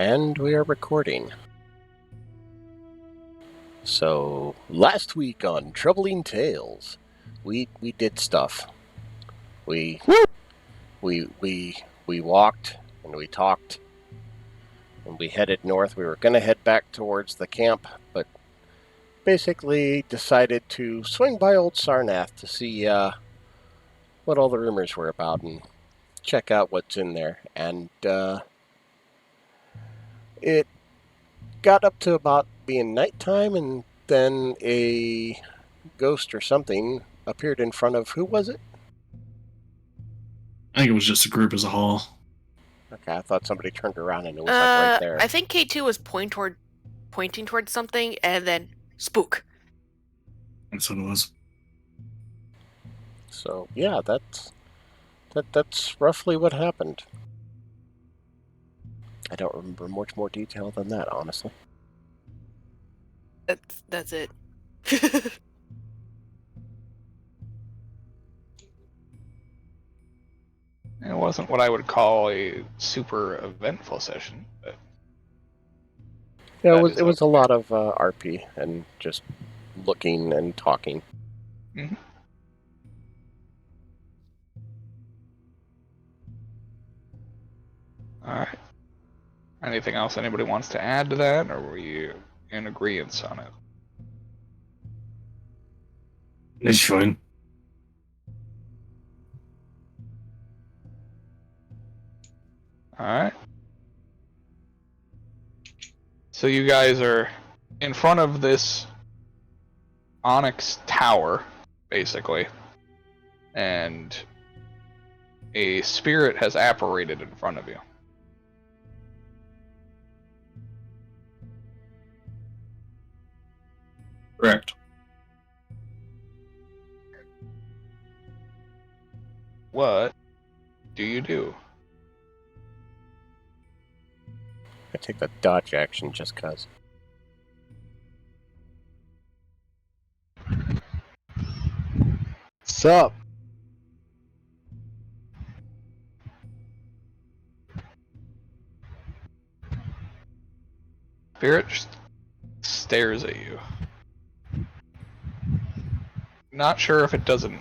And we are recording. So, last week on Troubling Tales, we did stuff. We walked and we talked and we headed north. We were going to head back towards the camp, but basically decided to swing by Old Sarnath to see what all the rumors were about and check out what's in there. And it got up to about being nighttime, and then a ghost or something appeared in front of, who was it? I think it was just a group as a whole. Okay, I thought somebody turned around and it was like right there. I think K2 was pointing towards something, and then spook. That's what it was. So yeah, that's roughly what happened. I don't remember much more detail than that, honestly. That's it. It wasn't what I would call a super eventful session, but yeah, it was a lot of RP and just looking and talking. Mm-hmm. All right. Anything else anybody wants to add to that, or were you in agreement on it? It's fine. All right. So you guys are in front of this onyx tower, basically, and a spirit has apparated in front of you. Correct. What do you do? I take the dodge action just cause. Sup? Spirit just stares at you. Not sure if it doesn't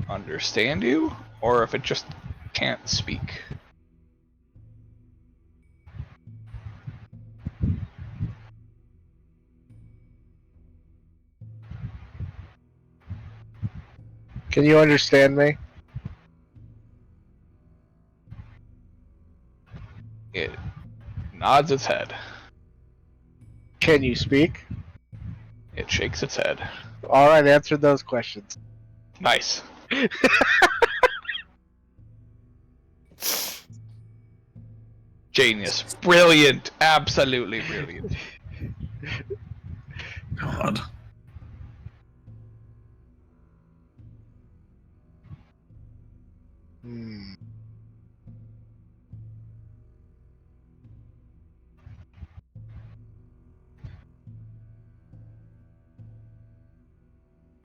understand you or if it just can't speak. Can you understand me? It nods its head. Can you speak? It shakes its head. Alright, answer those questions. Nice. Genius. Brilliant. Absolutely brilliant. God.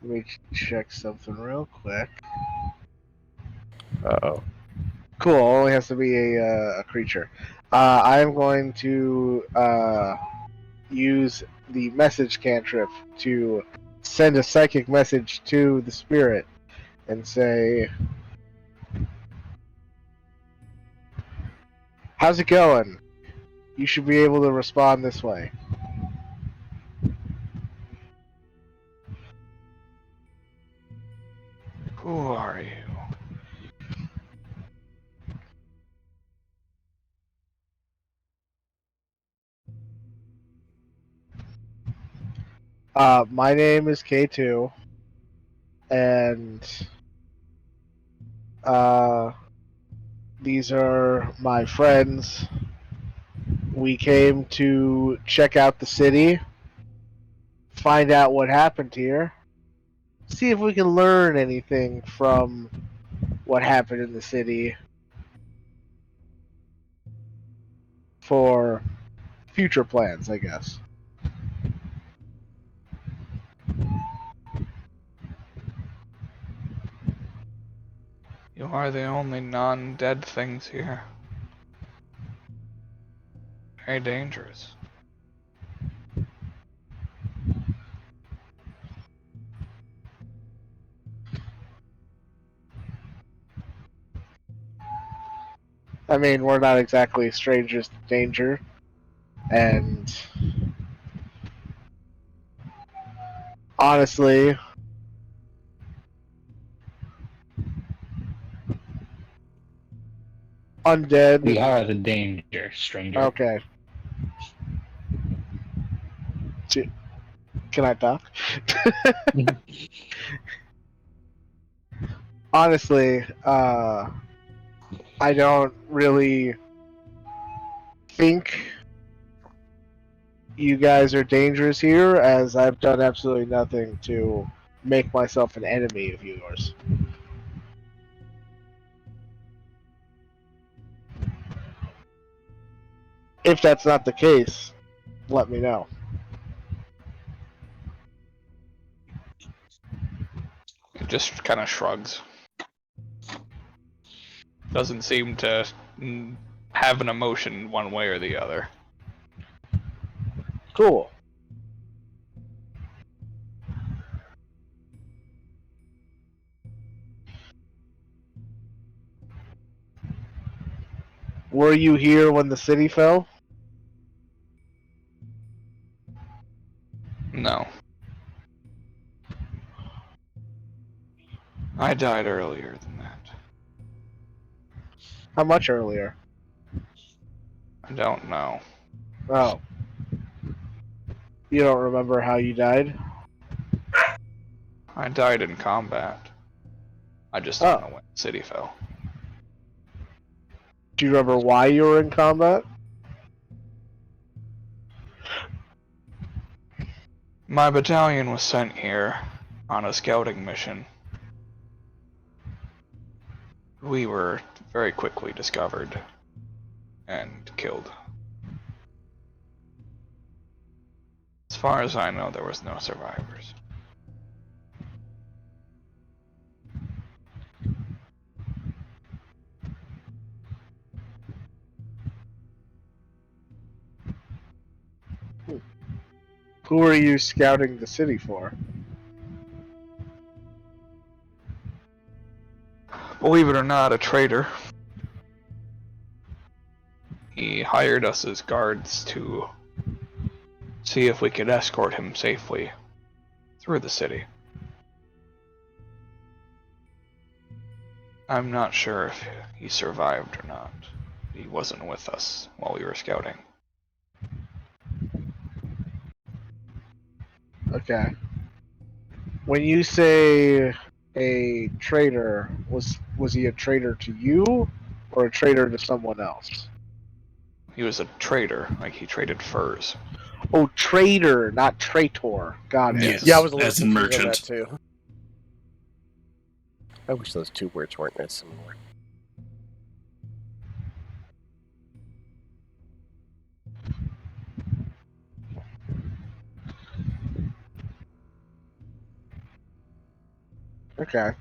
Let me check something real quick. Uh-oh. Cool, only has to be a creature. I'm going to use the message cantrip to send a psychic message to the spirit and say, "How's it going? You should be able to respond this way." Who are you? My name is K2, and these are my friends. We came to check out the city, find out what happened here, see if we can learn anything from what happened in the city for future plans, I guess. You are the only non-dead things here. Very dangerous. I mean, we're not exactly strangers to danger, and honestly, undead. We are the danger, stranger. Okay. Can I talk? Honestly, I don't really think you guys are dangerous here, as I've done absolutely nothing to make myself an enemy of yours. If that's not the case, let me know. It just kind of shrugs. Doesn't seem to have an emotion one way or the other. Cool. Were you here when the city fell? No. I died earlier than that. How much earlier? I don't know. Oh. You don't remember how you died? I died in combat. I just don't know when the city fell. Do you remember why you were in combat? My battalion was sent here on a scouting mission. We were very quickly discovered and killed. As far as I know, there was no survivors. Who are you scouting the city for? Believe it or not, a traitor. He hired us as guards to see if we could escort him safely through the city. I'm not sure if he survived or not. He wasn't with us while we were scouting. Okay. When you say a traitor, was he a traitor to you or a traitor to someone else? He was a trader, like he traded furs. Oh, traitor, not traitor. Got it. Yes, Yeah, I was a little as in confused on that merchant. too. I wish those two words weren't as similar. Okay.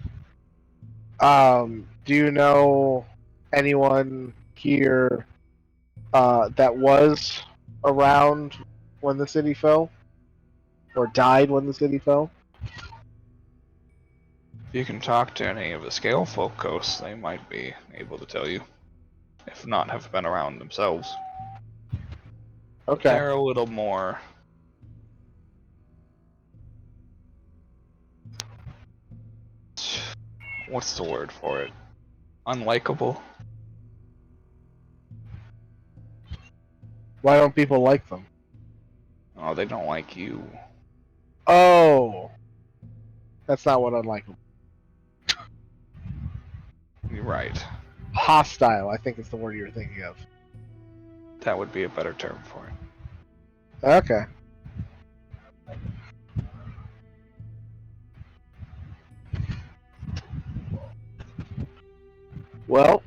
Do you know anyone here that was around when the city fell? Or died when the city fell? If you can talk to any of the scale folk coasts, they might be able to tell you. If not, have been around themselves. But Okay. they're a little more... What's the word for it? Unlikable? Why don't people like them? Oh, they don't like you. Oh! That's not what unlikable. You're right. Hostile, I think is the word you're thinking of. That would be a better term for it. Okay. Well,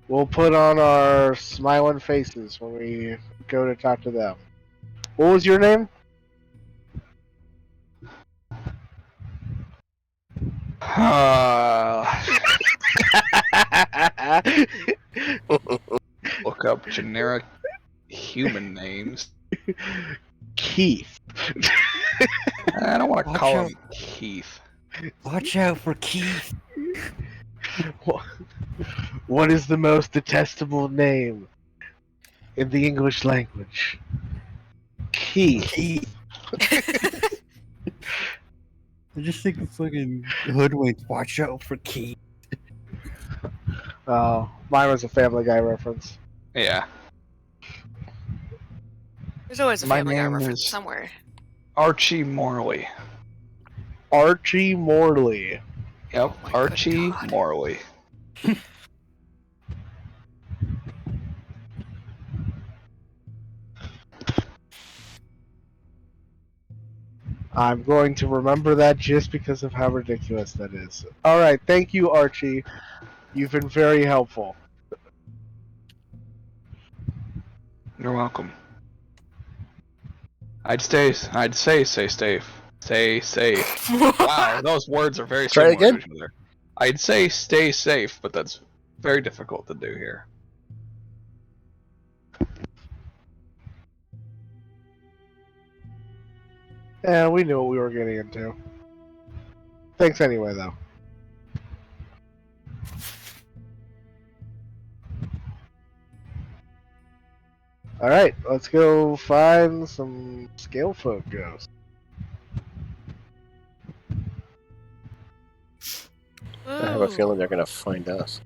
we'll put on our smiling faces when we go to talk to them. What was your name? up generic human names. Keith. I don't want to Watch call out. him Keith. Watch out for Keith. What is the most detestable name in the English language? Keith. Keith. I just think of fucking hoodwinks. Watch out for Keith. Oh, mine was a Family Guy reference. Yeah. There's always a My Family Guy name reference is- somewhere. Archie Morley. Archie Morley. Yep, Oh my good Archie God. Morley. I'm going to remember that just because of how ridiculous that is. Alright, thank you, Archie. You've been very helpful. You're welcome. I'd say safe. Stay safe. Wow, those words are very Try similar again? to each other. I'd say stay safe, but that's very difficult to do here. Yeah, we knew what we were getting into. Thanks anyway, though. Alright, let's go find some scale folk ghosts. I have a Ooh. feeling they're going to find us.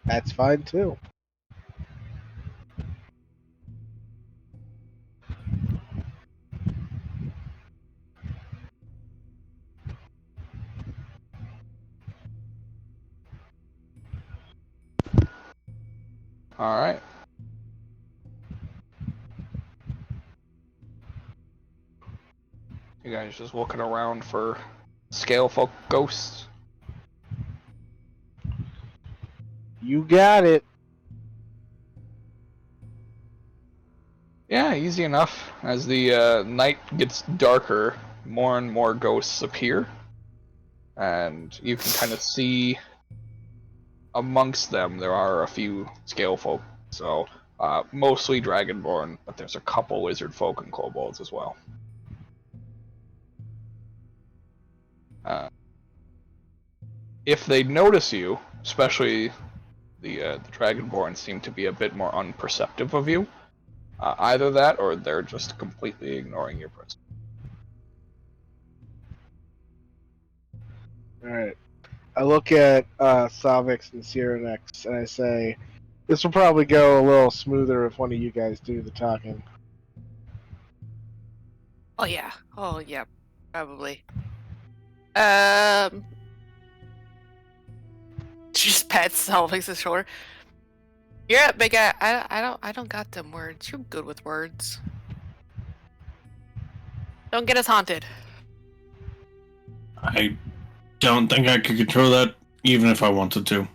That's fine too. Alright. You guys just looking around for scale folk ghosts? You got it. Yeah, easy enough. As the night gets darker, more and more ghosts appear. And you can kind of see amongst them there are a few scale folk. So, mostly dragonborn, but there's a couple lizard folk and kobolds as well. If they notice you, especially the dragonborn seem to be a bit more unperceptive of you. Either that, or they're just completely ignoring your presence. Alright. I look at Savix and Cyrenex and I say, this will probably go a little smoother if one of you guys do the talking. Oh yeah. Oh yeah. Probably. She just pats Salvix's shoulder. Yeah, big guy. I don't got them words. You're good with words. Don't get us haunted. I don't think I could control that, even if I wanted to.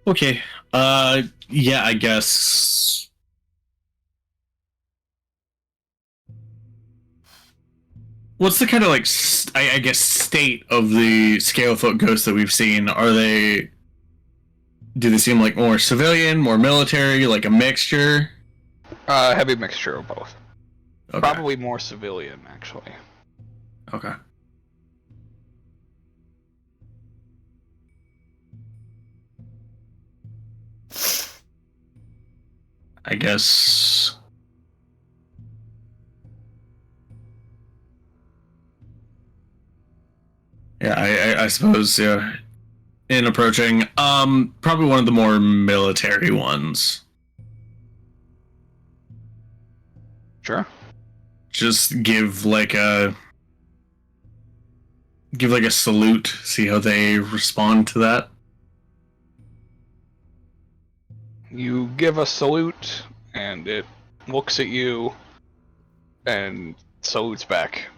Okay. Yeah, I guess. What's the kind of, like, I guess, state of the Scalefoot ghosts that we've seen? Are they... Do they seem like more civilian, more military, like a mixture? Heavy mixture of both. Okay. Probably more civilian, actually. Okay. I guess... Yeah, I suppose, yeah. In approaching, probably one of the more military ones. Sure. Just give like a salute, see how they respond to that. You give a salute, and it looks at you, and salutes back.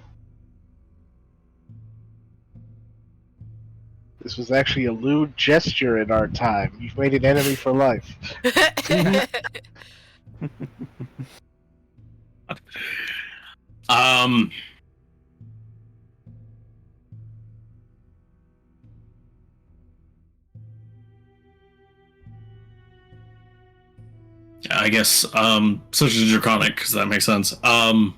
This was actually a lewd gesture in our time. You've made an enemy for life. guess, such as draconic, because that makes sense. Are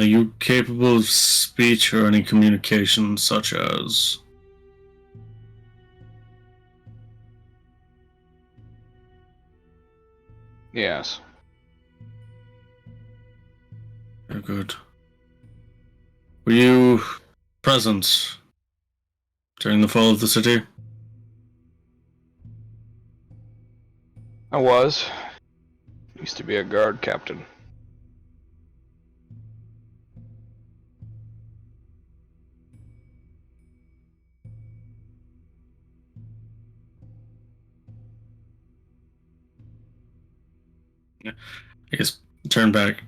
you capable of speech or any communication, such as? Yes. Very good. Were you present during the fall of the city? I was. Used to be a guard captain. I guess turn back.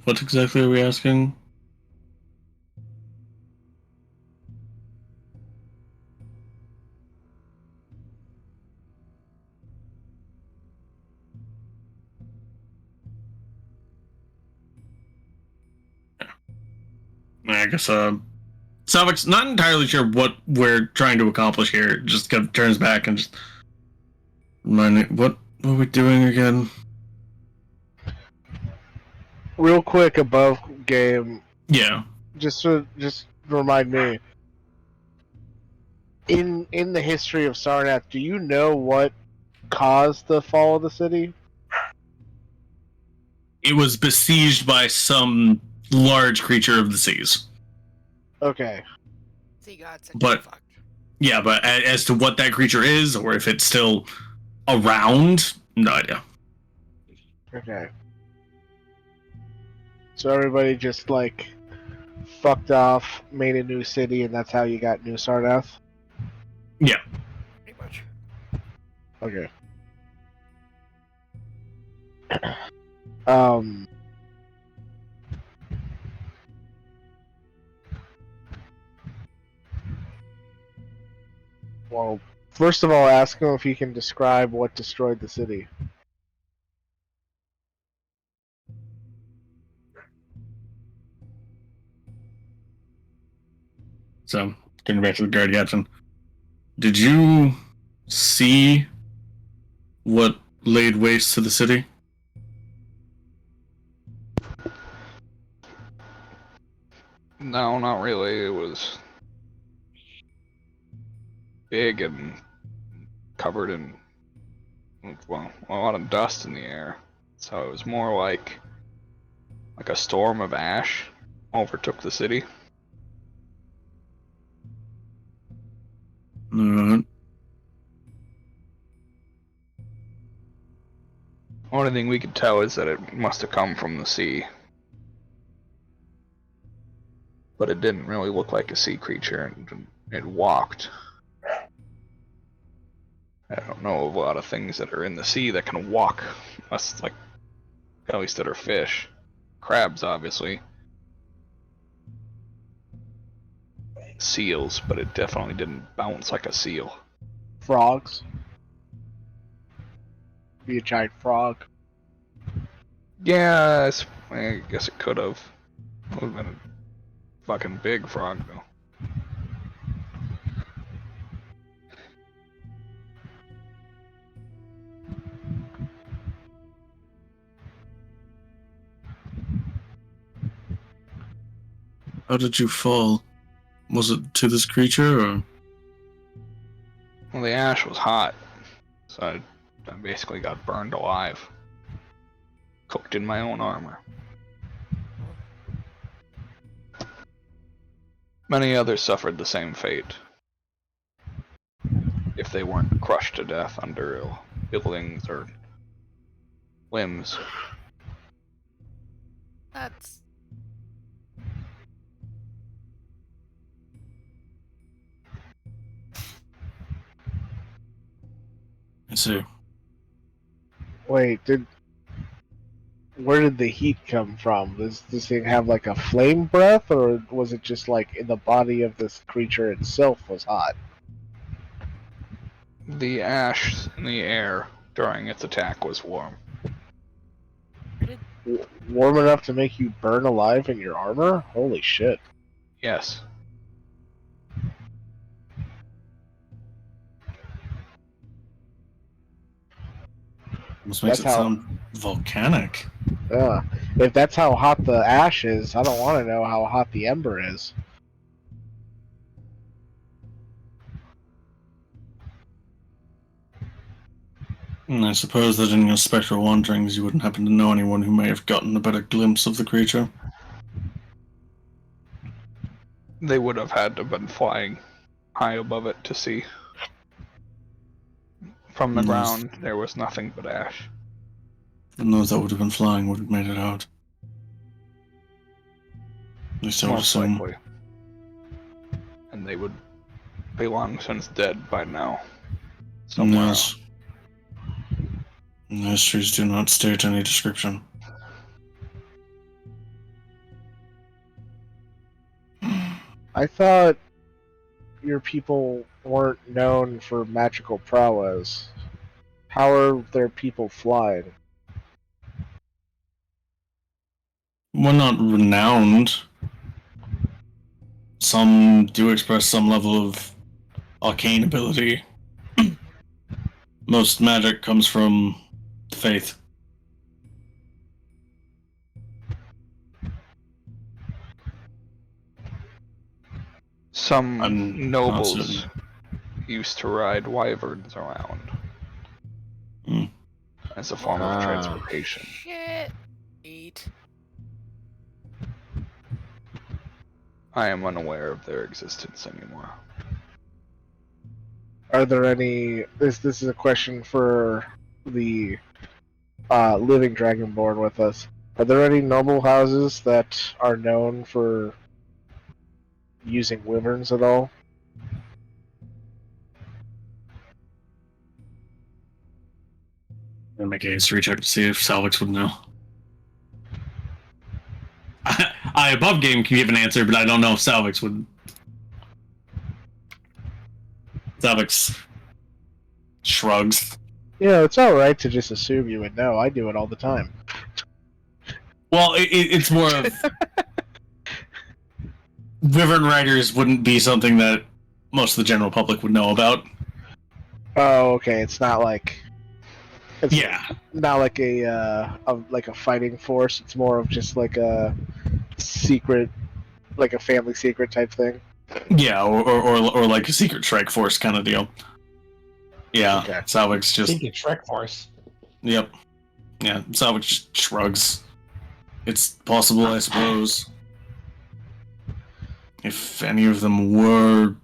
What exactly are we asking? I guess Savix not entirely sure what we're trying to accomplish here. Just kind of turns back and just remind me what are we doing again? Real quick, above game, Yeah. just remind me. In the history of Sarnath, do you know what caused the fall of the city? It was besieged by some large creature of the seas. Okay. See, gods But- fucked. Yeah, but as to what that creature is, or if it's still around, no idea. Okay. So everybody just like fucked off, made a new city, and that's how you got New Sarnath? Yeah. Pretty much. Okay. um. Well, first of all, ask him if he can describe what destroyed the city. So, getting back to the guard captain. Did you see what laid waste to the city? No, not really. It was big and covered in, well, a lot of dust in the air. So it was more like a storm of ash overtook the city. Alright. Only thing we could tell is that it must have come from the sea. But it didn't really look like a sea creature, and it walked. I don't know of a lot of things that are in the sea that can walk, unless, like, at least that are fish. Crabs, obviously. Seals, but it definitely didn't bounce like a seal. Frogs. Be a giant frog. Yeah, I guess it could have. Would have been a fucking big frog, though. How did you fall? Was it to this creature, or? Well, the ash was hot, so I basically got burned alive. Cooked in my own armor. Many others suffered the same fate, if they weren't crushed to death under buildings or limbs. That's I see. Wait, where did the heat come from? Does this thing have like a flame breath, or was it just like in the body of this creature itself was hot? The ash in the air during its attack was warm. Warm enough to make you burn alive in your armor? Holy shit. Yes. This makes it That's how- sound volcanic. If that's how hot the ash is, I don't want to know how hot the ember is. And I suppose that in your spectral wanderings you wouldn't happen to know anyone who may have gotten a better glimpse of the creature. They would have had to have been flying high above it to see. From the Yes. ground, there was nothing but ash. And those that would have been flying would have made it out. At least I would Most assume. likely. And they would be long since dead by now. Somewhere Yes. The histories do not state any description. I thought your people weren't known for magical prowess. How are their people flying? We're not renowned. Some do express some level of arcane ability. Most magic comes from faith. Some I'm not nobles certain. used to ride wyverns around Hmm. as a form of transportation. Shit. Eat. I am unaware of their existence anymore. Are there any? This is a question for the living dragonborn with us. Are there any noble houses that are known for using wyverns at all? I'm gonna make a history check to see if Salvix would know. I above game can give an answer, but I don't know if Salvix would. Salvix shrugs. Yeah, it's all right to just assume you would know. I do it all the time. Well, it's more of Wyvern Riders wouldn't be something that most of the general public would know about. Oh, okay. It's not like Yeah, not like a fighting force. It's more of just like a secret, like a family secret type thing. yeah, or like a secret strike force kind of deal. Yeah, Okay. Salvix just Thinking Shrek Force. yep, yeah. Salvix just shrugs. It's possible, I suppose. If any of them were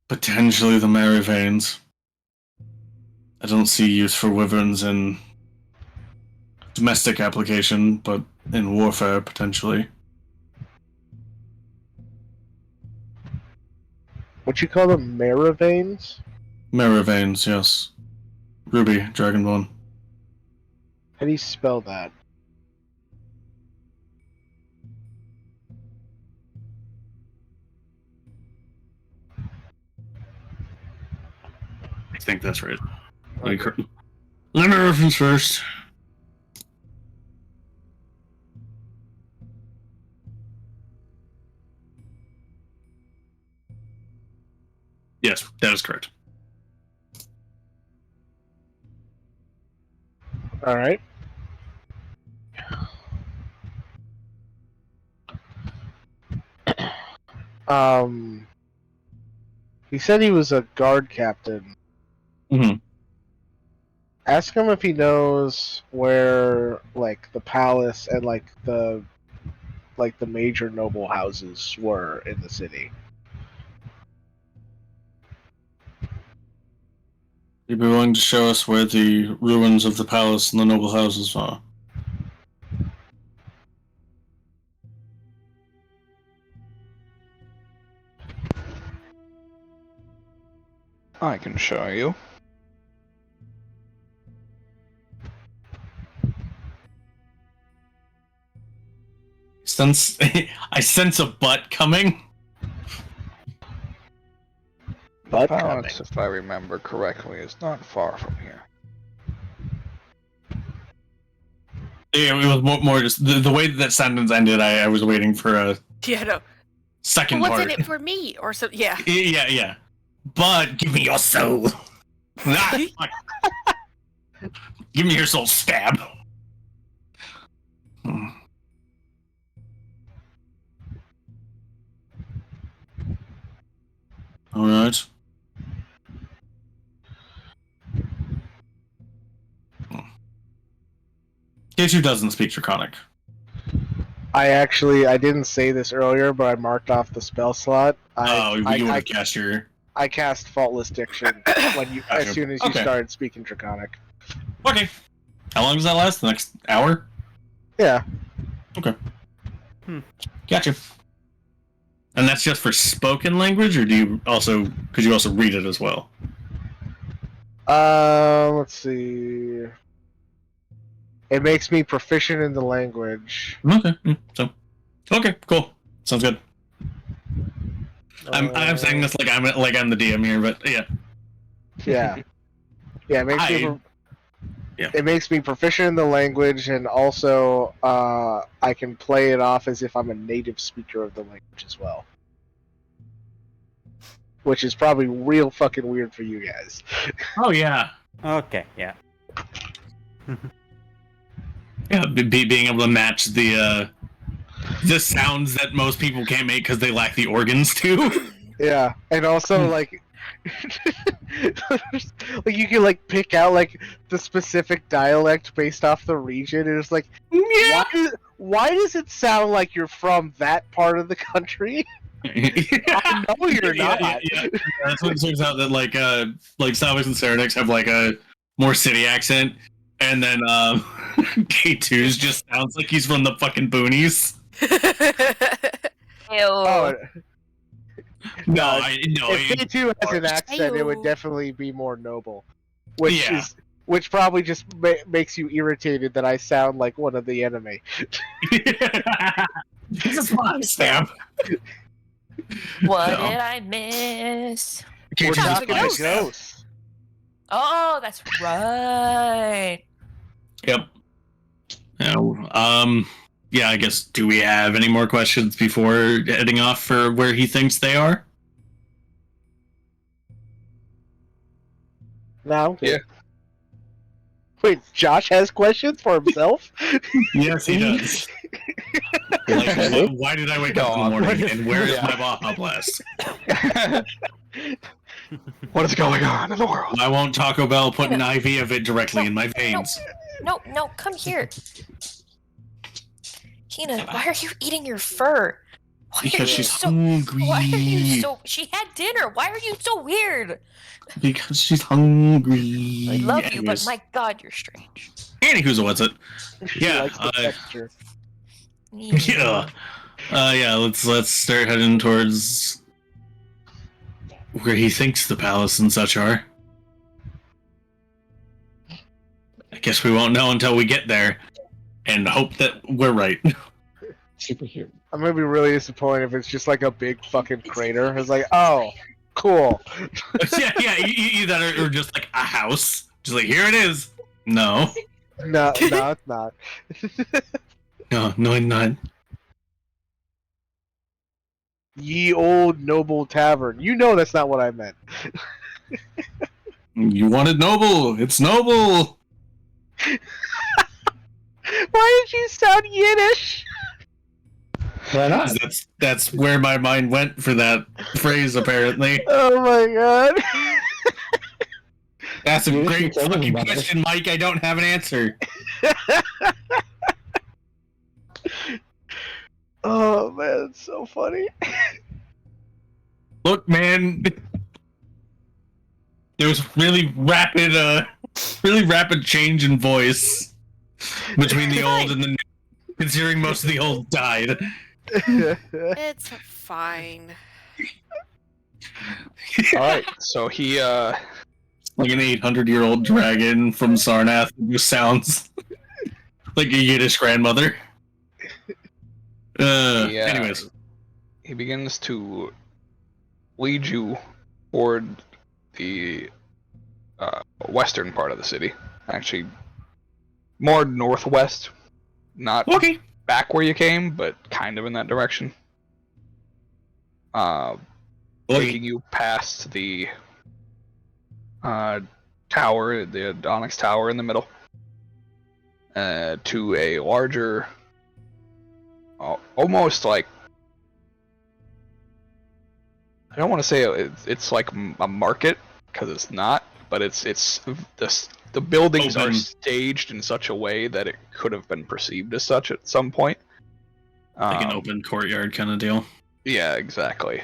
potentially the Merryvanes, I don't see use for wyverns in domestic application, but in warfare potentially. What you call them, Merryvanes? Merryvanes, yes. Ruby, Dragonborn. How do you spell that? I think that's right. Let me reference first. Yes, that is correct. All right. He said he was a guard captain. Mm-hmm. Ask him if he knows where, like, the palace and like the major noble houses were in the city. You'd be willing to show us where the ruins of the palace and the noble houses are? I can show you. I sense a butt coming. The Butt palace, coming. if I remember correctly, is not far from here. Yeah, it was more just the way that sentence ended. I was waiting for a Yeah, no. second What's part. in it for me? Or so, yeah. Yeah. But give me your soul. Ah, fuck. Give me your soul, stab. All right. K2 doesn't speak Draconic. I didn't say this earlier, but I marked off the spell slot. You would have cast your. I cast Faultless Diction as soon as you started speaking Draconic. Okay. How long does that last? The next hour? Yeah. Okay. Gotcha. And that's just for spoken language, or could you also read it as well? Let's see. It makes me proficient in the language. Okay. Okay, cool. Sounds good. I'm saying this like I'm the DM here, but yeah. Yeah. Yeah, it makes me proficient in the language, and also I can play it off as if I'm a native speaker of the language as well. Which is probably real fucking weird for you guys. Oh yeah. Okay, yeah. Yeah, being able to match the sounds that most people can't make because they lack the organs too. Yeah, and also like you can like pick out like the specific dialect based off the region, and it's like, why does it sound like you're from that part of the country? I know you're not. Yeah. That's when it turns out that like Salvix and Serenix have like a more city accent, and then K2's just sounds like he's from the fucking boonies. Oh, No, if K2 has an accent, it would definitely be more noble, which probably just makes you irritated that I sound like one of the enemy. This is fun, Sam. What did I miss? We're talking about ghosts. Oh, that's right. Yep. Yeah, I guess, do we have any more questions before heading off for where he thinks they are? No? Yeah. Wait, Josh has questions for himself? Yes, he does. Like, why did I wake up in the morning, and where is my Baja Blast? What is going on in the world? I won't Taco Bell put an IV of it directly in my veins. No, come here. Hina, why are you eating your fur? Because she's hungry. Why are you so... She had dinner. Why are you so weird? Because she's hungry. I love you, but my god, you're strange. Anywho's what's it? Yeah. Yeah, let's start heading towards where he thinks the palace and such are. I guess we won't know until we get there, and hope that we're right. Superhero. I'm gonna be really disappointed if it's just like a big fucking crater. It's like, oh, cool. yeah, either or just like a house. Just like, here it is. No. No, it's not. No, not. Ye old noble tavern. You know that's not what I meant. You wanted noble. It's noble. Why did you sound Yiddish? Why not? That's where my mind went for that phrase, apparently. Oh my god. That's a great fucking question, Mike. I don't have an answer. Oh man, it's so funny. Look, man, there was really rapid change in voice between the old and the new, considering most of the old died. It's fine. Alright, so he, like an 800-year-old dragon from Sarnath who sounds like a Yiddish grandmother. Anyways. He begins to lead you toward the western part of the city. Actually, more northwest. Not back where you came, but kind of in that direction. Taking you past the tower, the Onyx Tower in the middle, to a larger, almost like, I don't want to say it's like a market, because it's not, but it's the buildings are Open. staged in such a way that it could have been perceived as such at some point. Like an open courtyard kind of deal. Yeah, exactly.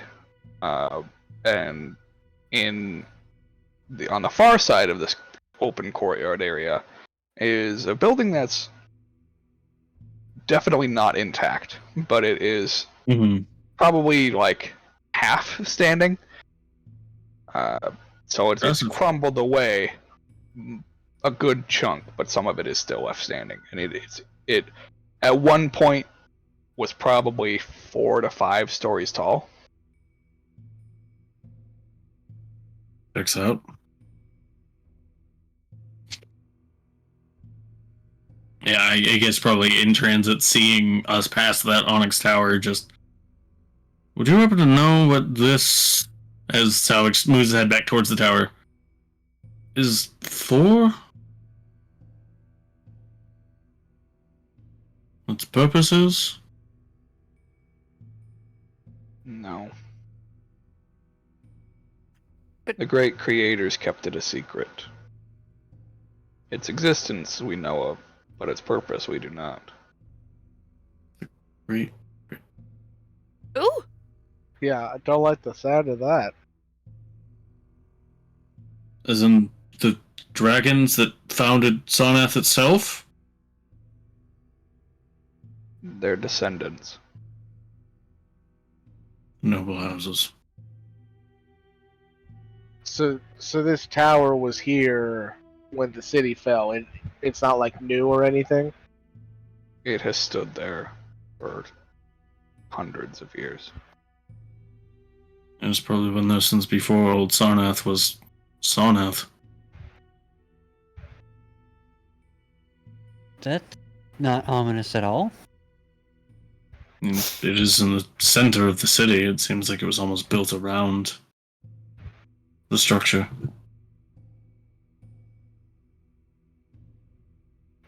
And on the far side of this open courtyard area is a building that's definitely not intact, but it is probably like half standing. So it's Impressive. crumbled away a good chunk, but some of it is still left standing. And it at one point was probably 4 to 5 stories tall. Checks out. Yeah, I guess probably in transit, seeing us past that Onyx Tower, just... Would you happen to know what this, as Salvage moves his head back towards the tower, is for? Its purpose is? No. But- The great creators kept it a secret. Its existence we know of, but its purpose we do not. Great. Ooh, Yeah, I don't like the sound of that. As in the dragons that founded Sarnath itself? Their descendants. Noble houses. So this tower was here when the city fell, and it's not like new or anything. It has stood there for hundreds of years. It was probably been there since before old Sarnath was Sarnath. That's not ominous at all. And it is in the center of the city. It seems like it was almost built around the structure.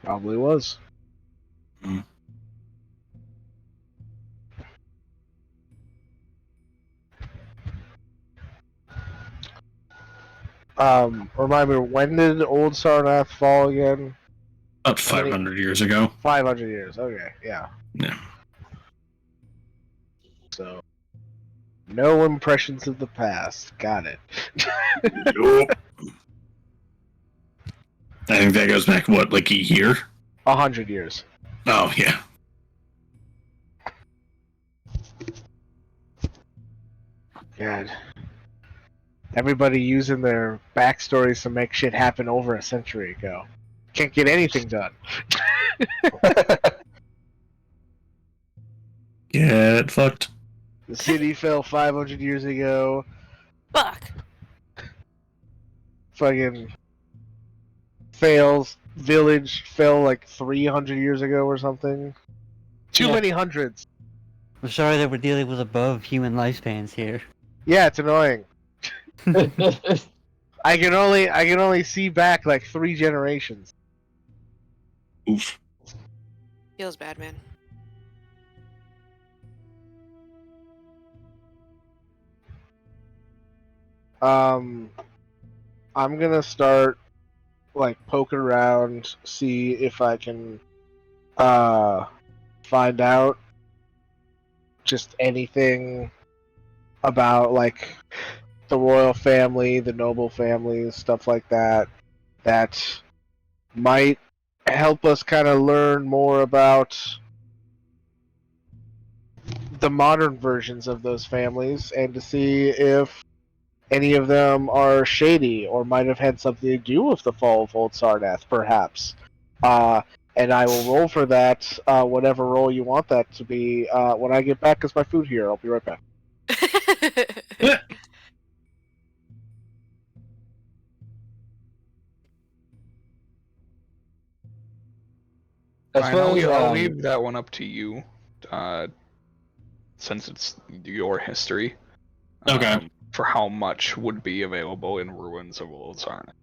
Probably was. Mm. Remind me, when did old Sarnath fall again? About 500 years ago. 500 years. Okay, yeah. Yeah. So, no impressions of the past. Got it. Yup. I think that goes back, what, like a year? 100 years. Oh, yeah. God. Everybody using their backstories to make shit happen over a century ago. Can't get anything done. Get fucked. The city fell 500 years ago. Fuck. Fucking fails. Village fell like 300 years ago or something. Too Yeah. many hundreds. I'm sorry that we're dealing with above human lifespans here. Yeah, it's annoying. I can only see back like 3 generations. Oof. feels bad, man. I'm gonna start like poking around, see if I can find out just anything about like the royal family, the noble families, stuff like that, that might help us kind of learn more about the modern versions of those families and to see if any of them are shady or might have had something to do with the fall of Old Sarnath, perhaps. And I will roll for that, whatever role you want that to be, when I get back, because my food here. I'll be right back. As Fine, far as, I'll leave that one up to you, since it's your history. Okay. For how much would be available in Ruins of Old Sarnath.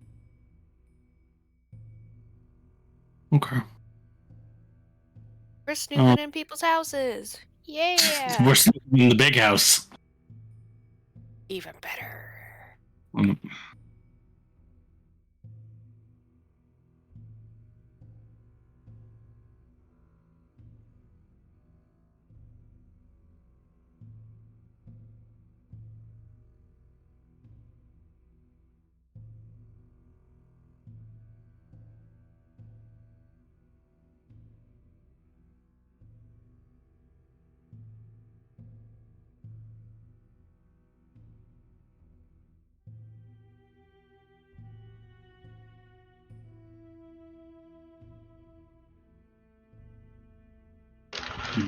Okay. We're snooping in people's houses. Yeah. We're still in the big house. Even better. Mm.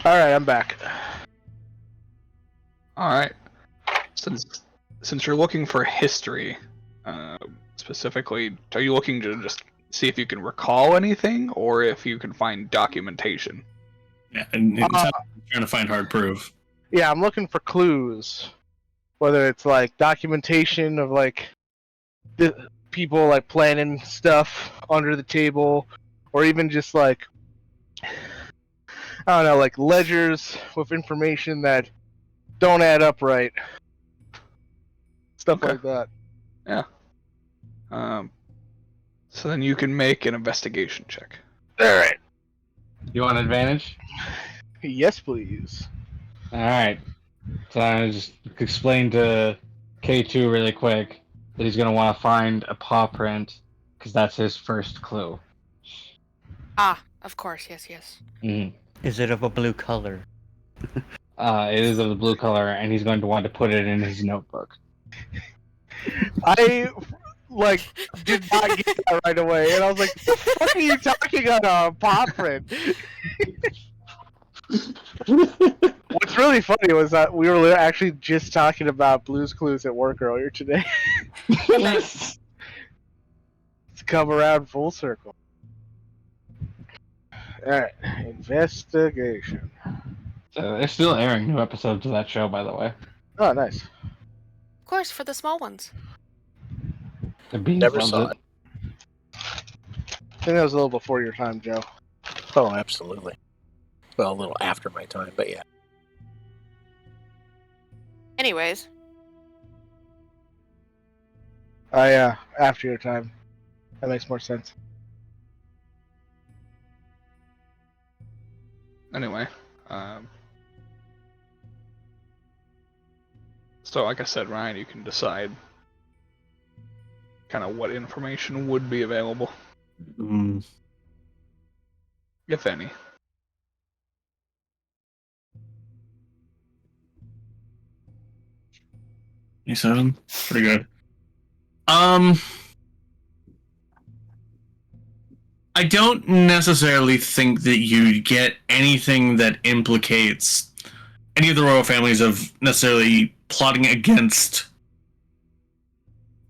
All right, I'm back. All right. Since you're looking for history, specifically, are you looking to just see if you can recall anything, or if you can find documentation? Yeah, and it's trying to find hard proof. Yeah, I'm looking for clues. Whether it's like documentation of like the people like planning stuff under the table, or even just like I don't know, like ledgers with information that don't add up right. Stuff Okay. like that. Yeah. So then you can make an investigation check. All right. You want advantage? Yes, please. All right. So I just explain to K2 really quick that he's gonna want to find a paw print because that's his first clue. Ah, of course. Yes, yes. Is it of a blue color? It is of the blue color, and he's going to want to put it in his notebook. I like did not get that right away, and I was like, "What the fuck are you talking on a paw print?" What's really funny was that we were actually just talking about Blue's Clues at work earlier today. It's come around full circle. Alright, investigation. So they're still airing new episodes of that show, by the way. Oh, nice. Of course, for the small ones. The Beans Never loves saw it. I think that was a little before your time, Joe. Oh, absolutely. Well, a little after my time, but yeah. Anyways, Yeah, after your time. That makes more sense. Anyway, so like I said, Ryan, you can decide kind of what information would be available, if any. E7, pretty good. I don't necessarily think that you'd get anything that implicates any of the royal families of necessarily plotting against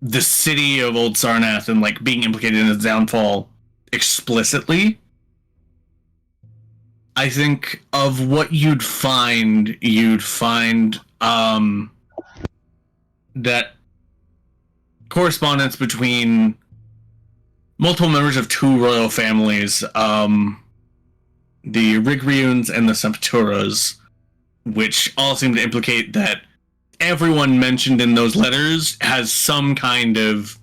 the city of Old Sarnath and like being implicated in its downfall explicitly. I think of what you'd find that correspondence between multiple members of two royal families, the Rigriuns and the Septuras, which all seem to implicate that everyone mentioned in those letters has some kind of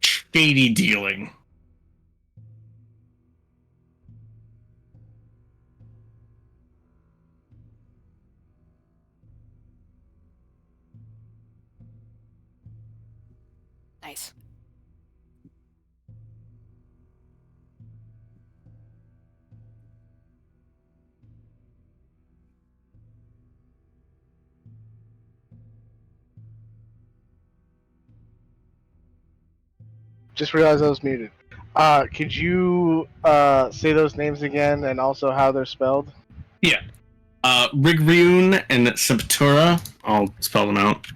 shady dealing. nice. Just realized I was muted. Could you say those names again and also how they're spelled? Yeah. Rigriun and Septura. I'll spell them out.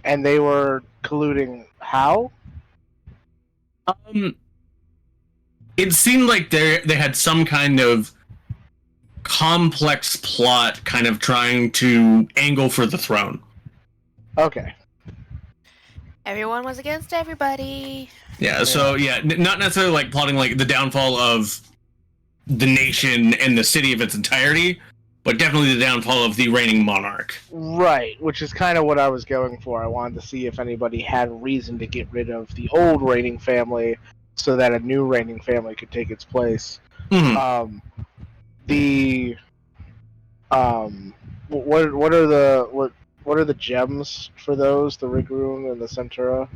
And they were colluding how? It seemed like they had some kind of complex plot, kind of trying to angle for the throne. Okay. Everyone was against everybody. Yeah, so not necessarily like plotting like the downfall of the nation and the city of its entirety, but definitely the downfall of the reigning monarch. Right, which is kind of what I was going for. I wanted to see if anybody had reason to get rid of the old reigning family so that a new reigning family could take its place. Mhm. What are the gems for those? The Rigroon and the Centura?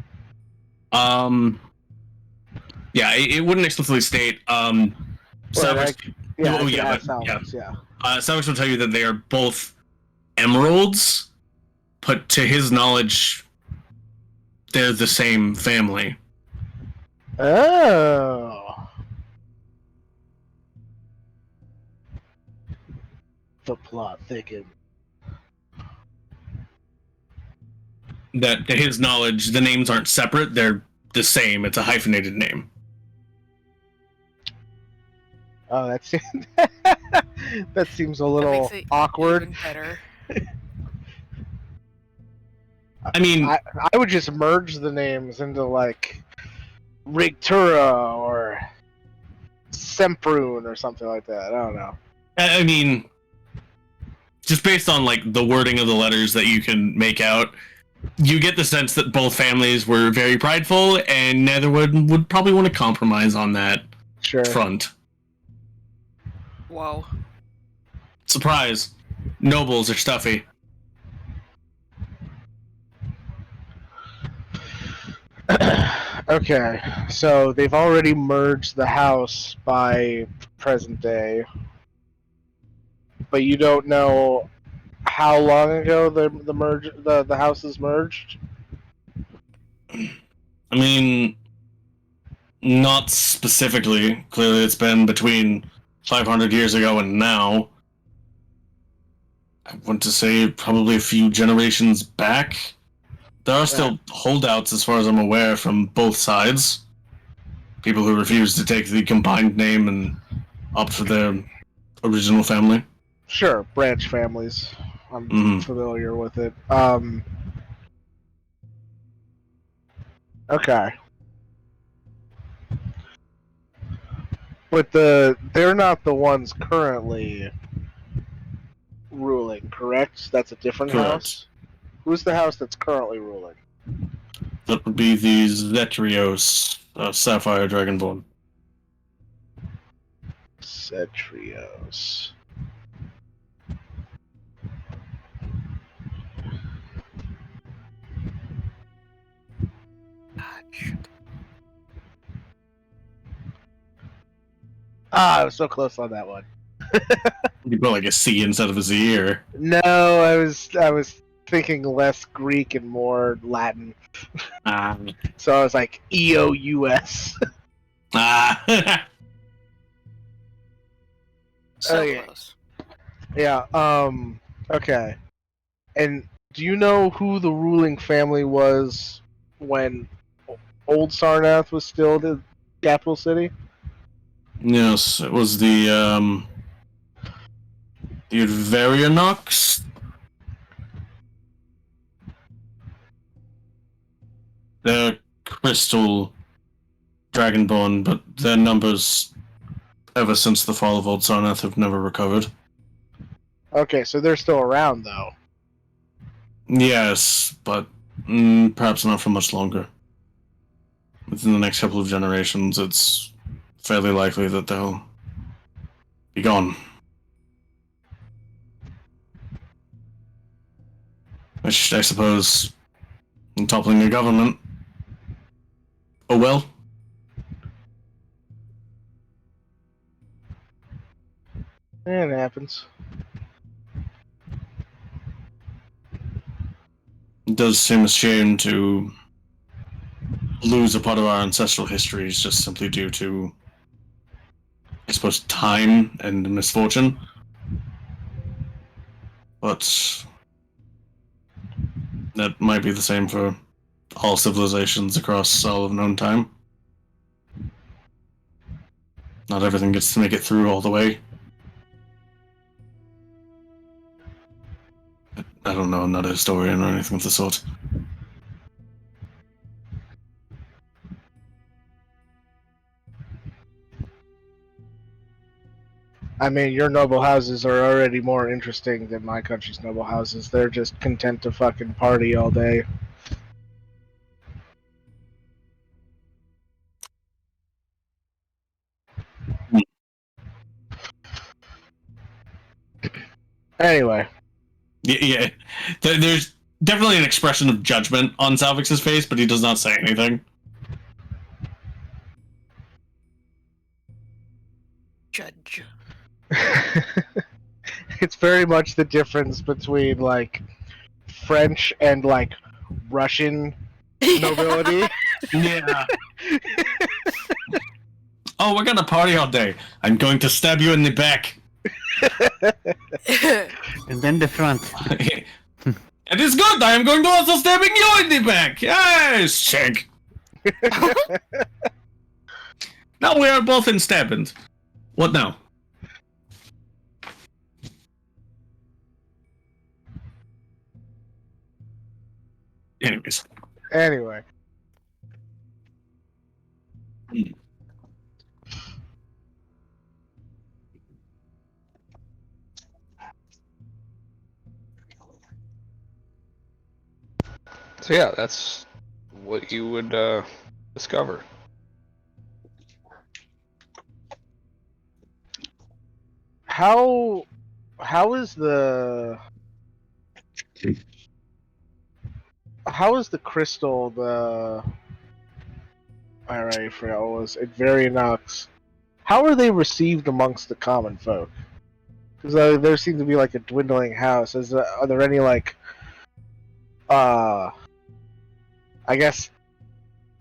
Yeah, it wouldn't explicitly state. Savix, Savix will tell you that they are both emeralds, but to his knowledge, they're the same family. Oh. The plot thickens. That to his knowledge, the names aren't separate; they're the same. It's a hyphenated name. Oh, that's that seems a little That makes it awkward. even better. I mean, I would just merge the names into like Rigtura or Semprune or something like that. I don't know. I mean, just based on like the wording of the letters that you can make out, you get the sense that both families were very prideful, and neither would probably want to compromise on that front. Whoa. Surprise. Nobles are stuffy. Okay, so they've already merged the house by present day, but you don't know how long ago the houses merged. I mean, not specifically. Clearly, it's been between 500 years ago and now. I want to say probably a few generations back. There are still holdouts, as far as I'm aware, from both sides. People who refuse to take the combined name and opt for their original family. Sure, branch families. I'm familiar with it. Okay. But they're not the ones currently ruling, correct? That's a different house? Who's the house that's currently ruling? That would be the Zetrios Sapphire Dragonborn. Zetrios. I was so close on that one. You put like a C instead of a Z, or? No, I was thinking less Greek and more Latin. So I was like EOUS. So close. Yeah. Okay. And do you know who the ruling family was when Old Sarnath was still the capital city? Yes, it was the Varianox. They're crystal dragonborn, but their numbers, ever since the fall of Old Sarnath, have never recovered. Okay, so they're still around, though. Yes, but perhaps not for much longer. Within the next couple of generations, it's fairly likely that they'll be gone. Which, I suppose, in toppling a government. Oh well. It happens. It does seem a shame to lose a part of our ancestral histories just simply due to, I suppose, time and misfortune. But That might be the same for all civilizations across all of known time. Not everything gets to make it through all the way. I don't know, I'm not a historian or anything of the sort. I mean, your noble houses are already more interesting than my country's noble houses. They're just content to fucking party all day. Anyway. Yeah. There's definitely an expression of judgment on Salvix's face, but he does not say anything. Judge. It's very much the difference between, like, French and, like, Russian nobility. Yeah. Oh, we're gonna party all day. I'm going to stab you in the back. And then the front. It is good. I am going to also stabbing you in the back. Yes, check. Now we are both in stabbing. What now? Anyways. Anyway. So yeah, that's what you would discover. How is the crystal the I already forgot what it was Varianox. How are they received amongst the common folk? Because there seems to be like a dwindling house. Are there any like I guess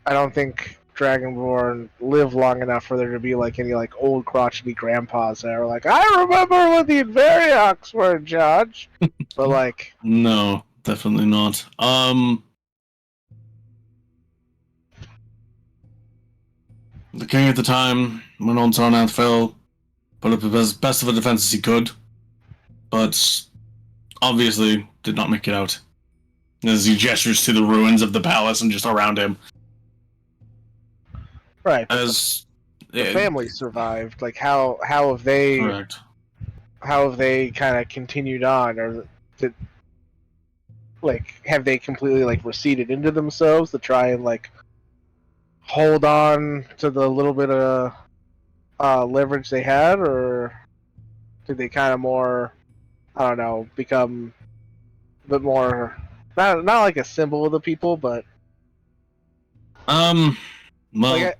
I don't think Dragonborn live long enough for there to be like any like old crotchety grandpas that are like, I remember when the Invariox were in charge. But like, no, definitely not. The king at the time, when Old Sarnath fell, put up as best of a defense as he could, but obviously did not make it out. As he gestures to the ruins of the palace and just around him. right? As the family survived. Like, how have they? Correct. How have they kind of continued on, or did like have they completely like receded into themselves to try and like hold on to the little bit of leverage they had, or did they kind of more, I don't know, become a bit more not like a symbol of the people, but well, like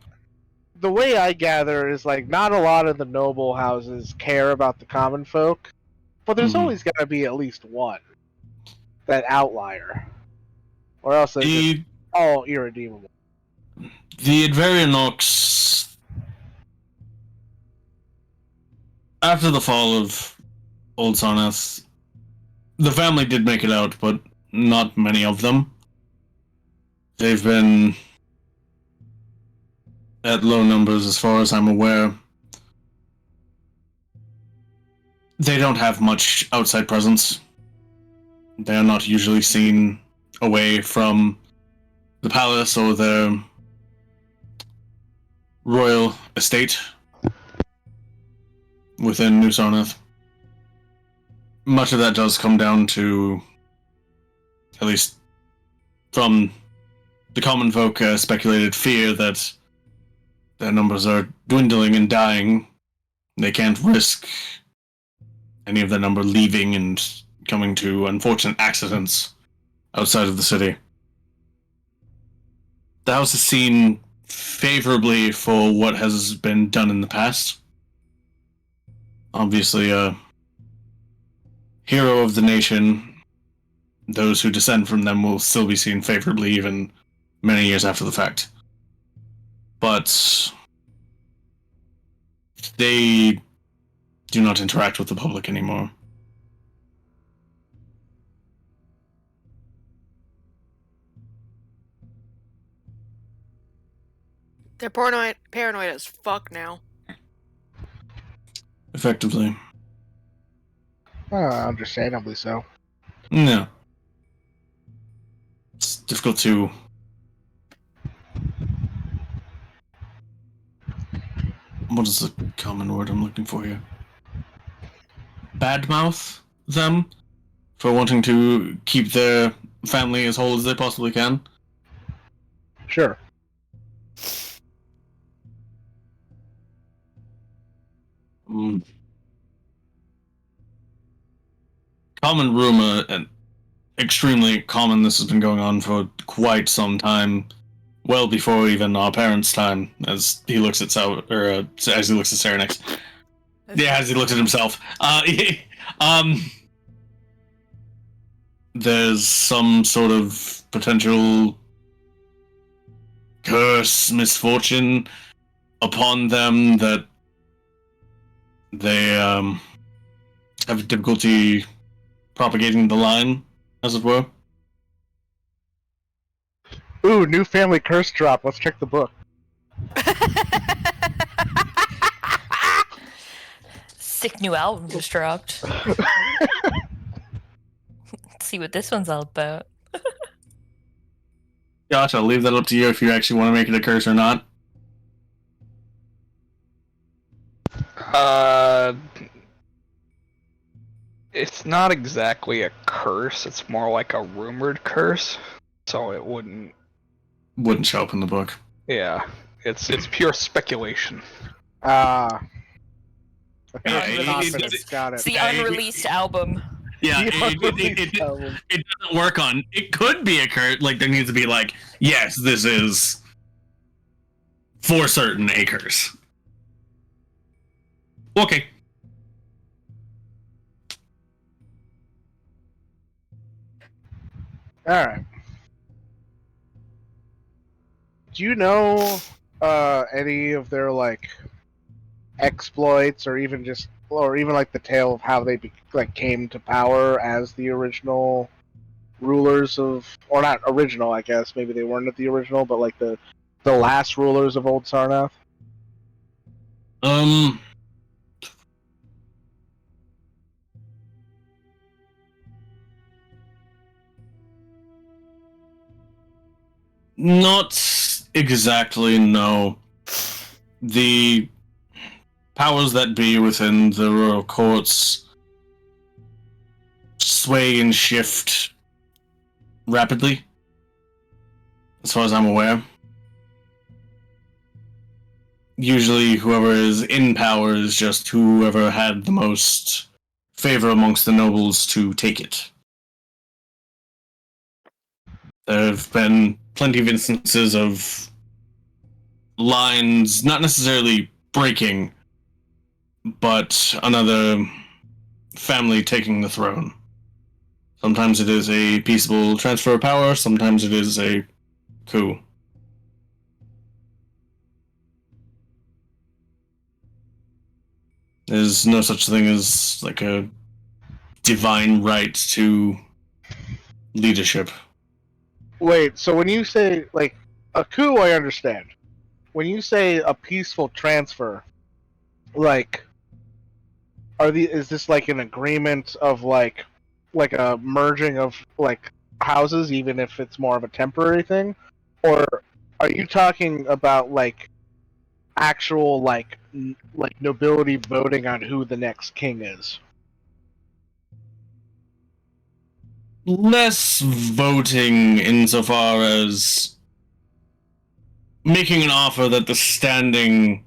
the way I gather is like not a lot of the noble houses care about the common folk, but there's always got to be at least one that outlier, or else they're just all irredeemable. The Advarianox, after the fall of Old Sarnath, the family did make it out, but not many of them. They've been at low numbers as far as I'm aware. They don't have much outside presence. They are not usually seen away from the palace or their royal estate within New Sarnath. Much of that does come down to, at least from the common folk, speculated fear that their numbers are dwindling and dying. They can't risk any of their number leaving and coming to unfortunate accidents outside of the city. The house is seen favorably for what has been done in the past. Obviously, a hero of the nation, those who descend from them will still be seen favorably even many years after the fact. But they do not interact with the public anymore. They're paranoid as fuck now. Effectively. Understandably so. No. It's difficult to... What is the common word I'm looking for here? Badmouth them for wanting to keep their family as whole as they possibly can. Sure. Common rumor, and extremely common, this has been going on for quite some time, well before even our parents' time, as he looks at as he looks at Sarah next. Yeah, as he looks at himself. There's some sort of potential curse, misfortune upon them that they have difficulty propagating the line, as it were. Ooh, new family curse drop. Let's check the book. Sick new album just dropped. Let's see what this one's all about. Josh, I'll leave that up to you if you actually want to make it a curse or not. It's not exactly a curse. It's more like a rumored curse. So it wouldn't show up in the book. Yeah. It's pure speculation. Ah. Yeah, It's the unreleased album. Yeah, it doesn't work on. It could be a curse. Like, there needs to be, like, yes, this is for certain a curse. Okay. Alright. Do you know any of their, like, exploits, or even like the tale of how they came to power as the original rulers of, or not original, I guess, maybe they weren't the original, but like the last rulers of Old Sarnath? Not exactly, no. The powers that be within the royal courts sway and shift rapidly, as far as I'm aware. Usually whoever is in power is just whoever had the most favor amongst the nobles to take it. There have been plenty of instances of lines not necessarily breaking, but another family taking the throne. Sometimes it is a peaceable transfer of power, sometimes it is a coup. There's no such thing as like a divine right to leadership. Wait, so when you say like a coup, I understand. When you say a peaceful transfer, like, is this like an agreement of like a merging of like houses, even if it's more of a temporary thing, or are you talking about like actual like nobility voting on who the next king is? Less voting insofar as making an offer that the standing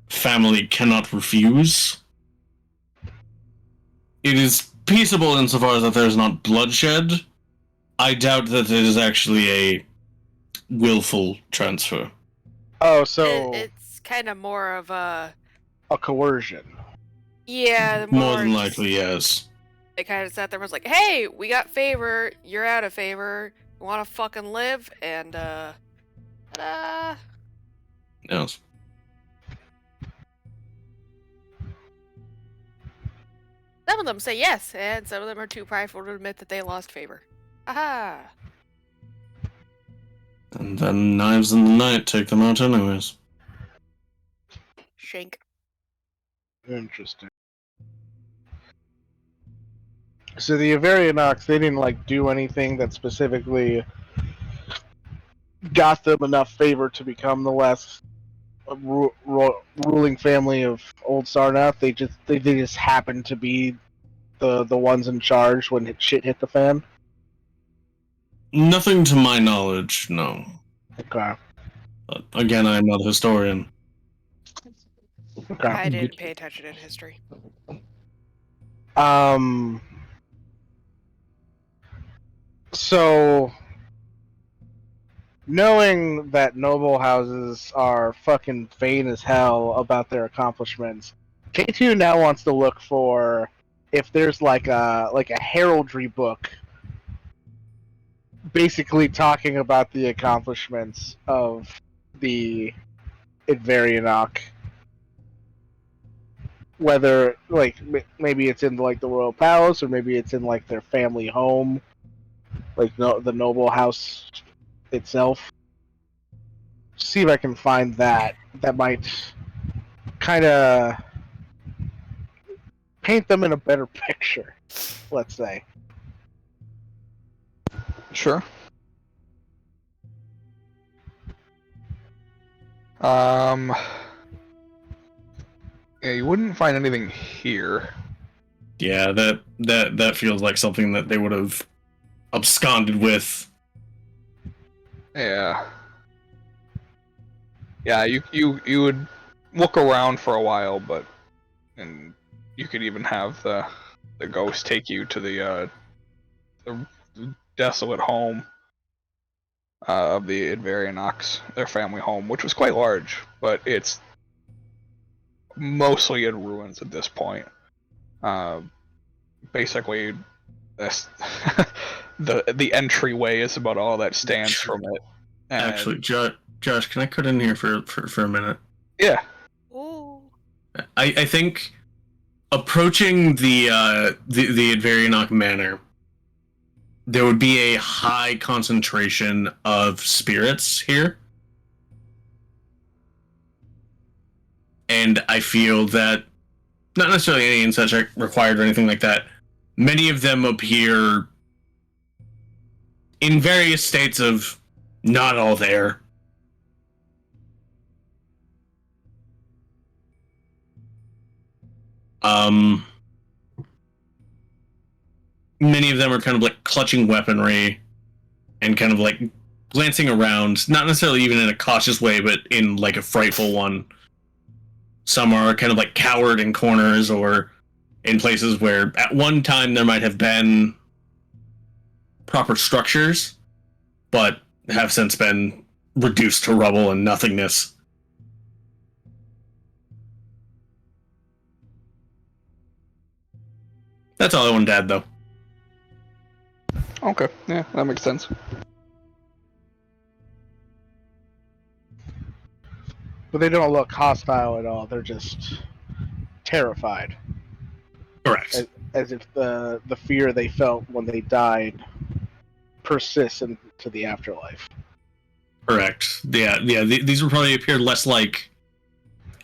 family cannot refuse. It is peaceable insofar as that there is not bloodshed. I doubt that it is actually a willful transfer. Oh, so it's kind of more of a coercion. Yeah, more than likely, yes. They kind of sat there and was like, "Hey, we got favor. You're out of favor. You want to fucking live?" And ta-da! Yes. Some of them say yes, and some of them are too prideful to admit that they lost favor. Aha! And then Knives in the Night take them out anyways. Shank. Interesting. So the Avarianox, they didn't like do anything that specifically got them enough favor to become the last ruling family of Old Sarnath. They just happened to be the ones in charge when shit hit the fan. Nothing to my knowledge, no. Okay. But again, I'm not a historian. Okay. I didn't pay attention in history. So, knowing that noble houses are fucking vain as hell about their accomplishments, K2 now wants to look for if there's like a heraldry book basically talking about the accomplishments of the Advarianok. Whether like maybe it's in like the royal palace or maybe it's in like their family home, like the noble house itself. See if I can find that. That might kind of paint them in a better picture. Let's say. Sure. Yeah, you wouldn't find anything here. Yeah, that feels like something that they would have absconded with. Yeah. Yeah, you would look around for a while, and you could even have the ghost take you to the desolate home of the Advarianox, their family home, which was quite large, but it's mostly in ruins at this point. Basically, this the entryway is about all that stands from it. And Actually, Josh, can I cut in here for a minute? yeah. Ooh. I think approaching the Advarianoch Manor, there would be a high concentration of spirits here. And I feel that, not necessarily any insights required or anything like that, many of them appear in various states of not all there. Many of them are kind of like clutching weaponry and kind of like glancing around, not necessarily even in a cautious way, but in like a frightful one. Some are kind of like cowered in corners or in places where at one time there might have been proper structures, but have since been reduced to rubble and nothingness. That's all I wanted to add, though. Okay, yeah, that makes sense. But they don't look hostile at all. They're just terrified. Correct. As if the fear they felt when they died persists into the afterlife. Correct. Yeah. These would probably appear less like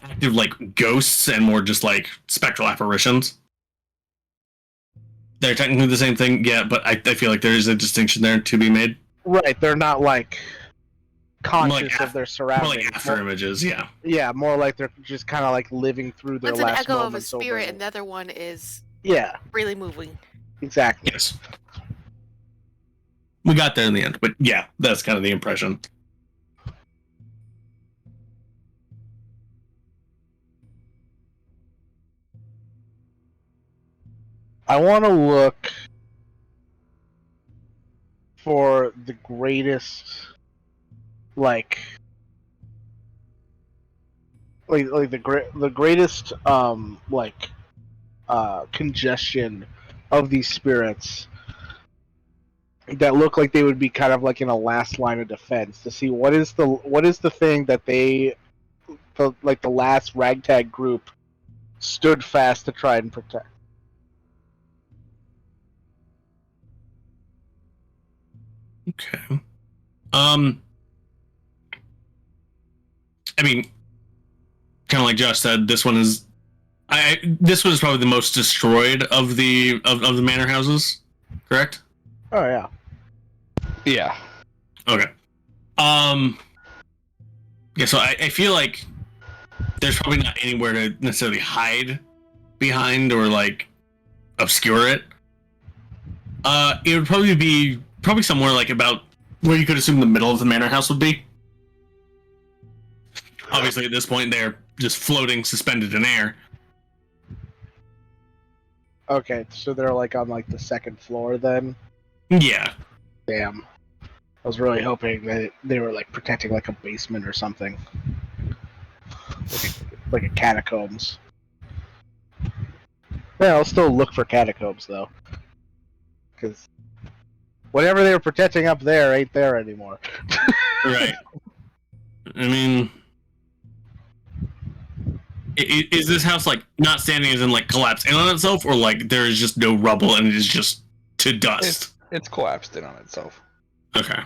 active, like ghosts, and more just like spectral apparitions. They're technically the same thing, yeah, but I feel like there is a distinction there to be made. Right, they're not like conscious like of their surroundings. More like after images, yeah. Yeah, more like they're just kind of like living through their One's an last echo of a moments spirit, over. and the other one is Yeah, really moving. exactly. Yes. We got there in the end, but yeah, that's kind of the impression. I want to look for the greatest, like the greatest congestion of these spirits that look like they would be kind of like in a last line of defense to see what is the thing that the last ragtag group stood fast to try and protect. Okay. I mean, kind of like Josh said, this one is probably the most destroyed of the manor houses, correct? Oh yeah. Yeah. Okay. Yeah, so I feel like there's probably not anywhere to necessarily hide behind or like obscure it. It would probably be somewhere like about where you could assume the middle of the manor house would be. Obviously, at this point, they're just floating, suspended in air. Okay, so they're like on like the second floor then. Yeah. Damn. I was really hoping that they were like protecting like a basement or something, like a catacombs. Yeah, I'll still look for catacombs though, because whatever they were protecting up there ain't there anymore. Right. I mean, is this house like not standing as in like collapsed in on itself, or like there is just no rubble and it is just to dust? It's collapsed in on itself. Okay.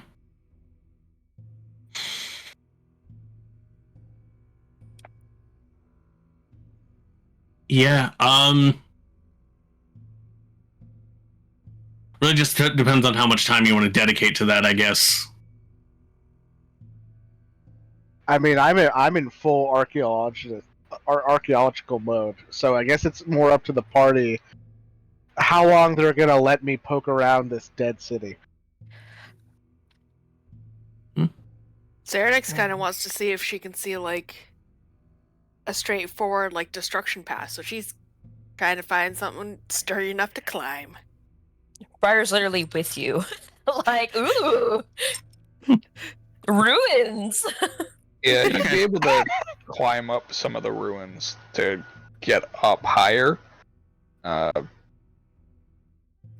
Yeah. Really, just depends on how much time you want to dedicate to that, I guess. I mean, I'm in full archaeological mode, so I guess it's more up to the party how long they're gonna let me poke around this dead city. Xeronix kind of wants to see if she can see like a straightforward like destruction path, so she's trying to find something sturdy enough to climb. Briar's literally with you. Like, ooh, ruins. Yeah, you'd be able to climb up some of the ruins to get up higher.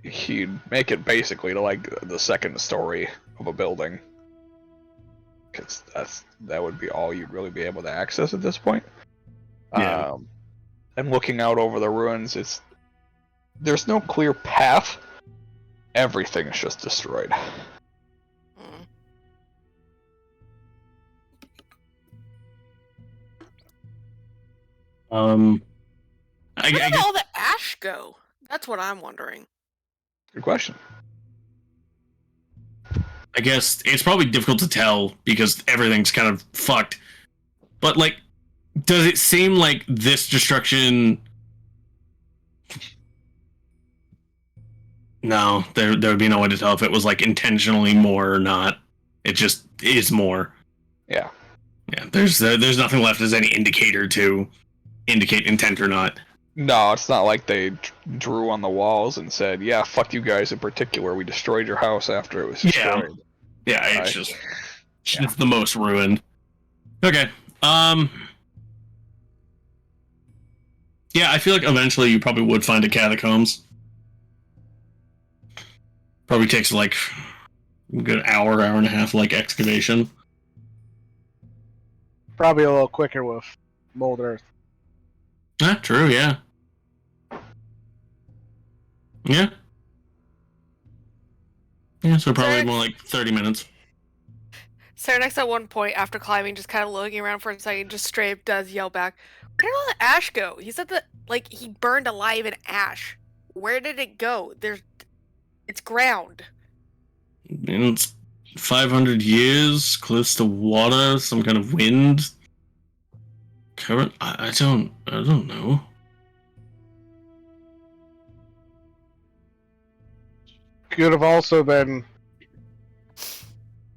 He'd make it basically to like the second story of a building, because that would be all you'd really be able to access at this point. Yeah. And looking out over the ruins, there's no clear path. Everything is just destroyed. Where I did guess, all the ash go? That's what I'm wondering. Good question. I guess it's probably difficult to tell because everything's kind of fucked. But like, does it seem like this destruction? No, there would be no way to tell if it was like intentionally more or not. It just is more. Yeah. Yeah, there's nothing left as any indicator to indicate intent or not. No, it's not like they drew on the walls and said, "Yeah, fuck you guys in particular. We destroyed your house after it was destroyed." Yeah, it's just it's the most ruined. Okay. Yeah, I feel like eventually you probably would find a catacombs. Probably takes like a good hour and a half, like excavation. Probably a little quicker with mold earth. True, yeah. Yeah. Yeah, so probably more like 30 minutes. Xeronix at one point after climbing, just kind of looking around for a second, just straight up does yell back, "Where did all the ash go?" He said that like he burned alive in ash. Where did it go? It's ground. And it's 500 years, close to water, some kind of wind. Current? I don't know. Could have also been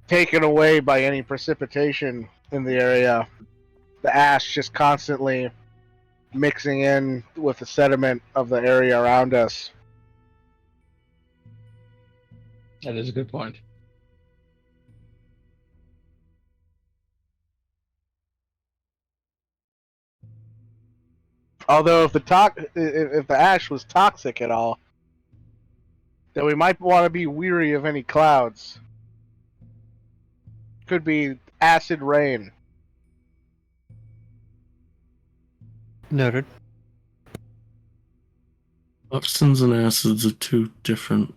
taken away by any precipitation in the area. The ash just constantly mixing in with the sediment of the area around us. That is a good point. Although if the ash was toxic at all, then we might want to be weary of any clouds. Could be acid rain. Noted. Substance and acids are two different.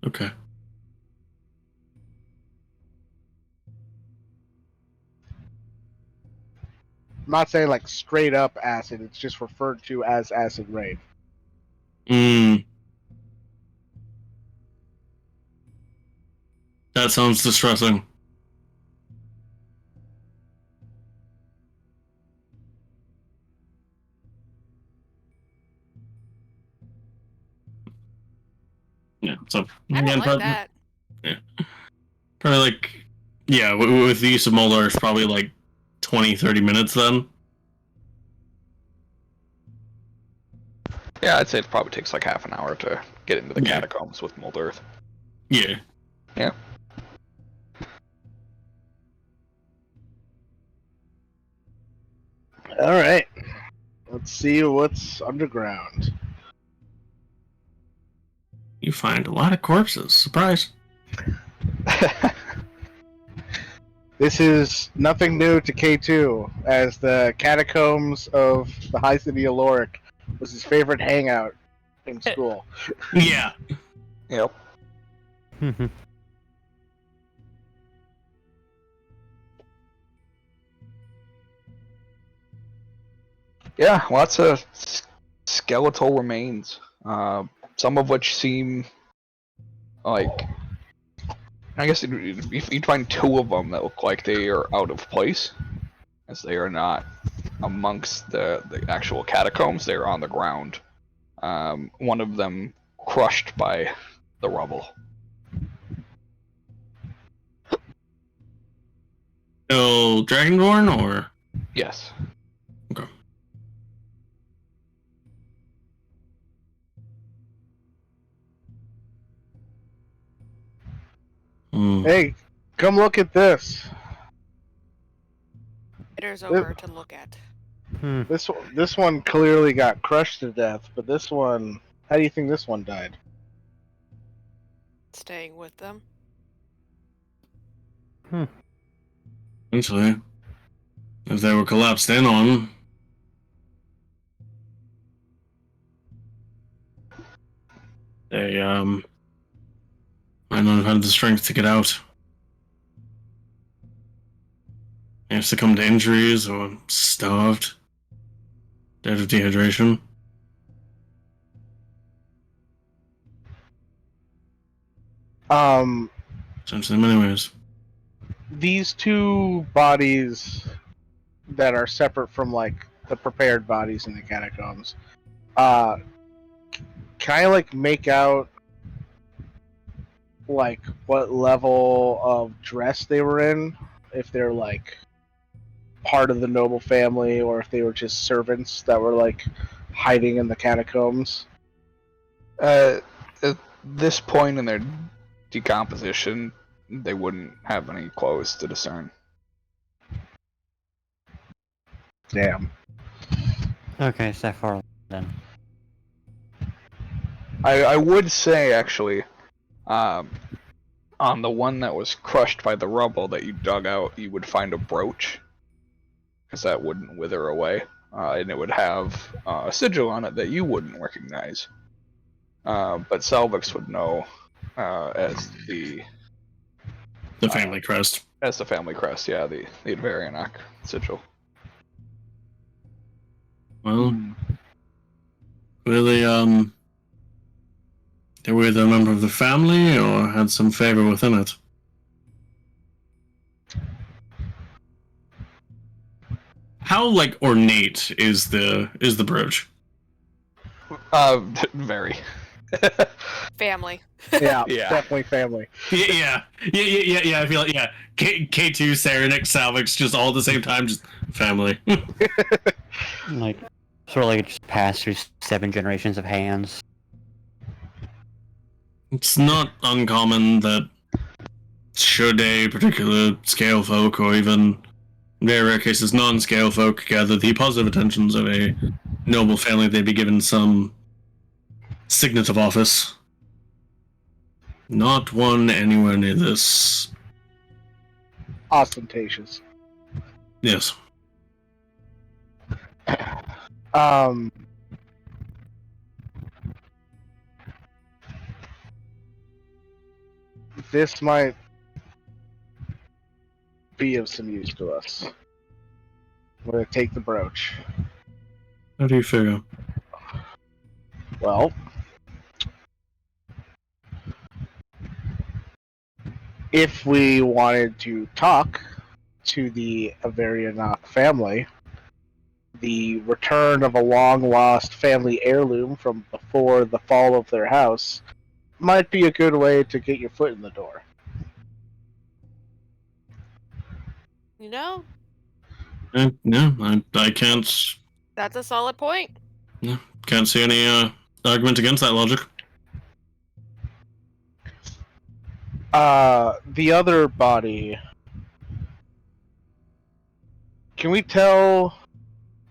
Okay. not saying like straight up acid. It's just referred to as acid rain. That sounds distressing. Yeah, so I don't like that. Yeah, probably like with the use of Molar, it's probably like 20-30 minutes then. Yeah, I'd say it probably takes like half an hour to get into the catacombs with mold earth. Yeah. Yeah. All right, let's see what's underground. You find a lot of corpses. Surprise. This is nothing new to K2, as the catacombs of the High City of Lorik was his favorite hangout in school. Yeah. Yep. Yeah, lots of skeletal remains. Some of which seem like, I guess if you find two of them that look like they are out of place, as they are not amongst the actual catacombs, they are on the ground. One of them crushed by the rubble. Still Dragonborn, or? Yes. Okay. Hey, come look at this. There's over to look at. This one clearly got crushed to death, but this one, how do you think this one died? Staying with them. Essentially, if they were collapsed in on, they might not have had the strength to get out. They have succumbed to injuries or starved, dead of dehydration. Essentially, in many ways. These two bodies that are separate from like the prepared bodies in the catacombs, can I like make out like what level of dress they were in? If they're like part of the noble family, or if they were just servants that were like hiding in the catacombs? At this point in their decomposition, they wouldn't have any clothes to discern. Damn. Okay, so far then. I would say, actually, on the one that was crushed by the rubble that you dug out, you would find a brooch, because that wouldn't wither away, and it would have a sigil on it that you wouldn't recognize. But Selvix would know as the family crest. As the family crest, yeah, the Advarianok sigil. Well, really, they were either a member of the family or had some favor within it. How like ornate is the brooch? Very. Family. Yeah, Yeah. definitely family. Yeah. I feel like K2, Saranic, Salvix, just all at the same time, just family. Like, sort of like just passed through 7 generations of hands. It's not uncommon that should a particular scale folk, or even in very rare cases non-scale folk, gather the positive attentions of a noble family, they'd be given some signet of office. Not one anywhere near this. Ostentatious. Yes. This might be of some use to us. I'm gonna take the brooch. How do you figure? Well, if we wanted to talk to the Averianok family, the return of a long-lost family heirloom from before the fall of their house might be a good way to get your foot in the door. You know, No, I can't that's a solid point. can't see any argument against that logic. The other body. Can we tell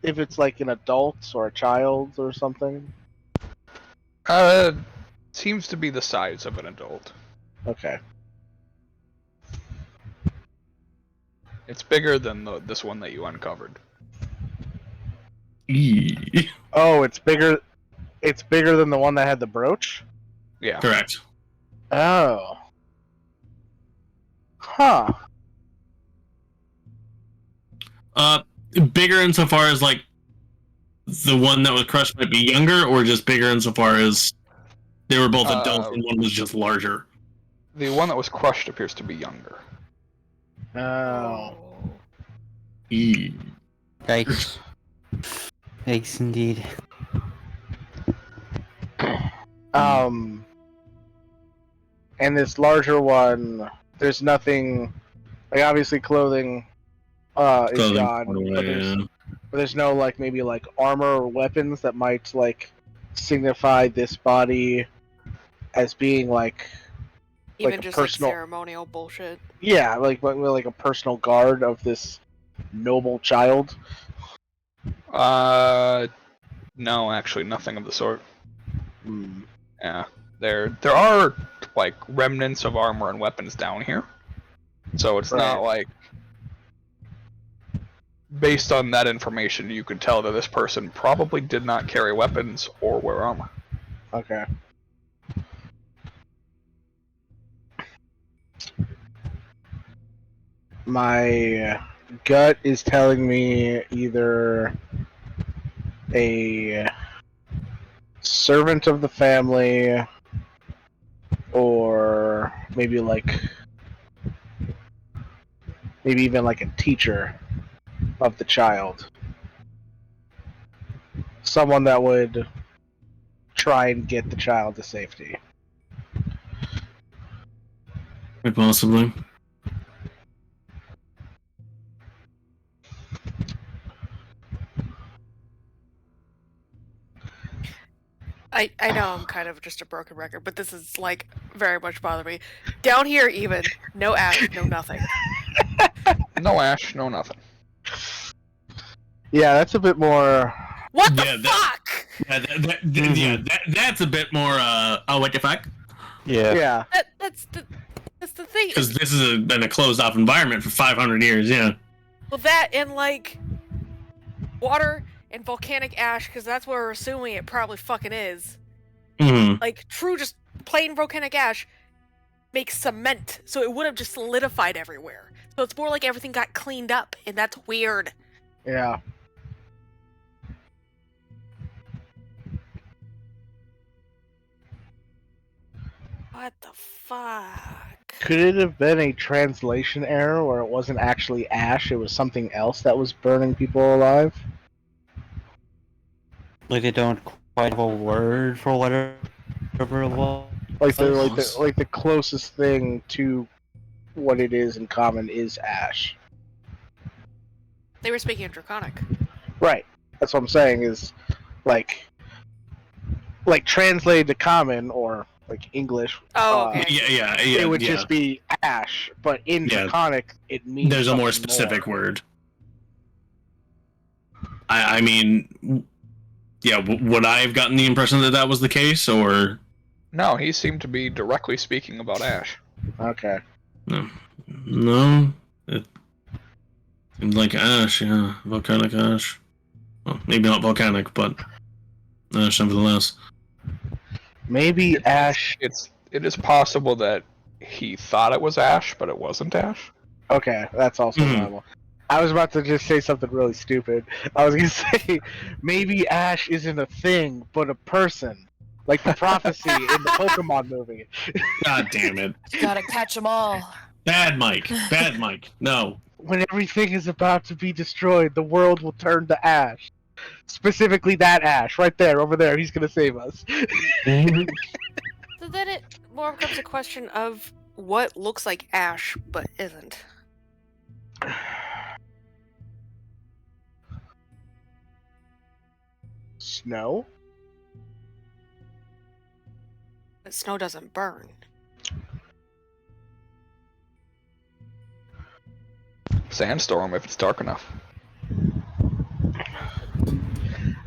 if it's like an adult or a child or something? Seems to be the size of an adult. Okay. It's bigger than this one that you uncovered. Eee. Oh, it's bigger. It's bigger than the one that had the brooch? Yeah. Correct. Oh. Huh. Bigger insofar as like the one that was crushed might be younger, or just bigger insofar as they were both adults and one was just larger. The one that was crushed appears to be younger. Oh. Eee. Yikes. Yikes indeed. And this larger one, there's nothing, like obviously clothing, is Clothing, gone, but there's no like maybe like armor or weapons that might like signify this body as being like Even a just personal, like ceremonial bullshit. yeah, like a personal guard of this noble child. No, actually, nothing of the sort. Hmm. Yeah, there are like remnants of armor and weapons down here, so it's not like. Based on that information, you could tell that this person probably did not carry weapons or wear armor. Okay. My gut is telling me either a servant of the family or maybe even like a teacher of the child. Someone that would try and get the child to safety. Quite possibly. I know I'm kind of just a broken record, but this is like very much bothering me. Down here, even no ash, no nothing. No ash, no nothing. Yeah, that's a bit more. What the fuck? That's a bit more. What the fuck? Yeah. That's the thing. Because this has been a closed-off environment for 500 years. Yeah. Well, that and like water and volcanic ash, because that's what we're assuming it probably fucking is. Mm-hmm. Like true, just plain volcanic ash makes cement, so it would have just solidified everywhere. So it's more like everything got cleaned up, and that's weird. Yeah. What the fuck? Could it have been a translation error where it wasn't actually ash, it was something else that was burning people alive? Like they don't quite have a word for whatever it was. Like the closest thing to what it is in common is ash. They were speaking in Draconic. Right. That's what I'm saying is like translated to common or like English. Oh, okay. Yeah. It would just be ash, but in Draconic it means there's a more specific word. I mean, yeah. Would I have gotten the impression that was the case, or? No, he seemed to be directly speaking about ash. Okay. No. It seemed like ash, yeah. Volcanic ash. Well, maybe not volcanic, but ash nevertheless. Maybe ash. It is possible that he thought it was ash, but it wasn't ash. Okay, that's also normal. I was about to just say something really stupid. I was gonna say maybe Ash isn't a thing, but a person, like the prophecy in the Pokemon movie. God damn it. Gotta catch them all. Bad Mike. Bad Mike. No. When everything is about to be destroyed, the world will turn to Ash. Specifically, that Ash right there, over there. He's gonna save us. So then it more becomes a question of what looks like ash but isn't. Snow? But snow doesn't burn. Sandstorm if it's dark enough.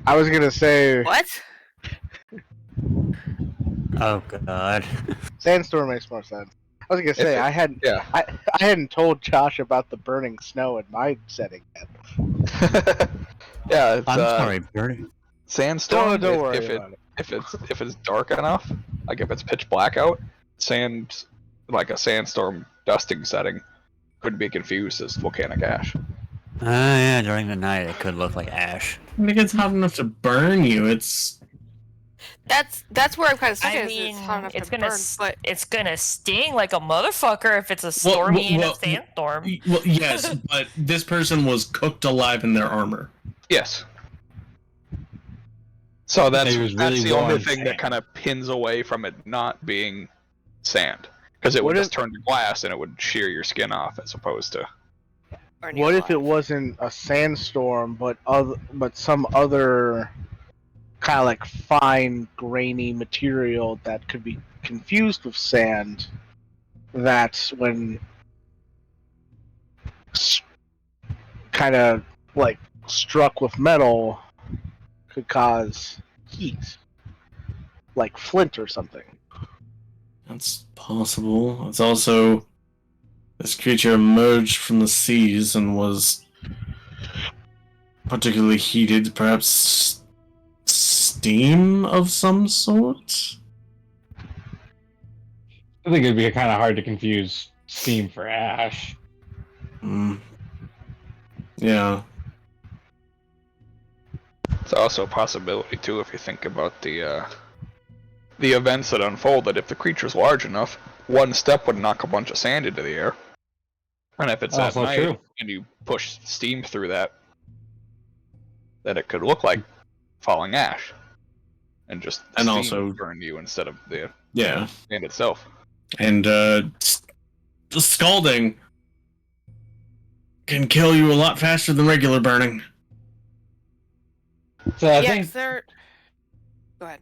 I was gonna say What? Oh god. sandstorm makes more sense. I was gonna say I hadn't told Josh about the burning snow in my setting yet. Yeah, it's I'm sorry, Bertie. sandstorm. Don't if, worry if it about it. if it's dark enough, like if it's pitch black out, like a sandstorm dusting setting could be confused as volcanic ash. Yeah, during the night it could look like ash. I think it's hot enough to burn you. It's That's where I'm kind of stuck. I Is mean, it's hot enough it's to gonna burn, but it's gonna sting like a motherfucker if it's a stormy and a sandstorm. well, yes, but this person was cooked alive in their armor. Yes. So that's It was really the only warm thing that sand. kind of pins away from it not being sand, because it would What just turn to glass and it would shear your skin off as opposed to. burn you What if it alive. wasn't a sandstorm, but some other kind of like fine, grainy material that could be confused with sand? That's when kind of like struck with metal could cause heat, like flint or something. That's possible. It's also this creature emerged from the seas and was particularly heated, perhaps steam of some sort? I think it'd be kind of hard to confuse steam for ash. Yeah. It's also a possibility too if you think about the events that unfolded. If the creature's large enough, one step would knock a bunch of sand into the air, and if it's at Also night true. and you push steam through that, then it could look like falling ash, and just And steam also- would burn you instead of the Yeah. sand itself. And the scalding can kill you a lot faster than regular burning. So I yeah, think 'cause they're. Go ahead.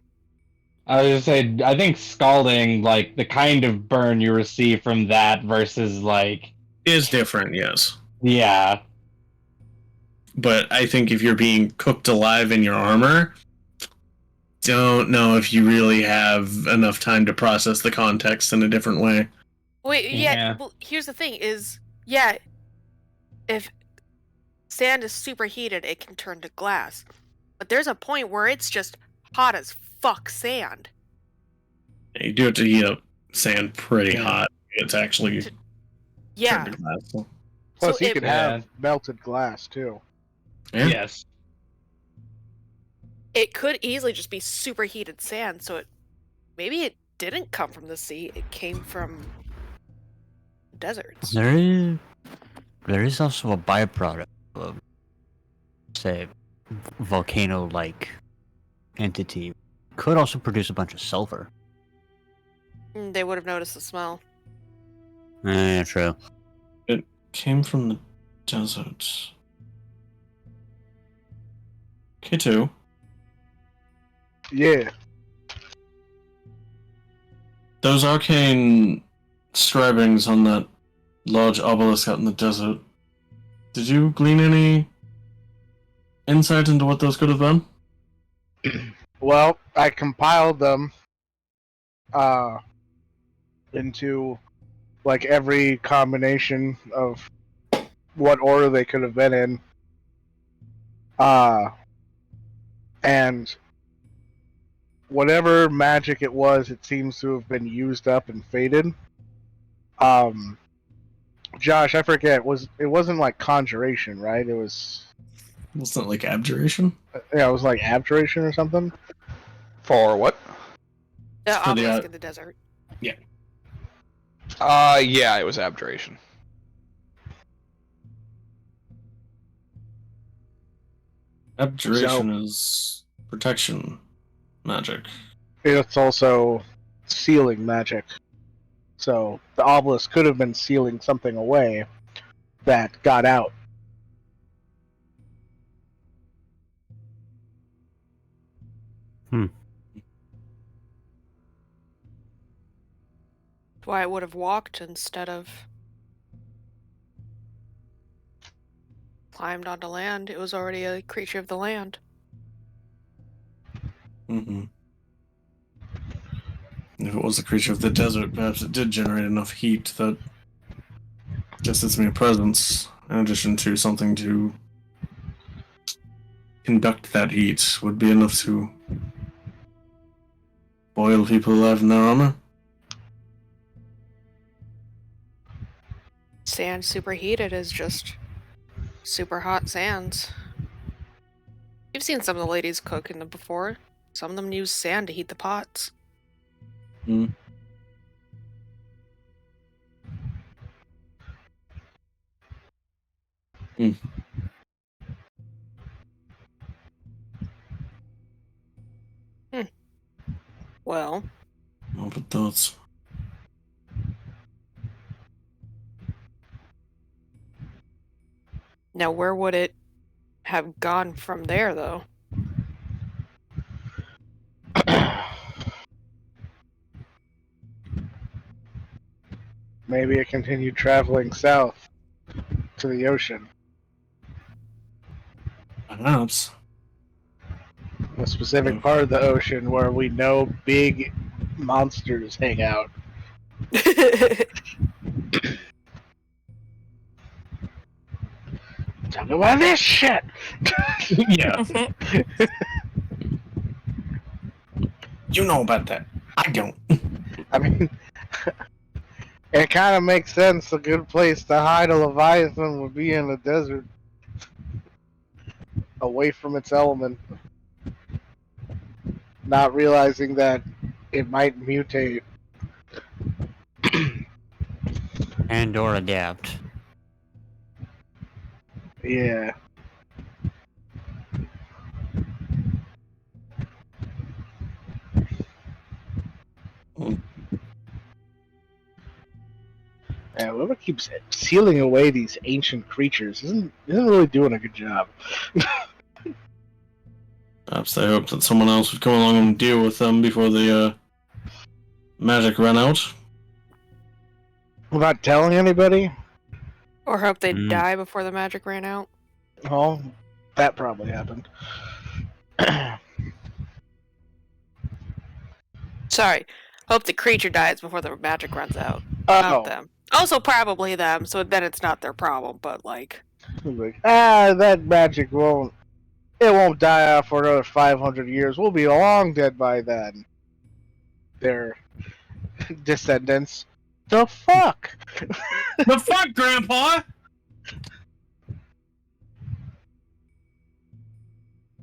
I was gonna say I think scalding, like the kind of burn you receive from that versus like Is different, yes. yeah. But I think if you're being cooked alive in your armor, don't know if you really have enough time to process the context in a different way. Wait, yeah. Yeah. Well, here's the thing: yeah, if sand is superheated, it can turn to glass. But there's a point where it's just hot as fuck sand. You do have to heat up sand pretty Yeah. hot. It's actually Yeah. turned to glass. Plus, So you it- could have melted glass too. Yeah. Yes. It could easily just be superheated sand, so maybe it didn't come from the sea, it came from deserts. There is also a byproduct of, say, volcano-like entity. Could also produce a bunch of sulfur. They would have noticed the smell. Yeah, true. Came from the desert. K2. Yeah. Those arcane scribings on that large obelisk out in the desert. Did you glean any insight into what those could have been? Well, I compiled them into like every combination of what order they could have been in. And whatever magic it was, it seems to have been used up and faded. Josh, I forget. It wasn't like conjuration, right? It was. It's not like abjuration. Yeah, it was like abjuration or something. For what? The For the, obelisk in the desert. Yeah, it was abjuration. Abjuration is protection magic. It's also sealing magic. So the obelisk could have been sealing something away that got out. Why it would have walked instead of climbed onto land. It was already a creature of the land. Mm-hmm. If it was a creature of the desert, perhaps it did generate enough heat that just its mere presence, in addition to something to conduct that heat, would be enough to boil people alive in their armor. Sand superheated is just super hot sands. You've seen some of the ladies cook in them before. Some of them use sand to heat the pots. Mm. Mm. Well, What but thoughts? now where would it have gone from there, though? Maybe it continued traveling south to the ocean. Perhaps. A specific part of the ocean where we know big monsters hang out. Talk about this shit! Yeah. You know about that. I don't. I mean, it kind of makes sense. A good place to hide a Leviathan would be in the desert, away from its element. Not realizing that it might mutate. And or adapt. Yeah. Yeah, whoever keeps sealing away these ancient creatures isn't really doing a good job. Perhaps they hoped that someone else would come along and deal with them before the magic ran out. Without telling anybody? Or hope they'd Mm. die before the magic ran out. Well, that probably happened. Sorry. Hope the creature dies before the magic runs out. Not them. Also, probably them, so then it's not their problem, but like. Like, that magic won't die out for another 500 years. We'll be long dead by then. Their descendants. The fuck? The fuck, Grandpa?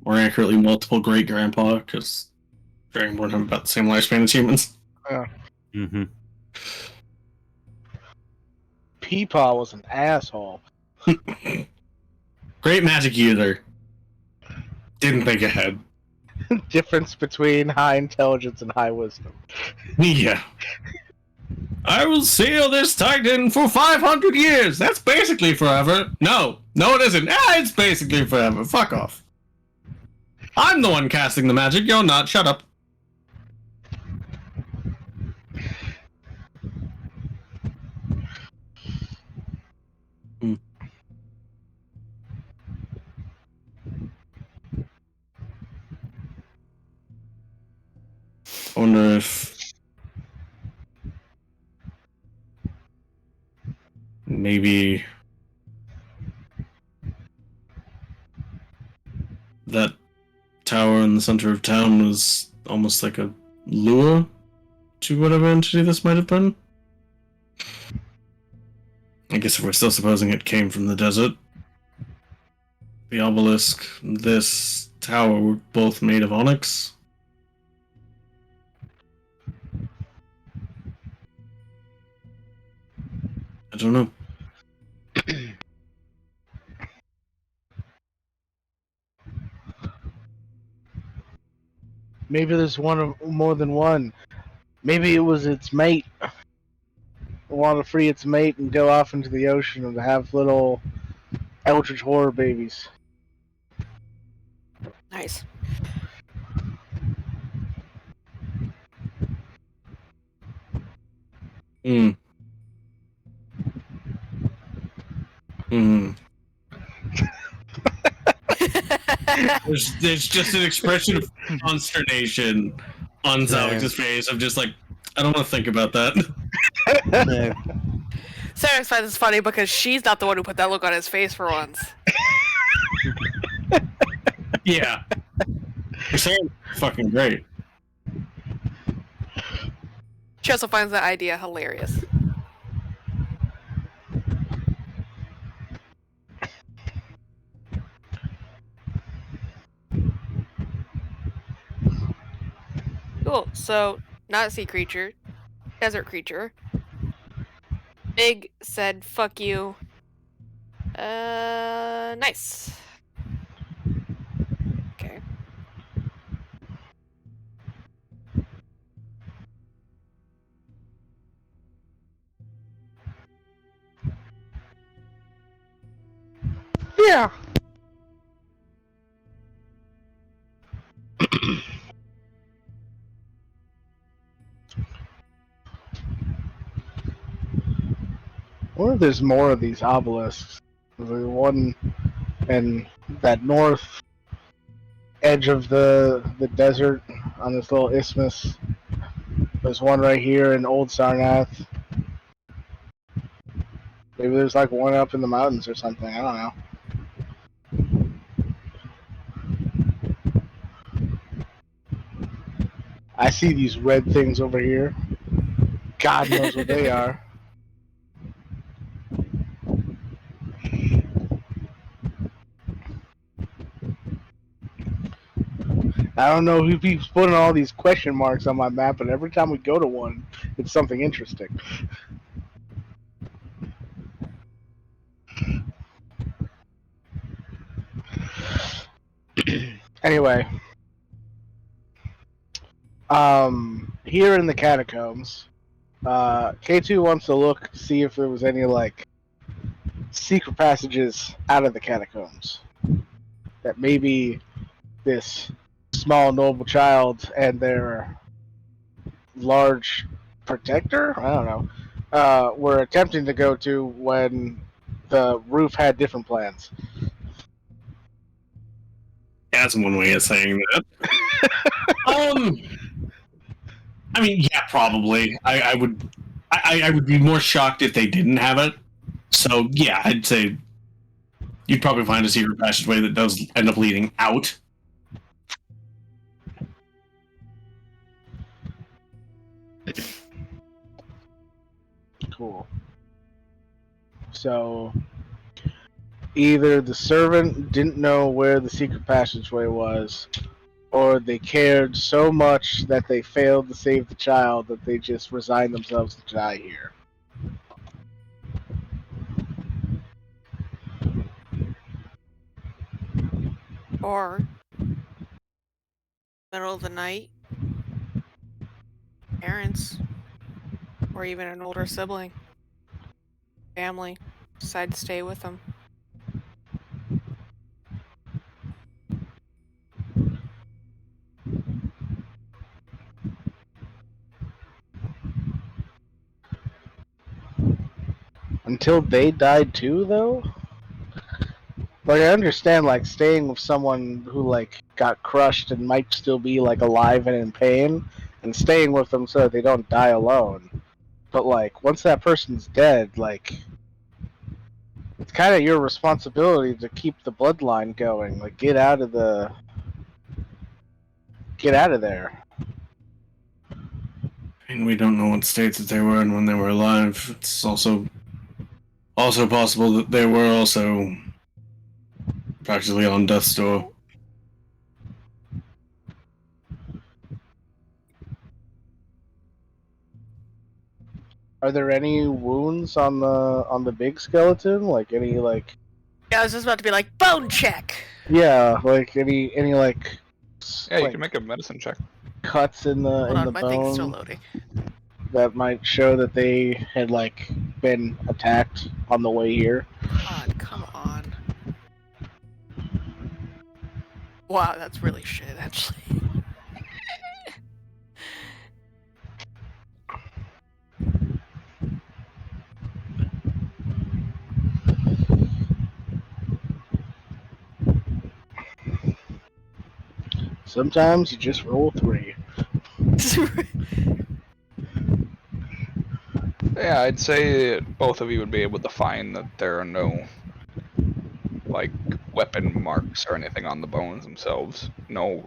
More accurately, multiple great grandpa, because Dragonborn have about the same lifespan as humans. Mm-hmm. Peepaw was an asshole. Great magic user. Didn't think ahead. Difference between high intelligence and high wisdom. Yeah. I will seal this titan for 500 years. That's basically forever. No, it isn't. It's basically forever. Fuck off. I'm the one casting the magic. You're not. Shut up. I wonder if maybe that tower in the center of town was almost like a lure to whatever entity this might have been. I guess if we're still supposing it came from the desert. The obelisk, this tower were both made of onyx. I don't know. Maybe there's more than one. Maybe it was its mate. Want to free its mate and go off into the ocean and have little eldritch horror babies. Nice. Hmm. Hmm. There's just an expression of consternation on Zalix's face. I'm just like, I don't want to think about that. No. Sarah finds this funny because she's not the one who put that look on his face for once. Yeah. Sarah's fucking great. She also finds that idea hilarious. Cool. So, not sea creature, desert creature. Big said, "Fuck you." Nice. Okay. Yeah. I wonder if there's more of these obelisks. The one in that north edge of the desert on this little isthmus. There's one right here in Old Sarnath. Maybe there's like one up in the mountains or something. I don't know. I see these red things over here. God knows what they are. I don't know who keeps putting all these question marks on my map, but every time we go to one, it's something interesting. Anyway, here in the catacombs, K2 wants to look to see if there was any like secret passages out of the catacombs that maybe this small noble child and their large protector, I don't know, were attempting to go to when the roof had different plans. That's one way of saying that. I mean, yeah, probably. I would be more shocked if they didn't have it. So yeah, I'd say you'd probably find a secret passageway that does end up leading out. Cool. So either the servant didn't know where the secret passageway was, or they cared so much that they failed to save the child that they just resigned themselves to die here. Or middle of the night, parents, or even an older sibling, family, decide to stay with them. Until they died too, though? Like, I understand, like, staying with someone who, like, got crushed and might still be, like, alive and in pain, and staying with them so that they don't die alone. But, like, once that person's dead, like, it's kind of your responsibility to keep the bloodline going. Like, get out of there. And we don't know what states that they were in when they were alive. It's also also possible that they were also practically on death's door. Are there any wounds on the big skeleton? Like any like? Yeah, I was just about to be like, bone check. Yeah, like any like. Yeah, you like can make a medicine check. cuts in the Hold on, the my thing's still bone loading. that might show that they had like been attacked on the way here. God, come on. Wow, that's really shit, actually. Sometimes you just roll 3. Yeah, I'd say both of you would be able to find that there are no like weapon marks or anything on the bones themselves. No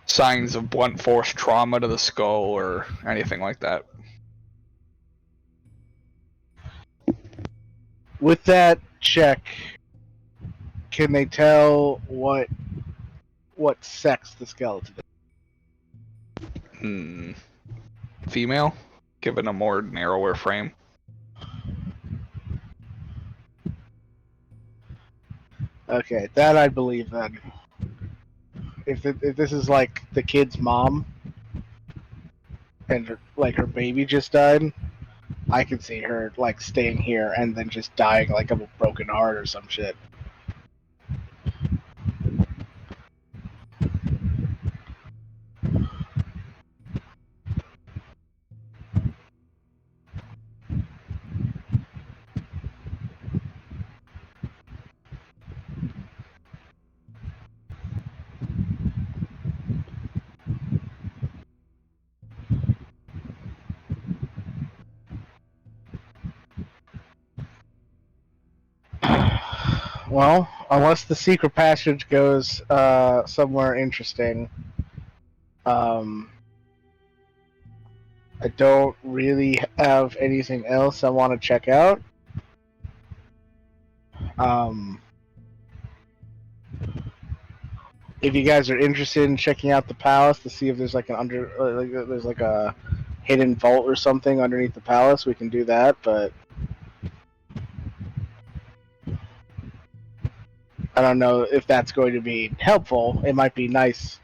signs of blunt force trauma to the skull or anything like that. With that check, can they tell what sex the skeleton is? Female, given a more narrower frame. Okay, that I believe then. If this is like the kid's mom, and her baby just died, I could see her like staying here and then just dying like of a broken heart or some shit. Well, unless the secret passage goes somewhere interesting, I don't really have anything else I want to check out. If you guys are interested in checking out the palace to see if there's like there's like a hidden vault or something underneath the palace, we can do that. But I don't know if that's going to be helpful. It might be nice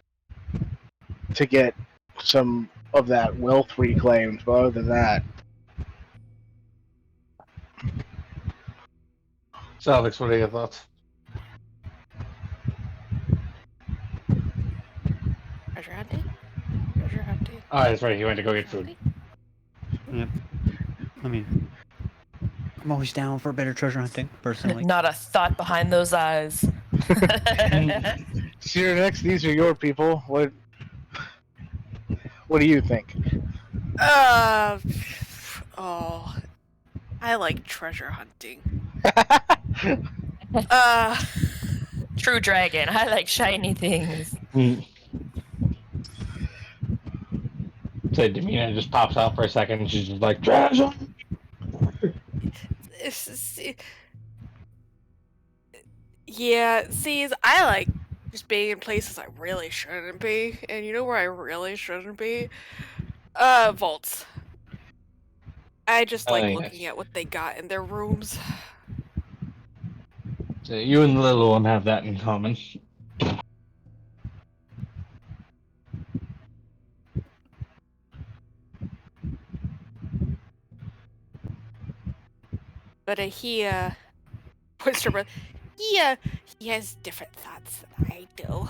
to get some of that wealth reclaimed, but other than that, So, Alex, what are your thoughts? Treasure hunting? Treasure hunting. Oh, that's right. He went to go get food. Yep. I mean, I'm always down for better treasure hunting, personally. Not a thought behind those eyes. Sierra next, these are your people. What do you think? Oh, I like treasure hunting. True dragon. I like shiny things. So Demina just pops out for a second and she's just like, treasure! Yeah, see, I like just being in places I really shouldn't be, and you know where I really shouldn't be? Vaults. I just like looking at what they got in their rooms. So you and the little one have that in common. But he Whisper, he has different thoughts than I do.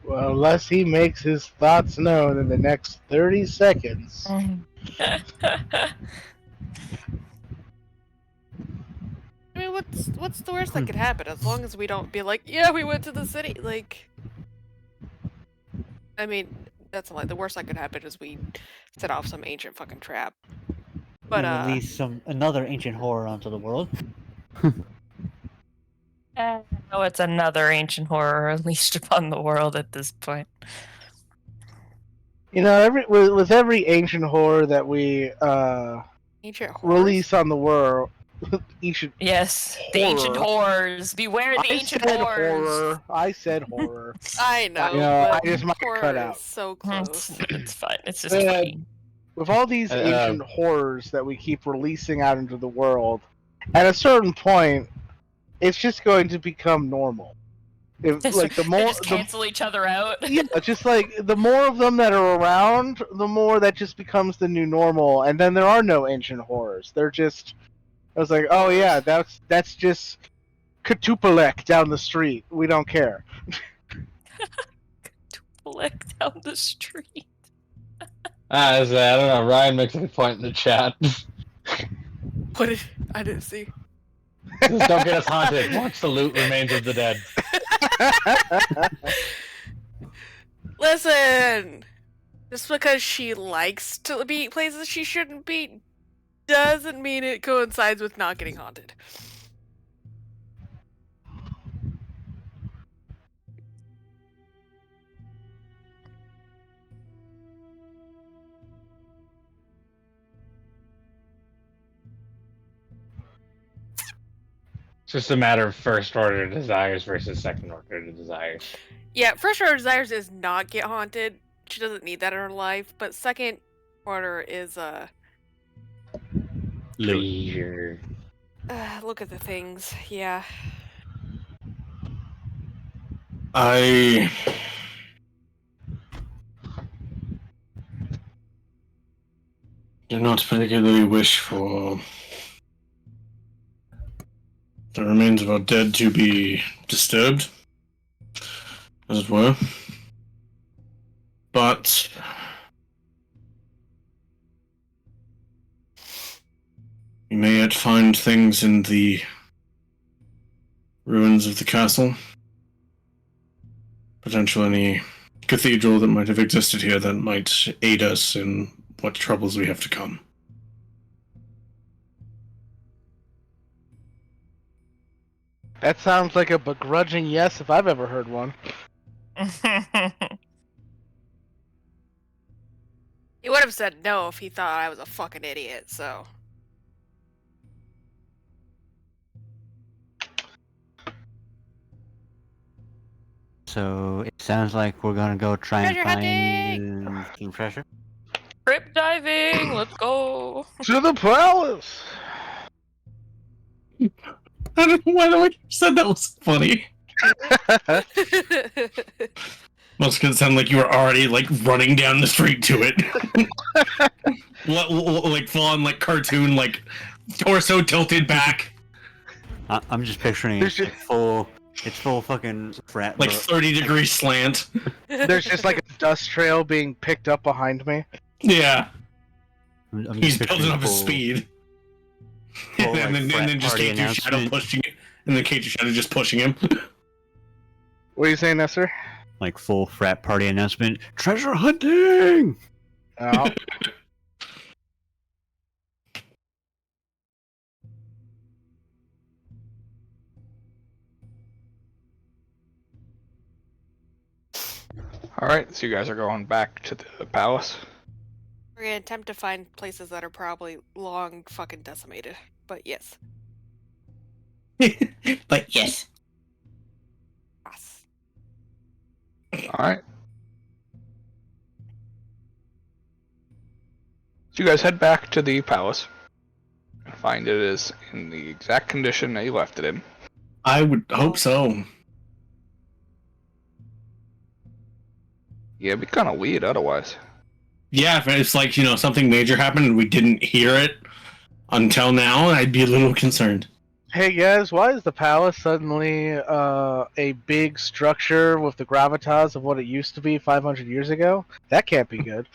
Well, unless he makes his thoughts known in the next 30 seconds. I mean, what's the worst that could happen? As long as we don't be like, yeah, we went to the city. Like, I mean, that's a lie. The worst that could happen is we set off some ancient fucking trap. But release another ancient horror onto the world. Oh, it's another ancient horror unleashed upon the world at this point. You know, with every ancient horror that we Ancient horrors? release on the world, ancient Yes, the ancient horrors. Beware the I ancient said horrors. horror. I said horror. I know, You know, but I just might horror cut is out. so close. It's fine. It's just Uh, funny. with all these ancient horrors that we keep releasing out into the world, at a certain point, it's just going to become normal. If, like the They more, just cancel each other out. yeah, just like the more of them that are around, the more that just becomes the new normal, and then there are no ancient horrors. They're just, I was like, oh yeah, that's just Katupalek down the street. We don't care. Flick down the street. I don't know. Ryan makes a point in the chat. What did I didn't see? Just don't get us haunted. Watch the loot remains of the dead. Listen! Just because she likes to be places she shouldn't be doesn't mean it coincides with not getting haunted. It's just a matter of first order desires versus second order desires. Yeah, first order desires is not get haunted. She doesn't need that in her life, but second order is Leisure. look at the things. Yeah. I do not particularly wish for the remains of our dead to be disturbed, as it were. But you may yet find things in the ruins of the castle. Potentially any cathedral that might have existed here that might aid us in what troubles we have to come. That sounds like a begrudging yes if I've ever heard one. He would have said no if he thought I was a fucking idiot, so. So it sounds like we're gonna go try and Treasure hunting! find some treasure. Trip diving. Let's go. To the palace! I don't know why the way you said that was funny. Must have sounded like you were already like running down the street to it. Like full on like cartoon, like torso tilted back. I'm just picturing There's it full. It's full fucking frat. Like 30-degree slant. There's just like a dust trail being picked up behind me. Yeah. I'm He's just building picturing up his full- speed. full, and like, then just frat party K2 Shadow announcement. pushing it. And then K2 Shadow just pushing him. What are you saying, Nestor? Like full frat party announcement. Treasure hunting. Oh. Alright, so you guys are going back to the palace. We're gonna attempt to find places that are probably long fucking decimated. But yes. But yes. Yes. Alright. So you guys head back to the palace and find it is in the exact condition that you left it in. I would hope so. Yeah, it'd be kind of weird otherwise. Yeah, if it's like, something major happened and we didn't hear it until now, I'd be a little concerned. Hey guys, why is the palace suddenly a big structure with the gravitas of what it used to be 500 years ago? That can't be good.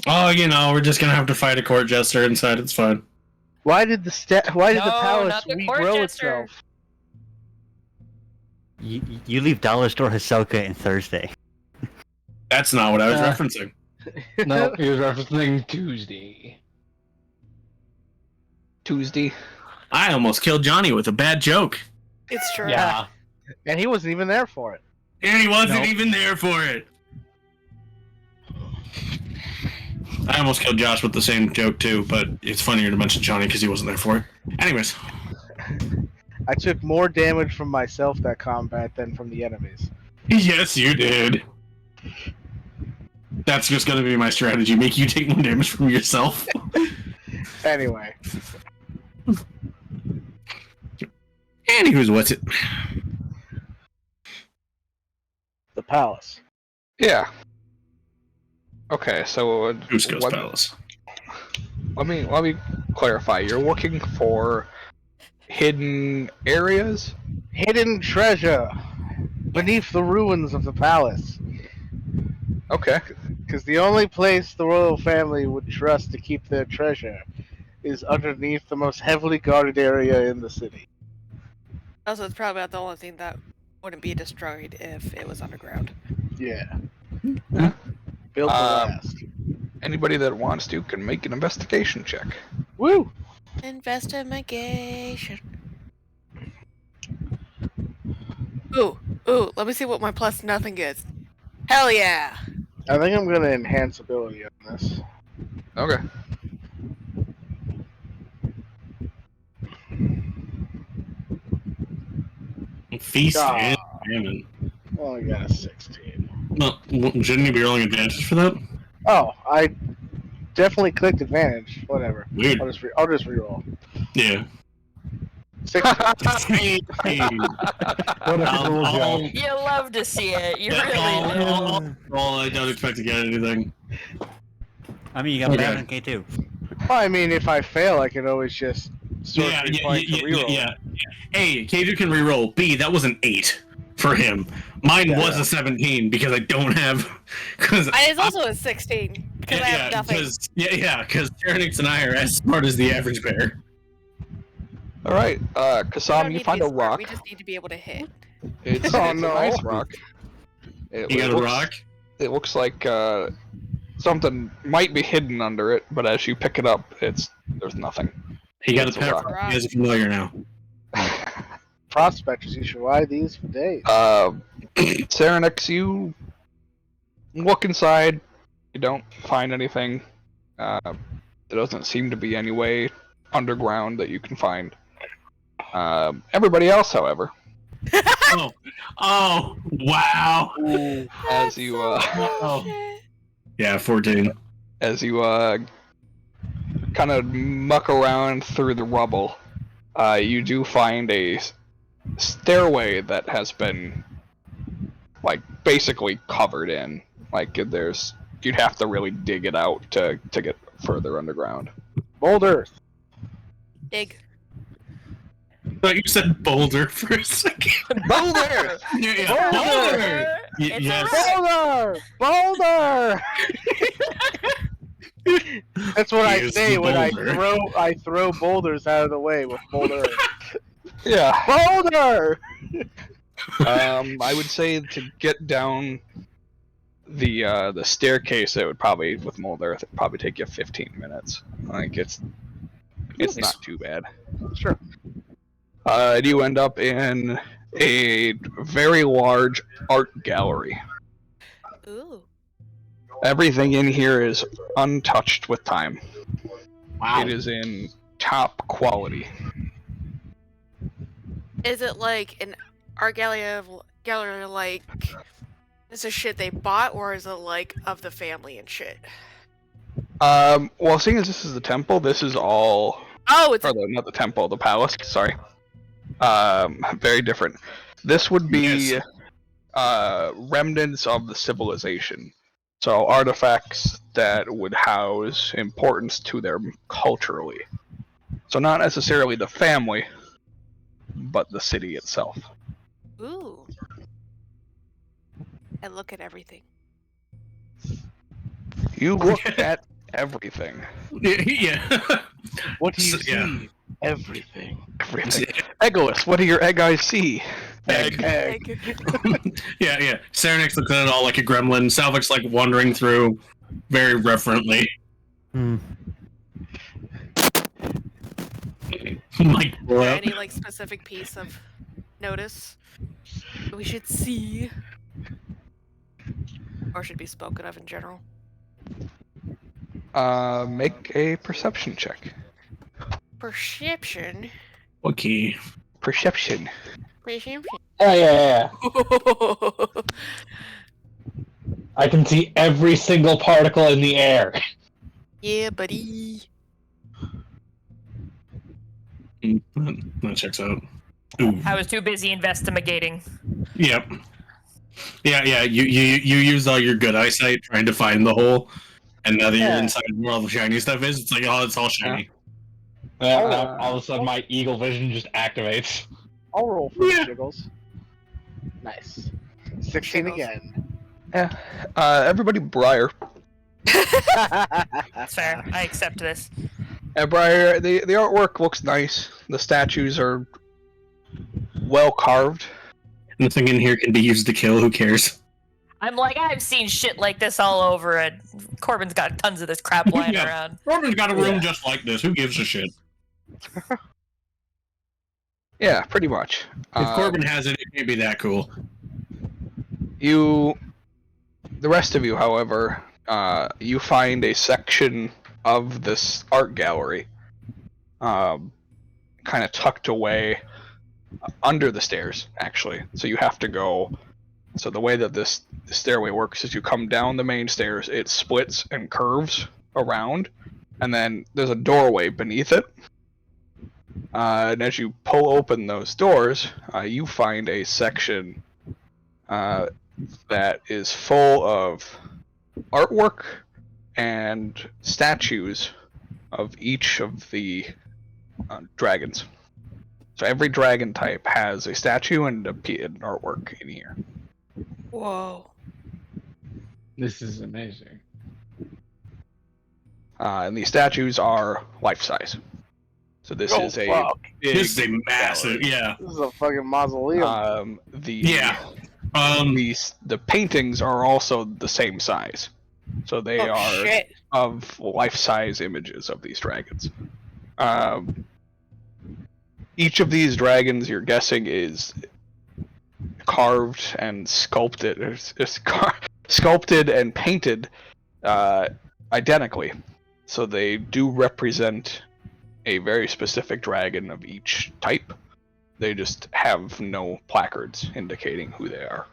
Oh, we're just gonna have to fight a court jester inside. It's fine. Why did the No, palace not the court regrow jester. itself? You leave Dollar Store Hiselka and Thursday. That's not what I was referencing. No, he was referencing Tuesday. Tuesday. I almost killed Johnny with a bad joke. It's true. And he wasn't even there for it. And he wasn't Nope. even there for it. I almost killed Josh with the same joke too, but it's funnier to mention Johnny because he wasn't there for it. Anyways. I took more damage from myself that combat than from the enemies. Yes, you did. That's just going to be my strategy. Make you take more damage from yourself. Anyway. Anywho's what's it? The palace. Yeah. Okay, so Goose Ghost Palace. Let me clarify. You're looking for hidden areas? Hidden treasure beneath the ruins of the palace. Okay. Because the only place the royal family would trust to keep their treasure is underneath the most heavily guarded area in the city. Also, it's probably about the only thing that wouldn't be destroyed if it was underground. Yeah. Yeah. Built to last. Anybody that wants to can make an investigation check. Woo! Investigation. Ooh, let me see what my plus nothing is. Hell yeah! I think I'm going to enhance ability on this. Okay. Feast and famine. Well, I got a 16. Well, shouldn't you be rolling advantage for that? Oh, I definitely clicked advantage. Whatever. Weird. I'll just reroll. Yeah. 16. What a cruel joke. You love to see it. You really do. I don't expect to get anything. I mean, you got Okay. bad on K2. Well, I mean, if I fail, I can always just sort of reroll. Yeah. A, K2 can reroll. B, that was an 8 for him. Mine was a 17 because I don't have. It's also a 16 because I have nothing. Because Ternix and I are as smart as the average bear. All right, We don't Kasam, need you to find be a smart, rock. We just need to be able to hit. It's Oh, a no. nice rock. You got a rock? It looks like something might be hidden under it, but as you pick it up, there's nothing. You got It's a a pet rock. rock. You guys are familiar now. Prospectors, you should ride these for days. Serenix, you look inside. You don't find anything. There doesn't seem to be any way underground that you can find. Everybody else, however, Oh, wow. as you Yeah, 14. as you kind of muck around through the rubble, you do find a stairway that has been like basically covered in. Like you'd have to really dig it out to get further underground. Boulders. Dig. I thought you said boulder for a second. Boulder! Yeah. Boulder! It's Yes. Boulder! That's what I Here's say the when boulder. I throw boulders out of the way with boulder. Yeah. Boulder! I would say to get down the staircase, it would probably with Molder, it'd probably take you 15 minutes. Like it's not too bad. Sure. You end up in a very large art gallery. Ooh. Everything in here is untouched with time. Wow. It is in top quality. Is it like an art gallery like this is shit they bought, or is it like of the family and shit? Well, seeing as this is the temple, this is all. Oh, it's Not the temple, the palace. Sorry. Very different. This would be remnants of the civilization. So artifacts that would house importance to them culturally. So not necessarily the family, but the city itself. ooh. I look at everything. You look at everything. Yeah. What do you Yeah. see? Everything. Everything. Egoist, what do your egg eyes see? Egg. Egg. Yeah. Serenix looks at it all like a gremlin. Salvik's like wandering through very reverently. Like, Is there any like specific piece of notice we should see, or should be spoken of in general? Make a perception check. Perception. Okay. Perception. Perception. Yeah. I can see every single particle in the air. Yeah, buddy. That checks out. Ooh. I was too busy investigating. Yep. Yeah. You used all your good eyesight trying to find the hole, and now that you're inside where all the shiny stuff is, it's like, oh, it's all shiny. All of a sudden, my eagle vision just activates. I'll roll for the jiggles. Nice. 16 Jiggles. again. Yeah. Everybody, Briar. That's fair. I accept this. Briar, the artwork looks nice. The statues are well carved. Nothing in here can be used to kill. Who cares? I'm like, I've seen shit like this all over, and Corbin's got tons of this crap lying around. Corbin's got a room just like this. Who gives a shit? Yeah, pretty much. If Corbin has it, it can't be that cool. The rest of you, however, you find a section of this art gallery, kind of tucked away under the stairs, actually. So you have to go. So the way that this stairway works is you come down the main stairs, it splits and curves around, and then there's a doorway beneath it. And as you pull open those doors, you find a section that is full of artwork and statues of each of the dragons. So every dragon type has a statue and an artwork in here. Whoa. This is amazing. And these statues are life-size. So this is a big This is a massive, gallery. This is a fucking mausoleum. The paintings are also the same size. So they are Shit. of life-size images of these dragons. Each of these dragons, you're guessing, is carved and sculpted, sculpted and painted identically. So they do represent a very specific dragon of each type. They just have no placards indicating who they are.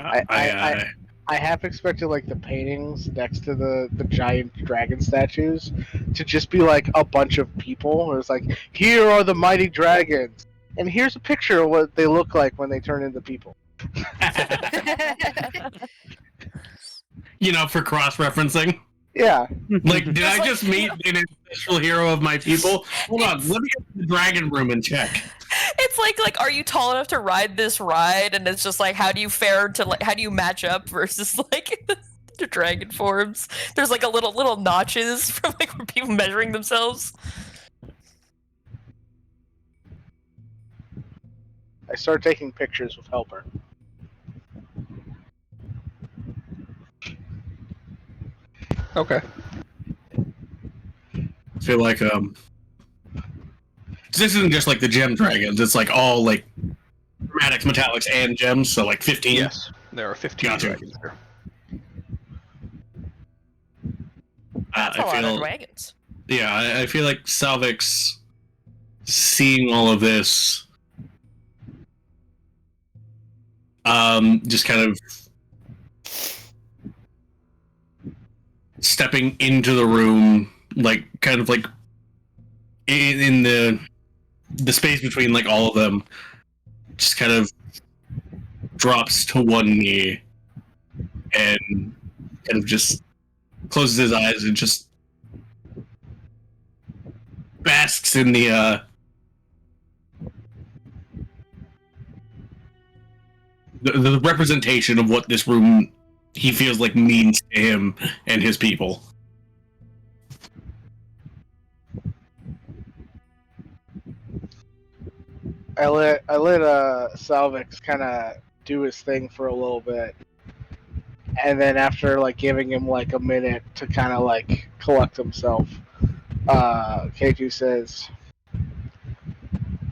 I half expected like the paintings next to the giant dragon statues to just be like a bunch of people. It's like, here are the mighty dragons, and here's a picture of what they look like when they turn into people. You know, for cross-referencing. Yeah. Like, did I just meet an ancestral hero of my people? Hold on, let me get to the dragon room and check. It's like, are you tall enough to ride this ride? And it's just like, how do you fare to like, how do you match up versus like the dragon forms? There's like a little notches from like where people measuring themselves. I started taking pictures with Helper. Okay. I feel like this isn't just like the gem dragons. It's like all like chromatics, metallics, and gems. So like 15. Yes, there are 15 Gotcha. dragons here. That's a lot of dragons. Yeah, I feel like Salvix seeing all of this, just kind of stepping into the room, like kind of like in the space between like all of them, just kind of drops to one knee and kind of just closes his eyes and just basks in the representation of what this room he feels like means to him and his people. I let Salvix kind of do his thing for a little bit, and then after like giving him like a minute to kind of like collect himself, K2 says,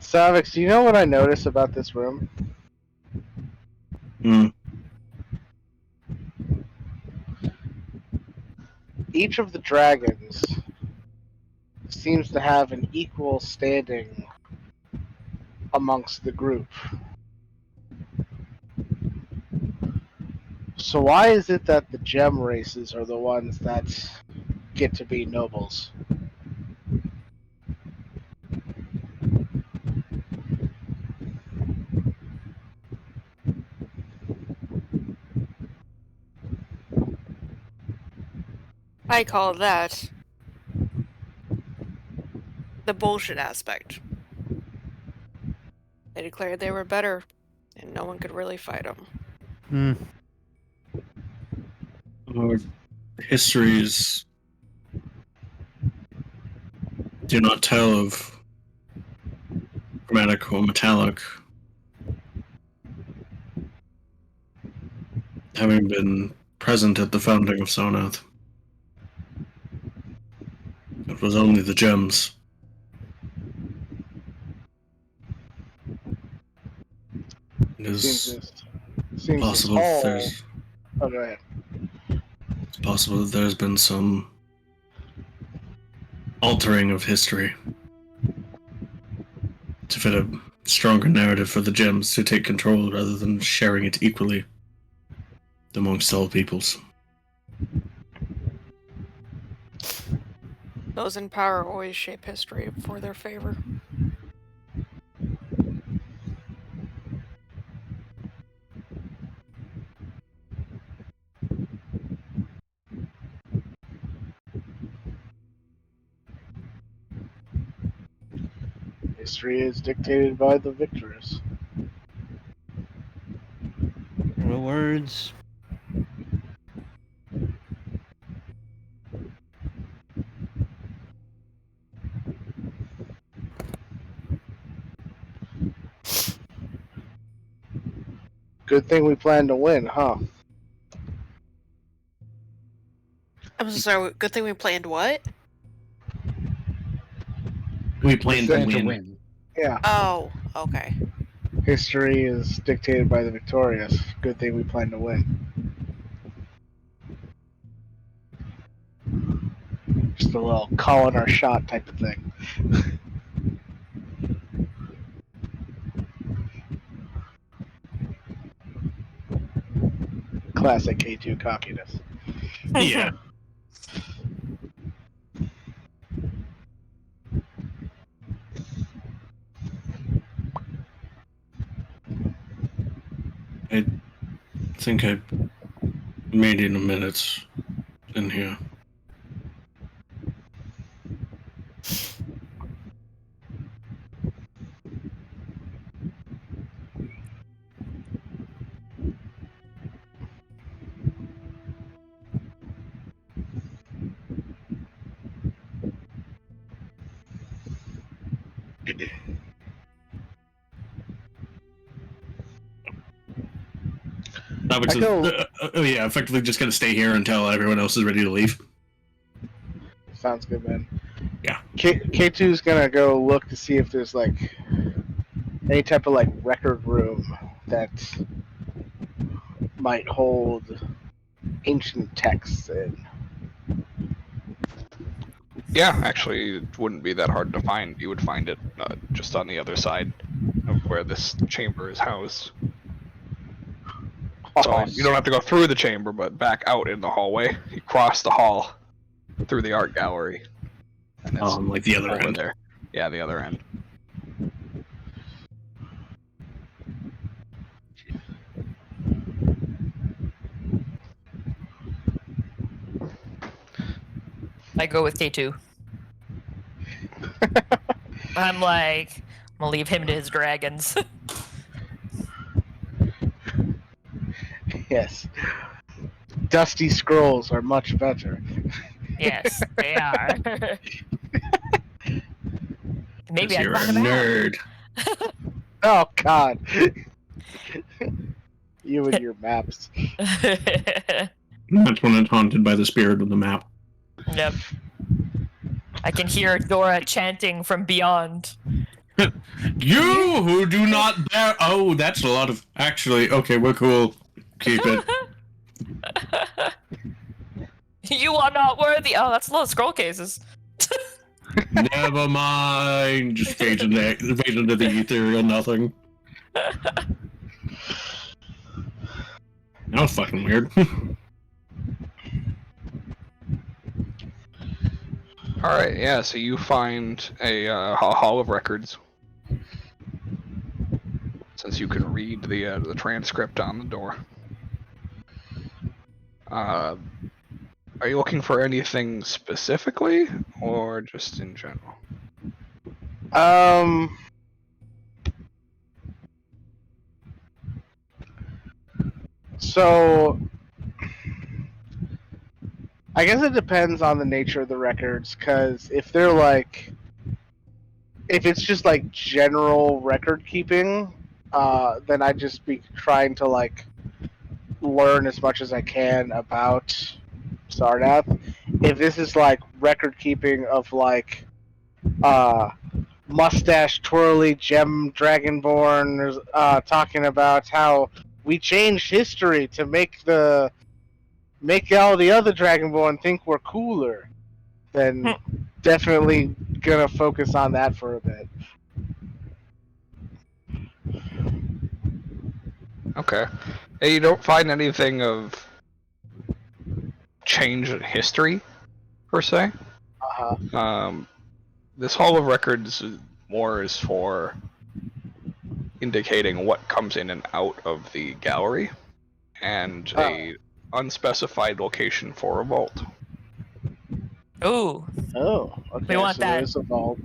"Salvix, do you know what I noticed about this room?" each of the dragons seems to have an equal standing amongst the group. So why is it that the gem races are the ones that get to be nobles? I call that the bullshit aspect. They declared they were better, and no one could really fight them. Hmm. Our histories do not tell of chromatic or metallic having been present at the founding of Sarnath. It was only the gems. It is Seems possible this that whole... there's Oh, go ahead. it's possible that there's been some altering of history to fit a stronger narrative for the gems to take control rather than sharing it equally amongst all peoples. Those in power always shape history for their favor. History is dictated by the victors. Real words. Good thing we plan to win, huh? I'm so sorry, good thing we planned what? We plan Plan to to win. win. Yeah. Oh, okay. History is dictated by the victorious. Good thing we plan to win. Just a little calling our shot type of thing. Classic K2 cockiness. Yeah. I think I made it in a minute in here. Which I is, go- yeah, effectively just gonna stay here until everyone else is ready to leave. Sounds good, man. Yeah. K2's gonna go look to see if there's like any type of like record room that might hold ancient texts in. Yeah, actually, it wouldn't be that hard to find. You would find it just on the other side of where this chamber is housed. So you don't have to go through the chamber, but back out in the hallway. You cross the hall through the art gallery, and it's Like the other over end. there. Yeah, the other end. I go with K2. I'm like, I'm gonna leave him to his dragons. Yes. Dusty scrolls are much better. Yes, they are. Maybe 'Cause I you're a find him nerd. Oh God. You and your maps. out. That's when it's haunted by the spirit of the map. Yep. I can hear Dora chanting from beyond. You who do not bear. Oh, that's a lot of. Actually, okay, we're cool. Keep it. You are not worthy. Oh, that's a lot of scroll cases. Never mind. Just fades into the ethereal nothing. That was fucking weird. Alright, yeah, so you find a hall of records. Since you can read the transcript on the door. Are you looking for anything specifically, or just in general? So I guess it depends on the nature of the records, because if they're like, if it's just like general record keeping, then I'd just be trying to like learn as much as I can about Sarnath. If this is like record keeping of like mustache twirly gem dragonborn talking about how we changed history to make all the other dragonborn think we're cooler, then definitely gonna focus on that for a bit. Okay. Hey, you don't find anything of change in history, per se? This Hall of Records more is for indicating what comes in and out of the gallery, and a unspecified location for a vault. Ooh. Oh, okay. We want so that. There's a vault.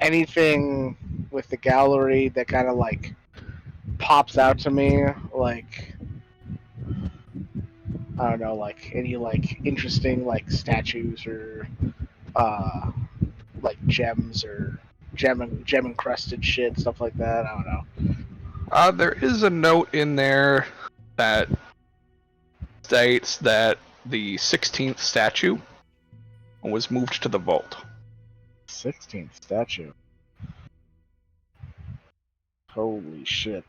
Anything with the gallery that kind of like pops out to me, like I don't know, like any like interesting like statues or like gems or gem encrusted shit, stuff like that. I don't know. There is a note in there that states that the 16th statue was moved to the vault. 16th statue. Holy shit.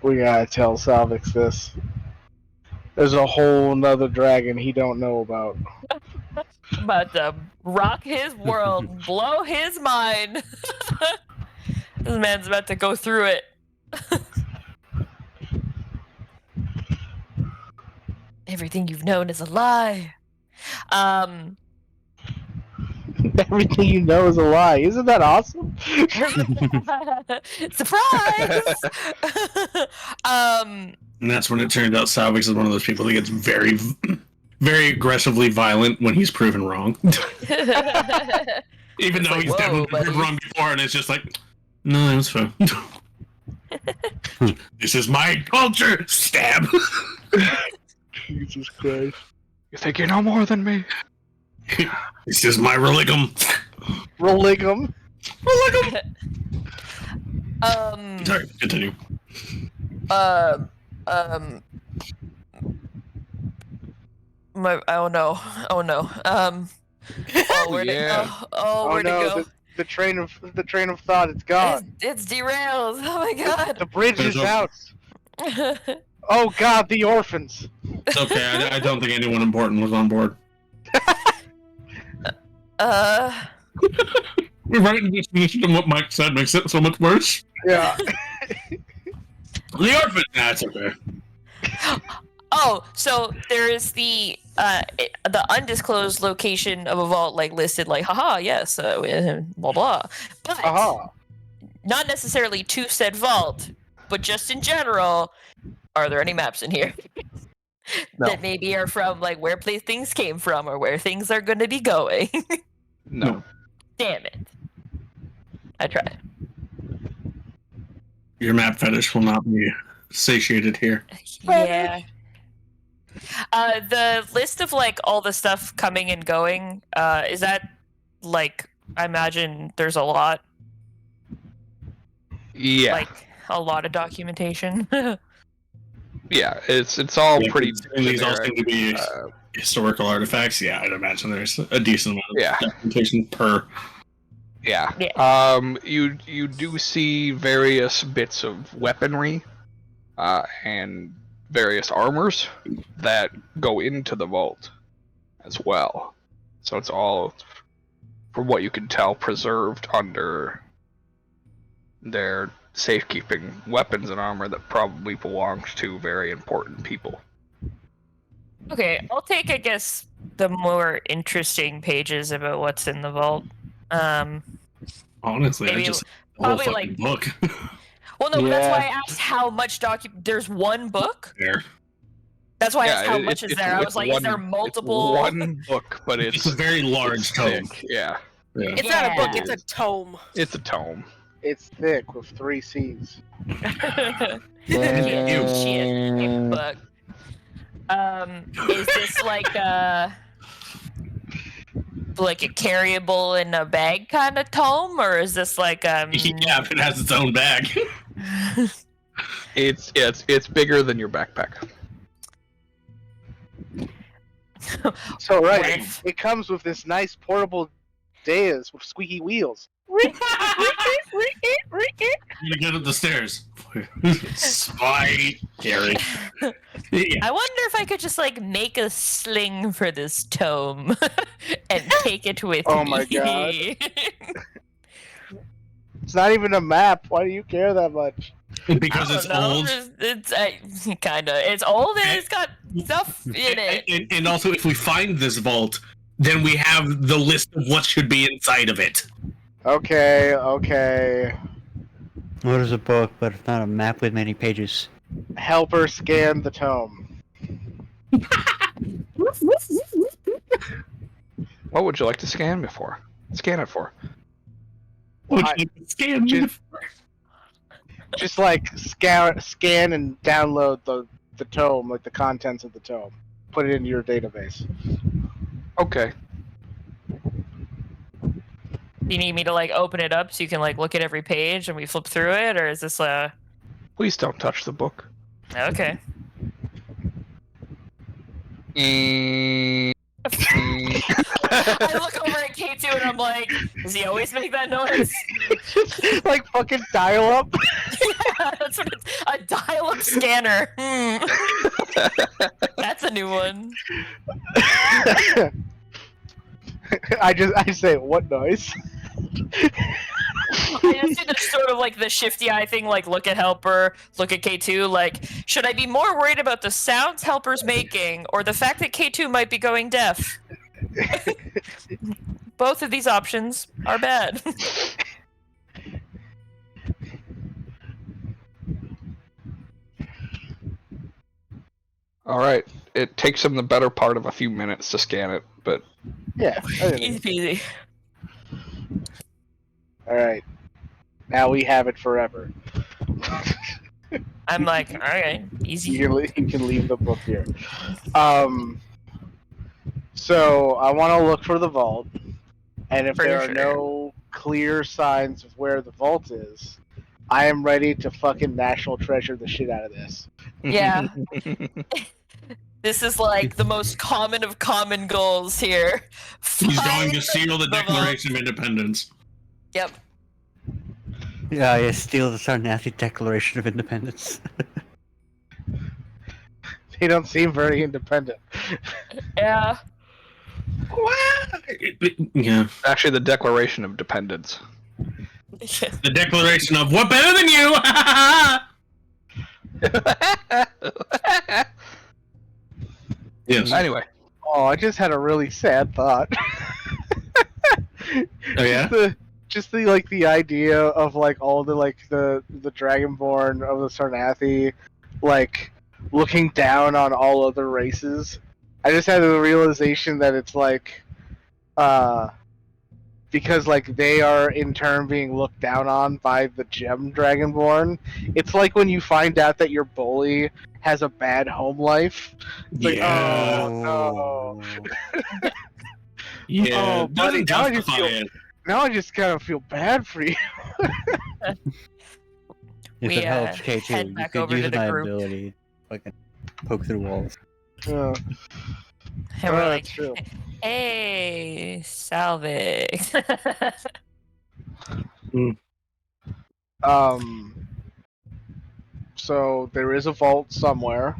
We gotta tell Salvix this. There's a whole nother dragon he don't know about. I'm about to rock his world, blow his mind. This man's about to go through it. Everything you've known is a lie. Everything you know is a lie. Isn't that awesome? Surprise! And that's when it turns out Salvix is one of those people that gets very, very aggressively violent when he's proven wrong. Even though like, he's whoa, definitely buddy. proven wrong before, and it's just like, no, that's fine. This is my culture! Stab! Jesus Christ. You think you know more than me? This is my religum. Religum? Sorry, continue. Oh no. Where'd it go? Oh Where'd no, it go? the train of thought, it's gone. It's derailed. Oh my god. The bridge is There's a- out. Oh god, the orphans. It's okay, I don't think anyone important was on board. We're right in this position, and what Mike said makes it so much worse. Yeah. The orphan! That's okay. Oh, so there is the undisclosed location of a vault, like listed, like, haha, yes, blah blah. But not necessarily to said vault, but just in general, are there any maps in here that maybe are from like where things came from or where things are going to be going? No. Damn it! I tried. Your map fetish will not be satiated here. Yeah. The list of like all the stuff coming and going, is that like, I imagine there's a lot, Yeah. like a lot of documentation. Yeah, it's all Yeah, pretty and these all generic. seem to be historical artifacts. Yeah, I'd imagine there's a decent amount of documentation per. Yeah. Yeah. You do see various bits of weaponry, and various armors that go into the vault as well. So it's all, from what you can tell, preserved under their safekeeping weapons and armor that probably belongs to very important people. Okay, I'll take, I guess, the more interesting pages about what's in the vault. Honestly, I Maybe just the whole probably fucking book. Well, no, but that's why Yeah. I asked how much There's one book. There. That's why I Yeah, asked how much is there. I was like, is there multiple? It's one book, but It's a very large tome. thick. Yeah, Yeah. It's not a book, Yeah. it's a tome. it's a tome. It's thick with 3 C's. Shit, book. Is this like a carryable in a bag kind of tome, or is this like Yeah, it has its own bag. It's bigger than your backpack. So What right, if- it comes with this nice portable dais with squeaky wheels. I'm gonna get up the stairs. Spy, Gary. Yeah. I wonder if I could just like make a sling for this tome and take it with me. Oh my God. It's not even a map. Why do you care that much? Because it's old. It's kind of. It's old and it's got stuff in it. And also, if we find this vault, then we have the list of what should be inside of it. Okay. What is a book, but it's not a map with many pages? Help her scan the tome. What would you like to scan it for? Which I- you can scan me just- Just like scan and download the tome, like the contents of the tome. Put it into your database. Okay. Do you need me to like open it up so you can like look at every page and we flip through it, or is this Please don't touch the book. okay? I look over at K2 and I'm like, does he always make that noise? Like fucking dial up. Yeah, that's what it's a dial-up scanner. That's a new one. I say, what noise? I just do the sort of like the shifty eye thing, like look at helper, look at K2, like, should I be more worried about the sounds helper's making or the fact that K2 might be going deaf? Both of these options are bad. All right. It takes him the better part of a few minutes to scan it, but Yeah. Easy peasy. All right. Now we have it forever. I'm like, alright, easy. You can leave the book here. So I want to look for the vault, and if For there are sure. no clear signs of where the vault is, I am ready to fucking national treasure the shit out of this. Yeah. This is like the most common of common goals here. He's going to Find seal the the vault. Declaration of Independence. Yep. Yeah, steal the Sarnathi Declaration of Independence. They don't seem very independent. Yeah. Yeah. actually the Declaration of Dependence. The Declaration of what better than you? Yes. Anyway, Oh, I just had a really sad thought. Oh yeah. Just the like the idea of like all the like the Dragonborn of the Sarnathi, like looking down on all other races. I just had the realization that it's like, because like they are in turn being looked down on by the Gem Dragonborn. It's like when you find out that your bully has a bad home life. It's like, Yeah. oh no. Yeah. Oh, buddy, Doesn't now I just justify feel- it. Now I just kind of feel bad for you. If We, it helps, head K2, you back could over to use the my group. ability. Fucking poke through walls. Yeah. And we're like, That's true. hey, salvage. So there is a vault somewhere.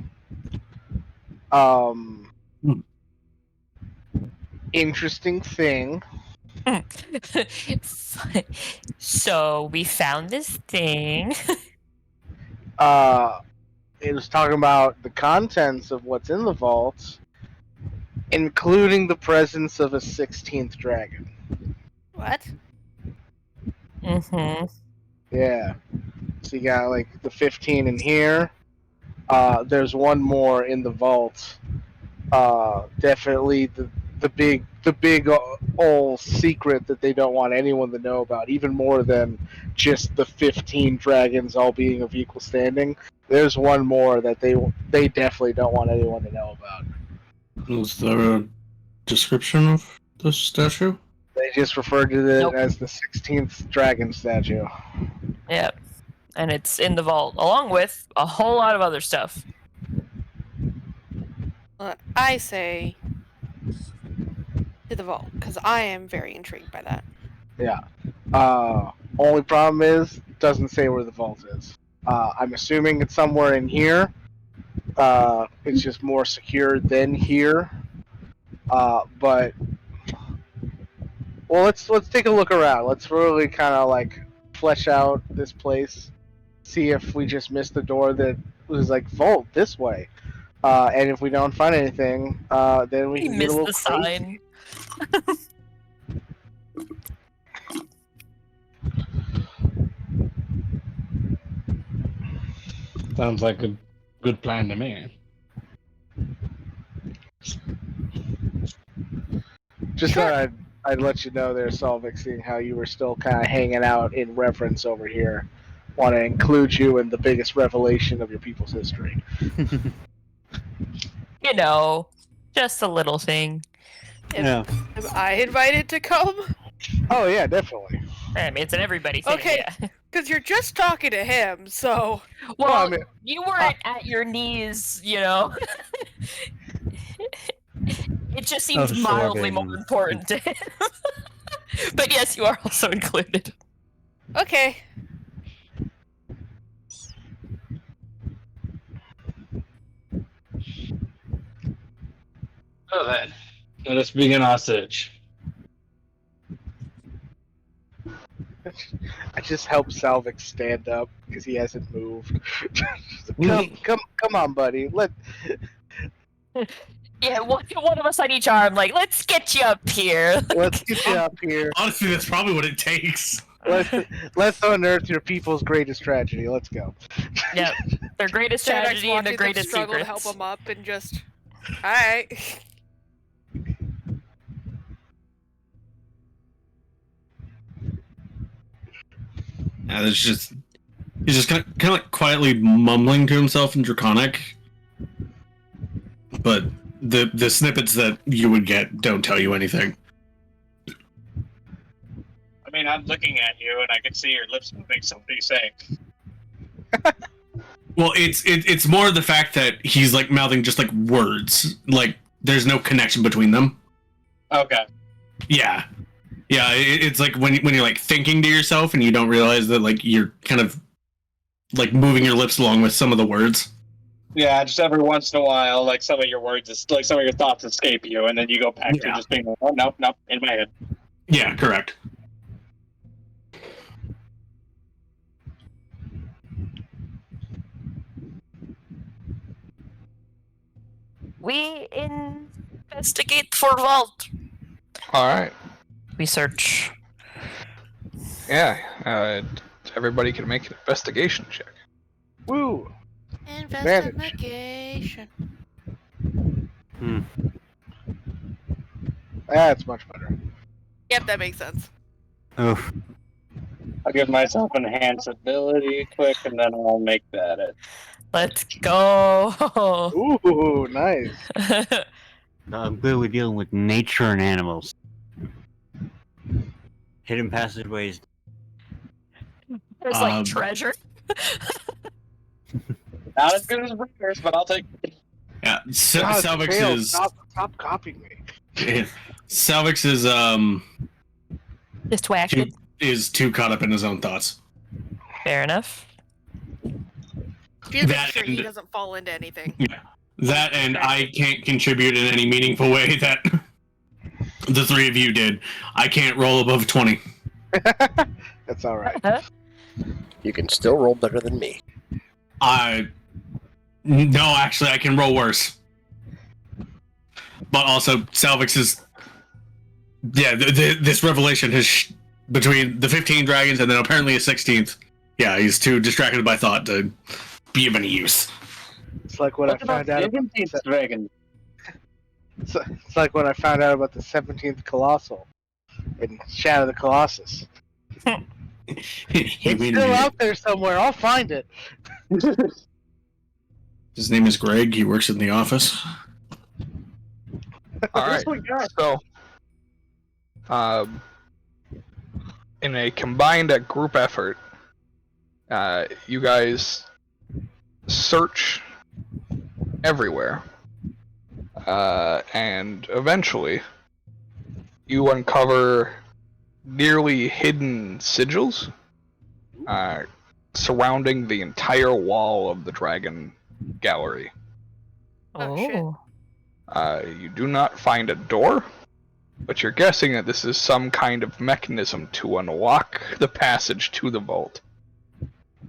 Interesting thing. So we found this thing. It was talking about the contents of what's in the vault, including the presence of a 16th dragon. What? Mm-hmm. Yeah. So you got like the 15 in here. There's one more in the vault. Definitely the big old secret that they don't want anyone to know about, even more than just the 15 dragons all being of equal standing. There's one more that they definitely don't want anyone to know about. Is there a description of the statue? They just referred to it Nope. as the 16th dragon statue. Yep. And it's in the vault, along with a whole lot of other stuff. I say to the vault, because I am very intrigued by that. Yeah. Only problem is, doesn't say where the vault is. I'm assuming it's somewhere in here. It's just more secure than here. But well, let's take a look around. Let's really kind of like flesh out this place. See if we just missed the door that was like vault this way. And if we don't find anything, then we We can get a missed little the crazy. sign. Sounds like a good plan to me. Just Sure. thought I'd let you know there, Solvik, seeing how you were still kind of hanging out in reverence over here. Want to include you in the biggest revelation of your people's history. You know, just a little thing. Yeah. Am I invited to come? Oh yeah, definitely. I mean, it's an everybody thing. Okay. Yeah. Because you're just talking to him, so... Well, I mean, you weren't at your knees, you know. It just seems mildly more Absorbing. important to him. But yes, you are also included. Okay. So then, let us begin our search. I just helped Salvik stand up because he hasn't moved. come on, buddy. Yeah, one of us on each arm, like, let's get you up here. Let's get you up here. Honestly, that's probably what it takes. Let's unearth your people's greatest tragedy. Let's go. Yep, their greatest Xanax tragedy and walked their in greatest struggle to secrets. help him up and just... Alright. Yeah, he's just kind of like quietly mumbling to himself in Draconic. But the snippets that you would get don't tell you anything. I mean, I'm looking at you, and I can see your lips moving. So what are you saying? Well, it's more the fact that he's like mouthing just like words, like there's no connection between them. Okay. Yeah, it's like when you're like thinking to yourself and you don't realize that like you're kind of like moving your lips along with some of the words. Yeah, just every once in a while, like some of your words, like some of your thoughts escape you, and then you go back to Yeah. just being like, oh, nope, in my head. Yeah, correct. We investigate for vault. All right. We search. Yeah. Everybody can make an investigation check. Woo! Investigation. That's much better. Yep, that makes sense. Oof. I'll give myself enhanced ability quick, and then I'll make that it. Let's go. Ooh, nice. I'm good with dealing with nature and animals. Hidden passageways. There's like treasure. Not as good as Breakers, but I'll take it. Yeah, God, Salvix Tail, is stop copying me. Salvix is Just whack it. is too caught up in his own thoughts. Fair enough. Just making That sure he and- doesn't fall into anything. Yeah. That and I can't contribute in any meaningful way that the three of you did. I can't roll above 20. That's all right. You can still roll better than me. No, actually, I can roll worse. But also, Salvix is... Yeah, this revelation has... between the 15 dragons and then apparently a 16th. Yeah, he's too distracted by thought to be of any use. It's like when I found out. Dragon. It's like when I found out about the 17th Colossal in Shadow of the Colossus. It's still out there somewhere. I'll find it. His name is Greg. He works in the office. All right. So, in a combined group effort, you guys search everywhere, and eventually, you uncover nearly hidden sigils surrounding the entire wall of the dragon gallery. Oh, shit. You do not find a door, but you're guessing that this is some kind of mechanism to unlock the passage to the vault.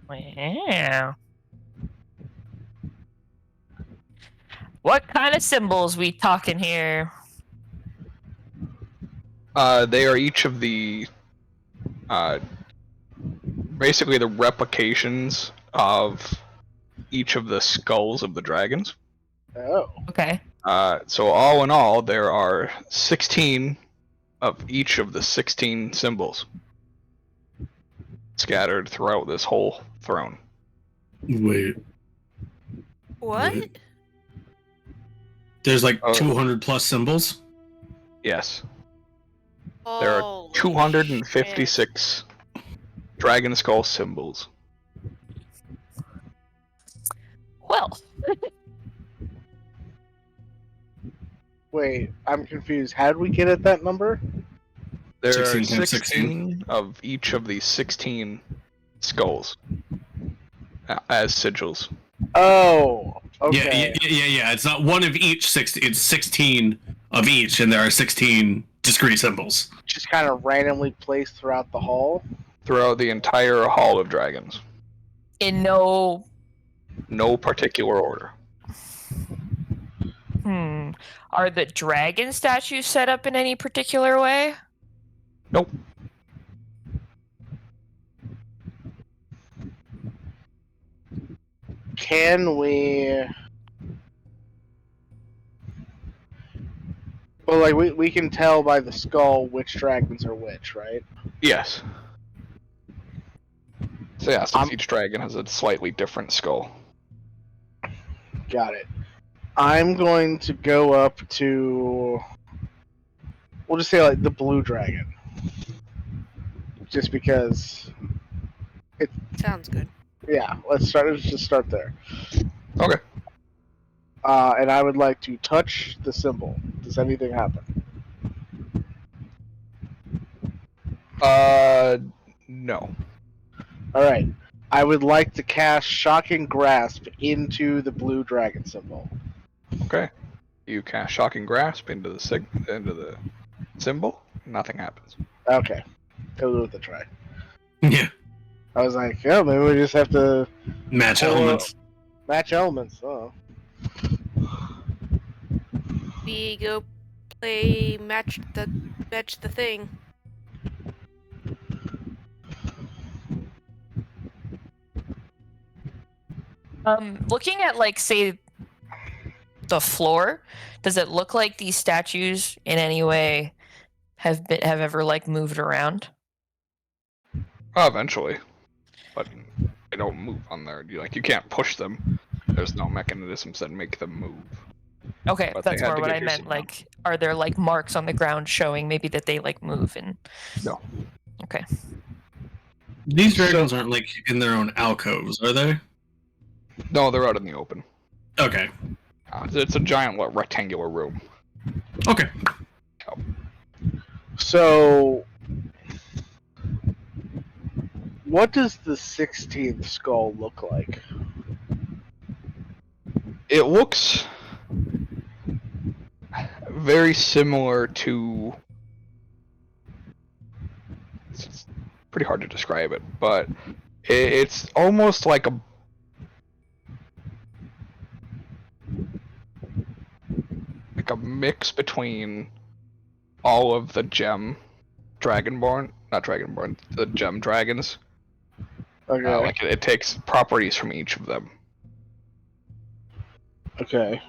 Wow. What kind of symbols we talking here? They are each of the, basically the replications of each of the skulls of the dragons. Oh. Okay. So all in all, there are 16 of each of the 16 symbols scattered throughout this whole throne. Wait. What? Wait. There's like Oh. 200 plus symbols? Yes. There are Holy 256 dragon skull symbols. Well, Wait, I'm confused. How did we get at that number? There 16 are times 16 of each of the 16 skulls as sigils. Oh, okay. Yeah. It's not one of each 16. It's 16 of each, and there are 16 discrete symbols. Just kind of randomly placed throughout the hall. Throughout the entire Hall of Dragons. in no. No particular order. Are the dragon statues set up in any particular way? Nope. Can we? Well, like we can tell by the skull which dragons are which, right? Yes. So yeah, since each dragon has a slightly different skull. Got it. I'm going to go up to. We'll just say like the blue dragon, just because. Sounds good. Yeah, let's just start there. Okay. And I would like to touch the symbol. Does anything happen? No. All right. I would like to cast Shocking Grasp into the blue dragon symbol. Okay. You cast Shocking Grasp into the symbol. Nothing happens. Okay. Go with the try. Yeah. I was like, yeah, maybe we just have to Match elements. match elements. Oh. We go play match the thing. Looking at like say the floor, does it look like these statues in any way have ever like moved around? Eventually. But they don't move on there. You can't push them. There's no mechanisms that make them move. Okay, But they that's had more to what get I your meant. signal. Like, are there like marks on the ground showing maybe that they like move and? No. Okay. These dragons aren't like in their own alcoves, are they? No, they're out in the open. Okay. It's a giant rectangular room. Okay. So What does the 16th skull look like? It looks very similar to. It's pretty hard to describe it, but it's almost like a mix between all of the gem not dragonborn, the gem dragons. Okay. Like it takes properties from each of them. Okay.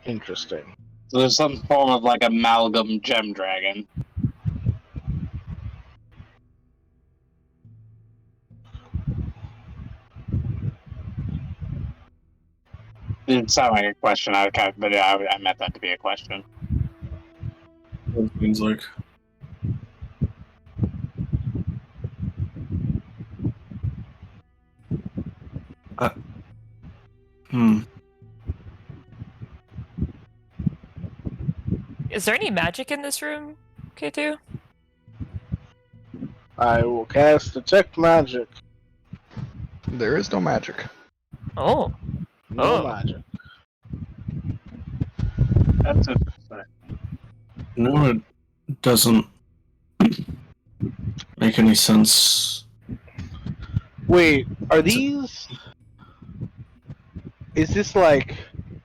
Interesting. So there's some form of like amalgam gem dragon. It didn't sound like a question. But yeah, I meant that to be a question. What it seems like. Is there any magic in this room, K2? I will cast Detect Magic. There is no magic. Oh. No magic. That's it. No, it doesn't make any sense. Wait, are these... Is this like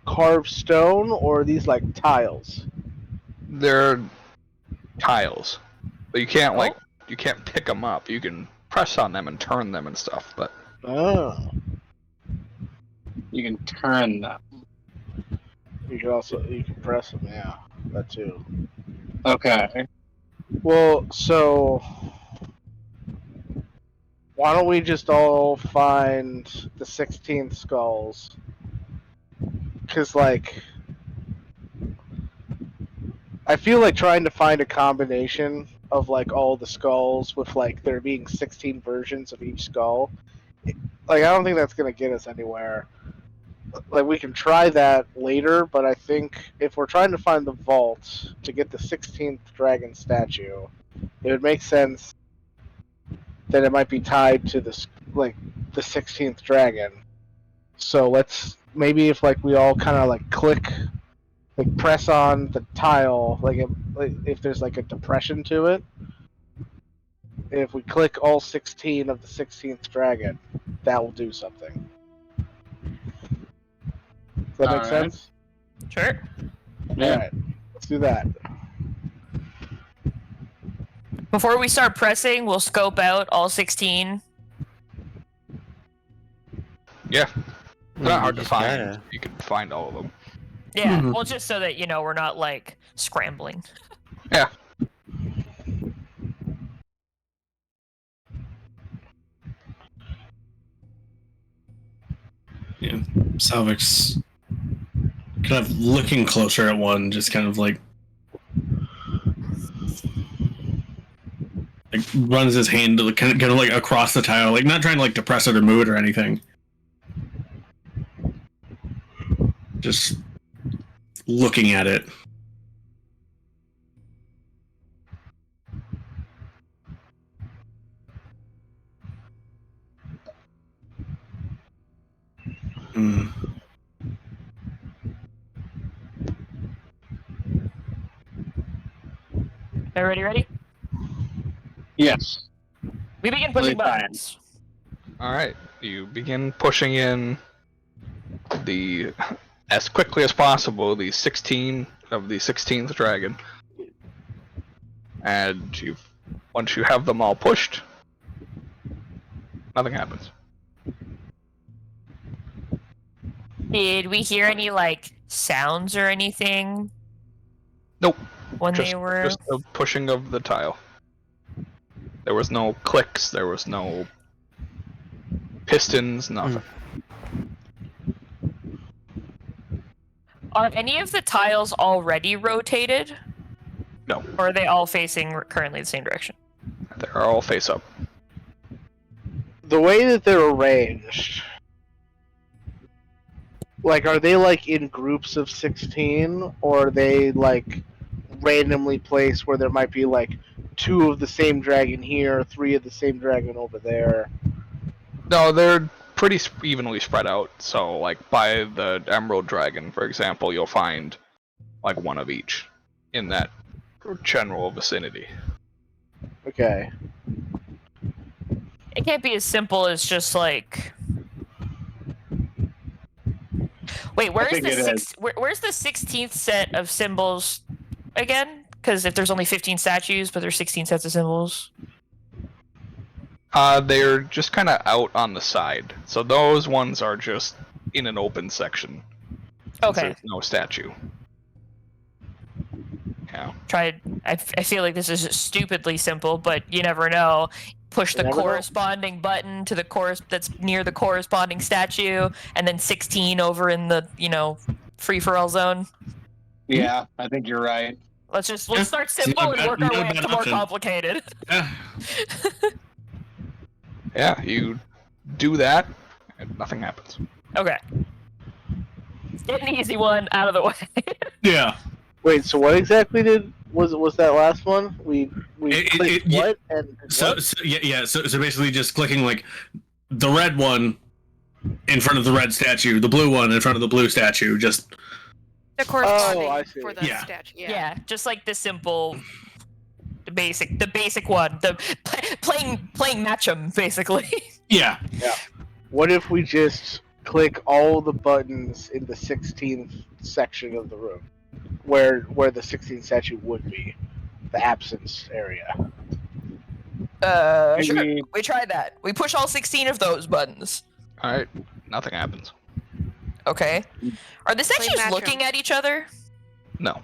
carved stone, or are these like tiles? They're tiles, but you can't you can't pick them up. You can press on them and turn them and stuff, but Oh. You can turn them. You can press them, yeah. That too. Okay. Well, so why don't we just all find the 16th skulls? Because, like, I feel like trying to find a combination of, like, all the skulls with, like, there being 16 versions of each skull. Like, I don't think that's going to get us anywhere. Like, we can try that later, but I think if we're trying to find the vault to get the 16th dragon statue, it would make sense that it might be tied to the 16th dragon. So let's maybe if like we all kind of like click, like press on the tile, like if there's like a depression to it. If we click all 16 of the 16th dragon, that will do something. Does that make sense? Sure. Yeah. Alright, let's do that. Before we start pressing, we'll scope out all 16. yeah, it's not hard to just find. gotta- You can find all of them. Yeah, Mhm. well, just so that, we're not, like, scrambling. Yeah. Yeah, Salvik's kind of looking closer at one, just kind of like runs his hand to kind of like across the tile, like not trying to like depress it or move it or anything. Just looking at it. Hmm. Everybody ready? Yes. We begin pushing Really fine. buttons. All right, you begin pushing in as quickly as possible the 16 of the 16th dragon, and once you have them all pushed, nothing happens. Did we hear any, like, sounds or anything? Nope. When Just they were... just the pushing of the tile. There was no clicks. There was no pistons. Nothing. Are any of the tiles already rotated? No. Or are they all facing currently the same direction? They're all face up. The way that they're arranged, like, are they like in groups of 16, or are they like randomly placed where there might be like 2 of the same dragon here, 3 of the same dragon over there. No, they're pretty evenly spread out. So, like, by the Emerald Dragon, for example, you'll find, like, 1 of each in that general vicinity. Okay. It can't be as simple as just like. Wait, where's think the it six? Where's the 16th set of symbols again? Because if there's only 15 statues, but there's 16 sets of symbols. They're just kind of out on the side. So those ones are just in an open section. Okay. There's no statue. Yeah. I feel like this is stupidly simple, but you never know. Push the You never know. corresponding button to the that's near the corresponding statue, and then 16 over in the free-for-all zone. Yeah, I think you're right. Let's start simple and work our way up to more complicated. Yeah. Yeah, you do that, and nothing happens. Okay. Let's get an easy one out of the way. Yeah. Wait, so what exactly was that last one? We clicked what and So what? So basically just clicking like the red one in front of the red statue, the blue one in front of the blue statue, just The corresponding I see. for the Yeah. statue. Yeah, just like the simple, the basic one, the playing match 'em basically. yeah. What if we just click all the buttons in the 16th section of the room, where the 16th statue would be, the absence area? Sure. Maybe- We tried that. We push all 16 of those buttons. Alright, nothing happens. Okay. Are the statues match 'em. looking at each other? No.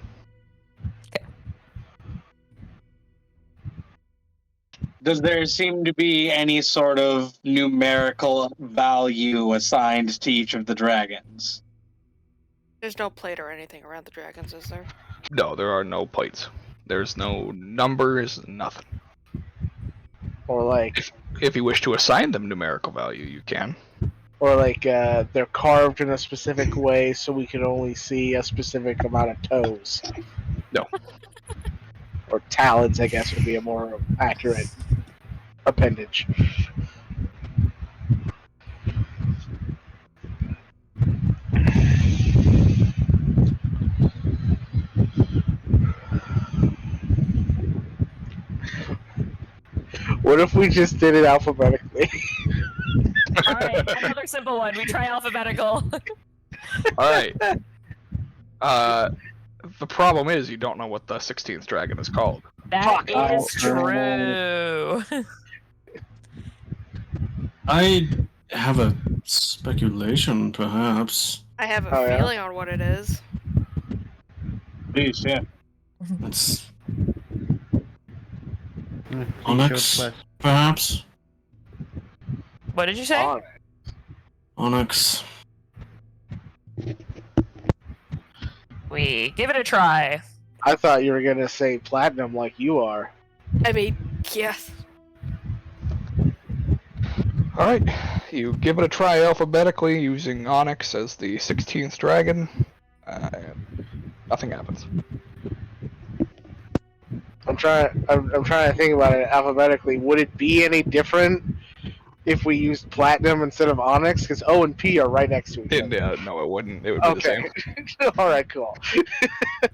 Does there seem to be any sort of numerical value assigned to each of the dragons? There's no plate or anything around the dragons, is there? No, there are no plates. There's no numbers, nothing. Or like, If you wish to assign them numerical value, you can. they're carved in a specific way, so we can only see a specific amount of toes. No. Or talons, I guess, would be a more accurate appendage. What if we just did it alphabetically? Alright, another simple one. We try alphabetical. Alright. The problem is you don't know what the 16th dragon is called. That Fuck. is true. I have a speculation, perhaps. I have a Oh, yeah? feeling on what it is. Please, yeah. It's Onyx. Onyx, perhaps. What did you say? Oh, Onyx. We give it a try. I thought you were gonna say platinum like you are. I mean, yes. Alright, you give it a try alphabetically using Onyx as the 16th dragon, and nothing happens. I'm trying to think about it alphabetically. Would it be any different if we used platinum instead of onyx? Because O and P are right next to each other. No, it wouldn't. It would be Okay. the same. All right, cool. You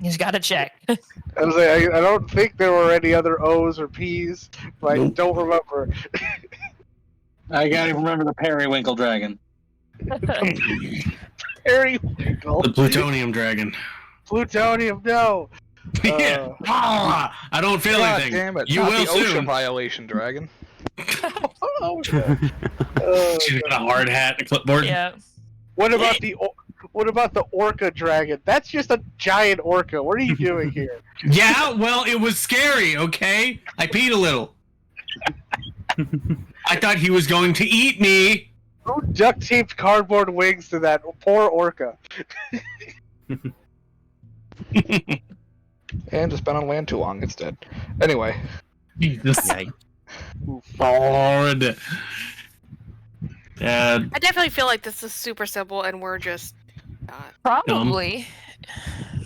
just gotta check. I was like, I don't think there were any other O's or P's, but I Nope. don't remember. I gotta remember the periwinkle dragon. Periwinkle. The plutonium dragon. Plutonium, no. Yeah. I don't feel God anything. damn it! You not will the ocean soon. violation dragon. Oh, no. Oh, She's got a hard hat and a clipboard. Yeah. what about the orca dragon? That's just a giant orca. What are you doing here? Yeah, well, it was scary, okay? I peed a little. I thought he was going to eat me. Who duct taped cardboard wings to that poor orca? And it's been on land too long, it's dead. Anyway, Jesus. Yikes. Lord. I definitely feel like this is super simple and we're just not. Probably.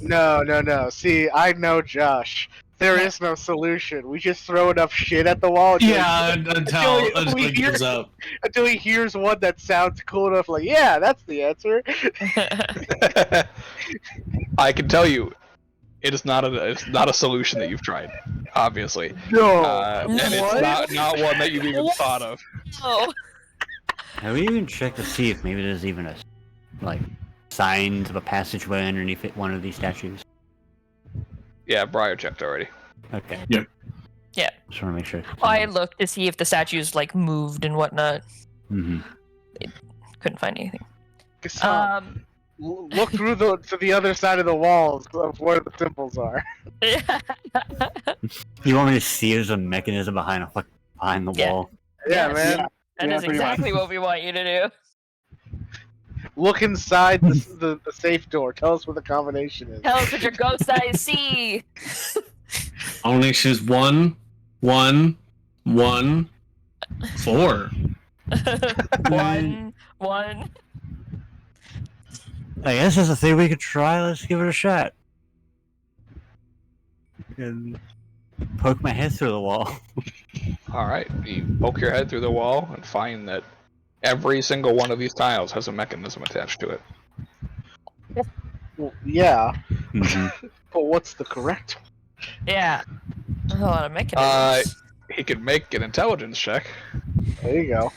No. See, I know Josh. There is no solution. We just throw enough shit at the wall. Until we it gives up. Until he hears one that sounds cool enough, like, yeah, that's the answer. I can tell you, it's not a solution that you've tried, obviously. No. And it's not one that you've even thought of. Oh. Have we even checked to see if maybe there's even a signs of a passageway underneath one of these statues? Yeah, Briar checked already. Okay. Yep. Yeah. Just want to make sure. I looked to see if the statues like moved and whatnot. Mm-hmm. Couldn't find anything. Look through to the other side of the walls of where the symbols are. You want me to see there's a mechanism behind the wall? Yeah, Yes. man. That is exactly what we want you to do. Look inside the safe door. Tell us what the combination is. Tell us what your ghost eyes see. Combination is 1, 1, 1, 4. 1, 1. I guess that's a thing we could try. Let's give it a shot. And poke my head through the wall. Alright, you poke your head through the wall and find that every single one of these tiles has a mechanism attached to it. Well, yeah, Mm-hmm. but what's the correct one? Yeah. A lot of mechanisms. He could make an intelligence check. There you go.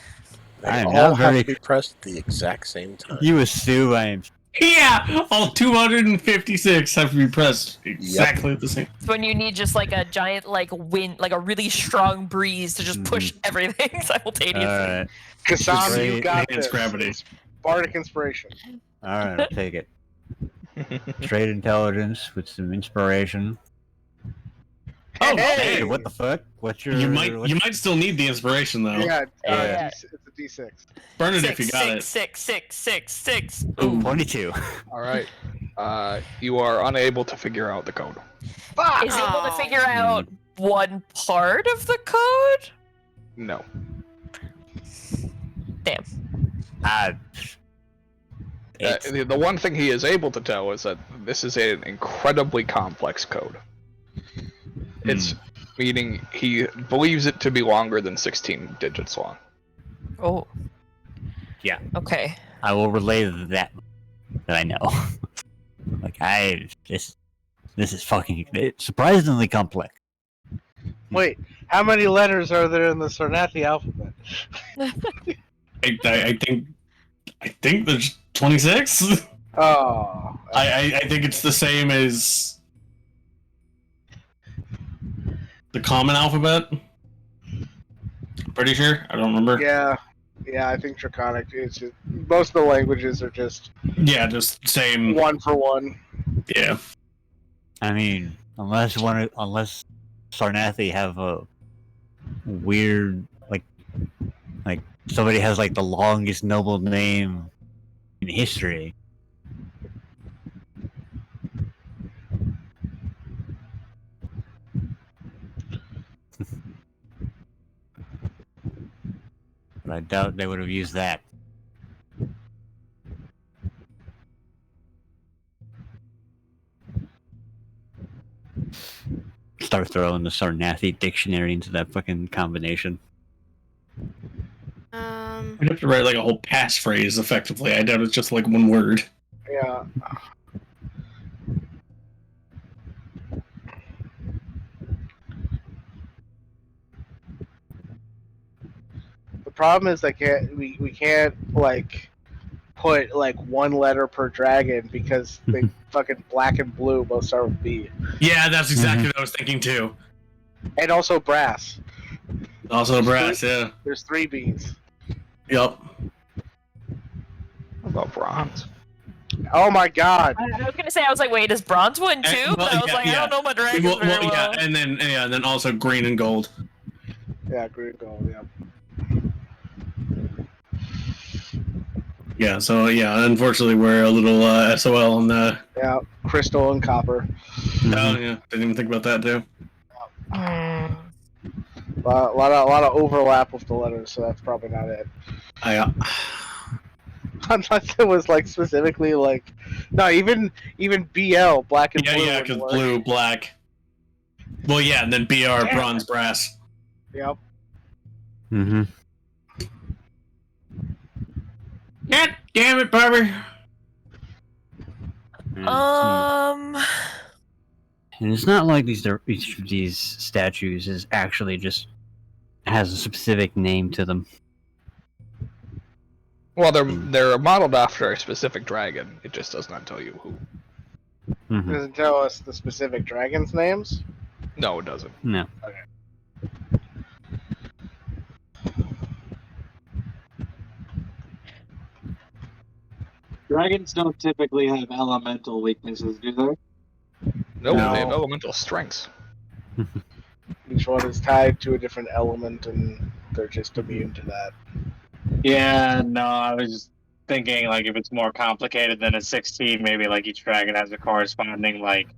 They I am all not have very- to be pressed at the exact same time. You assume I am. Yeah! All 256 have to be pressed exactly at the same. It's when you need just like a giant like wind, like a really strong breeze to just push everything simultaneously. Alright. Kasam, you got Enhance this. gravity. Bardic inspiration. Alright, I'll take it. Straight intelligence with some inspiration. Oh, Hey! Hey, what the fuck? What's your... You might still need the inspiration though. Yeah, Yeah. it's a D6. Burn it if you got it. 6. Ooh, 22. Alright. You are unable to figure out the code. Fuck! Is able to figure out one part of the code? No. Damn. The one thing he is able to tell is that this is an incredibly complex code. It's meaning he believes it to be longer than 16 digits long. Oh. Yeah. Okay. I will relay that I know. This is fucking it's surprisingly complex. Wait, how many letters are there in the Sarnathi alphabet? I think there's 26. Oh. I think it's the same as the common alphabet. Pretty sure. I don't remember. Yeah, I think Draconic. It's just, most of the languages are just Just same. one for one. Yeah. I mean, unless Sarnathi have a weird like somebody has like the longest noble name in history. But I doubt they would have used that. Start throwing the Sarnathi dictionary into that fucking combination. We'd have to write like a whole passphrase effectively. I doubt it's just like one word. Yeah. The problem is we can't like put like one letter per dragon because they fucking black and blue both start with B. Yeah, that's exactly what I was thinking too. And also brass. Also brass, yeah. There's 3 B's. Yep. What about bronze? Oh my god. I was gonna say, I was like, wait, is bronze one too? Well, But I was like, I don't know my dragons very well. and then also green and gold. Yeah, green and gold, yeah. Yeah, so yeah, unfortunately we're a little SOL on the. Yeah, crystal and copper. Oh yeah, didn't even think about that too. Mm. A lot of overlap with the letters, so that's probably not it. Unless it was like specifically like, no, even BL black and blue. Yeah, because blue, black. Well, yeah, and then BR bronze brass. Yep. Mm-hmm. God damn it, Barber! And it's not like each of these statues is actually just has a specific name to them. Well, they're modeled after a specific dragon. It just does not tell you who. Mm-hmm. Does it tell us the specific dragons' names? No, it doesn't. No. Dragons don't typically have elemental weaknesses, do they? No, No. they have elemental strengths. Each one is tied to a different element, and they're just immune to that. Yeah, no, I was just thinking, like, if it's more complicated than a 16, maybe, like, each dragon has a corresponding, like,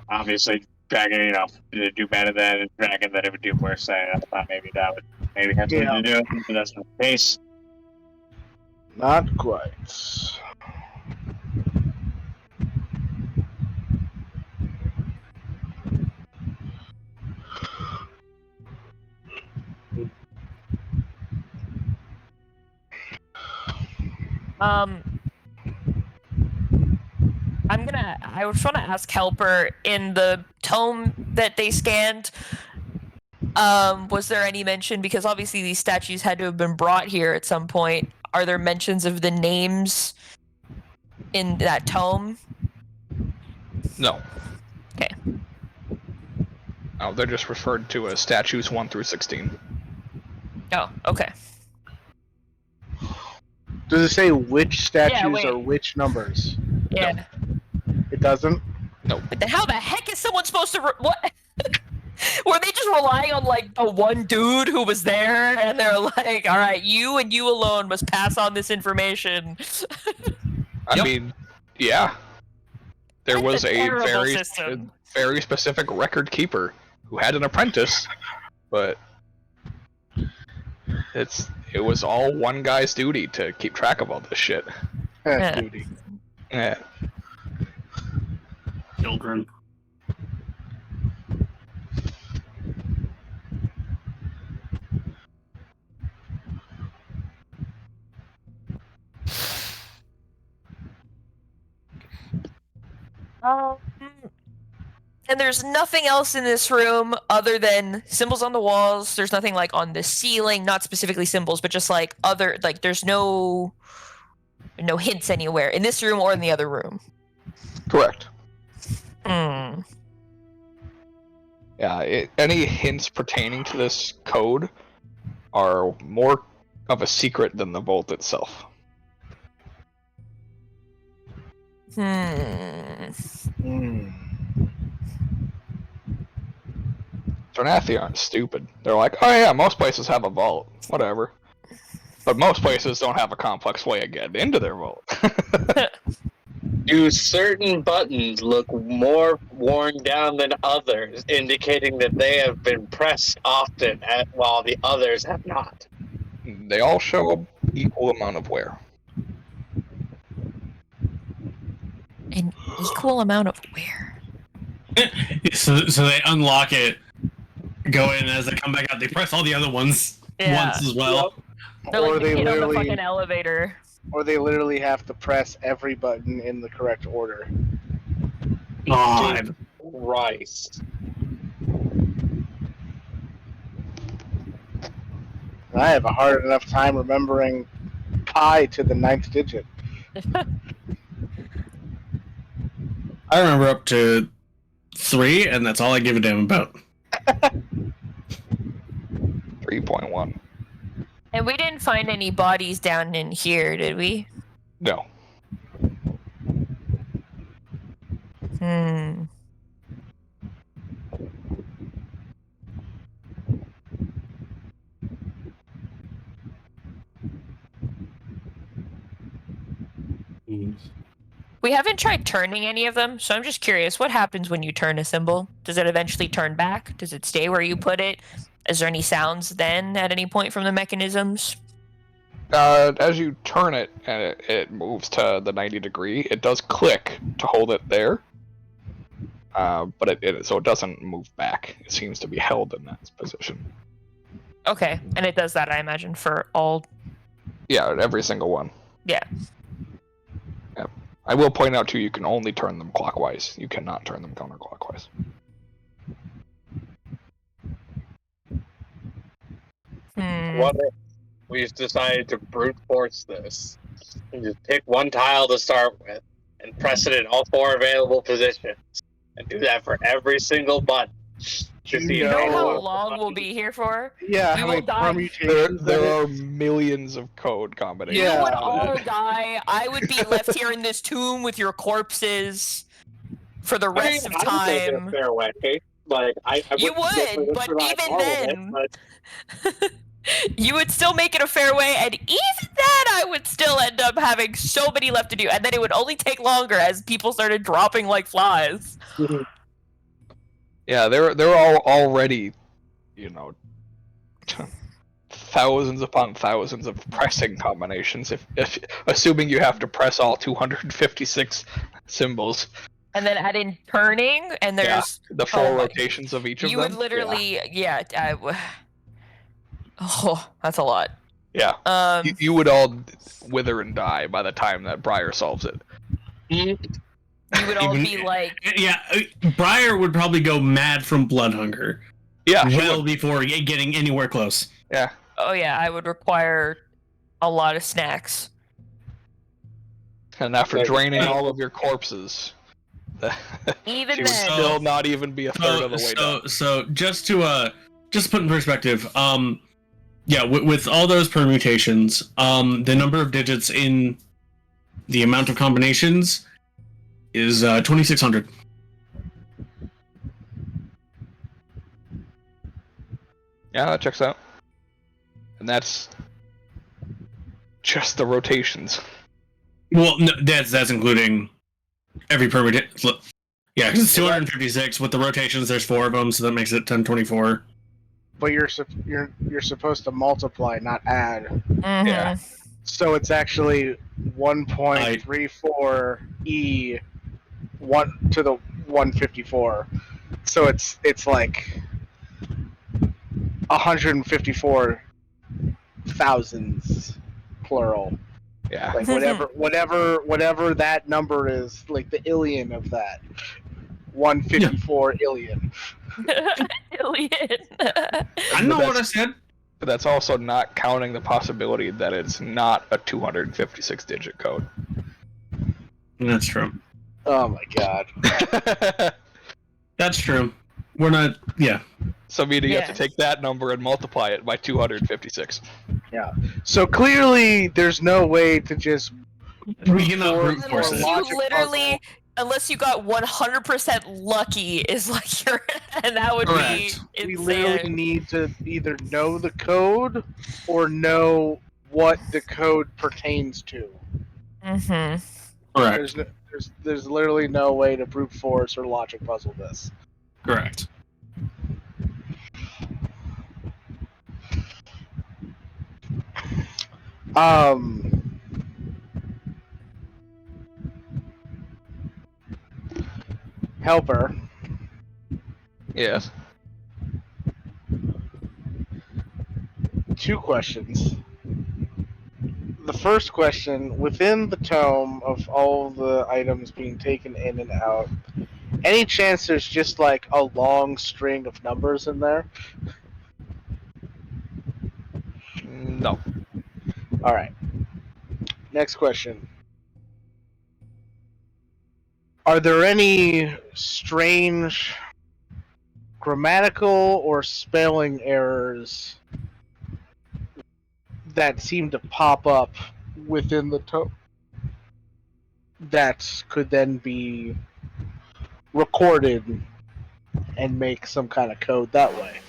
obviously, dragon, it'd do better than a dragon that it would do worse than. I thought maybe that would maybe have something to do with it, but that's not the case. Not quite. I was trying to ask Helper in the tome that they scanned. Was there any mention, because obviously these statues had to have been brought here at some point? Are there mentions of the names in that tome? No. Okay. Oh, they're just referred to as statues 1 through 16. Oh, okay. Does it say which statues wait. or which numbers? Yeah. No. It doesn't? No. But then how the heck is someone supposed to what? Were they just relying on, like, the one dude who was there, and they're like, all right, you and you alone must pass on this information? I mean, yeah. There That's was a a terrible system. very specific record keeper who had an apprentice, but it was all one guy's duty to keep track of all this shit. Yeah. Duty. Yeah. Children. And there's nothing else in this room other than symbols on the walls. There's nothing, like, on the ceiling, not specifically symbols, but just, like, other, like, there's no hints anywhere in this room or in the other room. Correct. Hmm. Yeah, any hints pertaining to this code are more of a secret than the vault itself. Sarnathi aren't stupid. They're like, oh yeah, most places have a vault. Whatever. But most places don't have a complex way of getting into their vault. Do certain buttons look more worn down than others, indicating that they have been pressed often, while the others have not? They all show equal amount of wear. An equal amount of wear. So they unlock it, go in, as they come back out, they press all the other ones once as well. They're Or like they the kid on the literally- fucking elevator. Or they literally have to press every button in the correct order. God. Christ. I have a hard enough time remembering pi to the 9th digit. I remember up to 3, and that's all I give a damn about. 3.1. And we didn't find any bodies down in here, did we? No. We haven't tried turning any of them, so I'm just curious, what happens when you turn a symbol? Does it eventually turn back? Does it stay where you put it? Is there any sounds then at any point from the mechanisms? As you turn it and it moves to the 90 degree, it does click to hold it there. but so it doesn't move back. It seems to be held in that position. Okay, and it does that, I imagine, for all. Yeah, every single one. Yeah. I will point out too, you can only turn them clockwise. You cannot turn them counterclockwise. What if we've decided to brute force this? You just pick one tile to start with and press it in all 4 available positions, and do that for every single button. Do To see you if You know any how one of the long we'll buttons- be here for? Yeah, We how will many die. permutations? There that are it- millions of code combinations. You would Yeah. all die. I would be left here in this tomb with your corpses for the rest of I would make it a time. fair way. Like I You wouldn't definitely would, but survive even all of it, then, but you would still make it a fair way, and even then, I would still end up having so many left to do, and then it would only take longer as people started dropping like flies. Yeah, they're all already, thousands upon thousands of pressing combinations. If assuming you have to press all 256 symbols. And then add in turning, and there's The 4 rotations of each of you them. would literally, oh, that's a lot. Yeah. You would all wither and die by the time that Briar solves it. You would all be like, Yeah, Briar would probably go mad from blood hunger. Yeah. Well before getting anywhere close. Yeah. oh yeah, I would require a lot of snacks. And after draining all of your corpses, Even she would then, still not even be a third of the way down. So just to put in perspective, with all those permutations, the number of digits in the amount of combinations is 2,600. Yeah, that checks out. And that's just the rotations. Well, no, that's including every permutation. Yeah, because it's 256. With the rotations, there's 4 of them, so that makes it 1024. But you're supposed to multiply, not add. mhm. Yeah. So it's actually 1.34 e 1 to the 154. So it's like 154 thousands plural. Yeah. Like whatever that number is, like the illion of that. 154 illion. Alien. I know what I said. But that's also not counting the possibility that it's not a 256-digit code. That's true. Oh my god. That's true. We're not. Yeah. So meaning you have Yeah. to take that number and multiply it by 256. Yeah. So clearly, there's no way to just We cannot brute force force a it. You logic literally, unless you got 100% lucky, is like your, and that would Correct. be We insane. literally need to either know the code or know what the code pertains to. Mm-hmm. Correct. There's literally no way to brute force or logic puzzle this. Correct. Helper. Yes. 2 questions. The first question, within the tome of all the items being taken in and out, any chance there's just like a long string of numbers in there? No. Alright. Next question. Are there any strange grammatical or spelling errors that seem to pop up within the tome that could then be recorded and make some kind of code that way?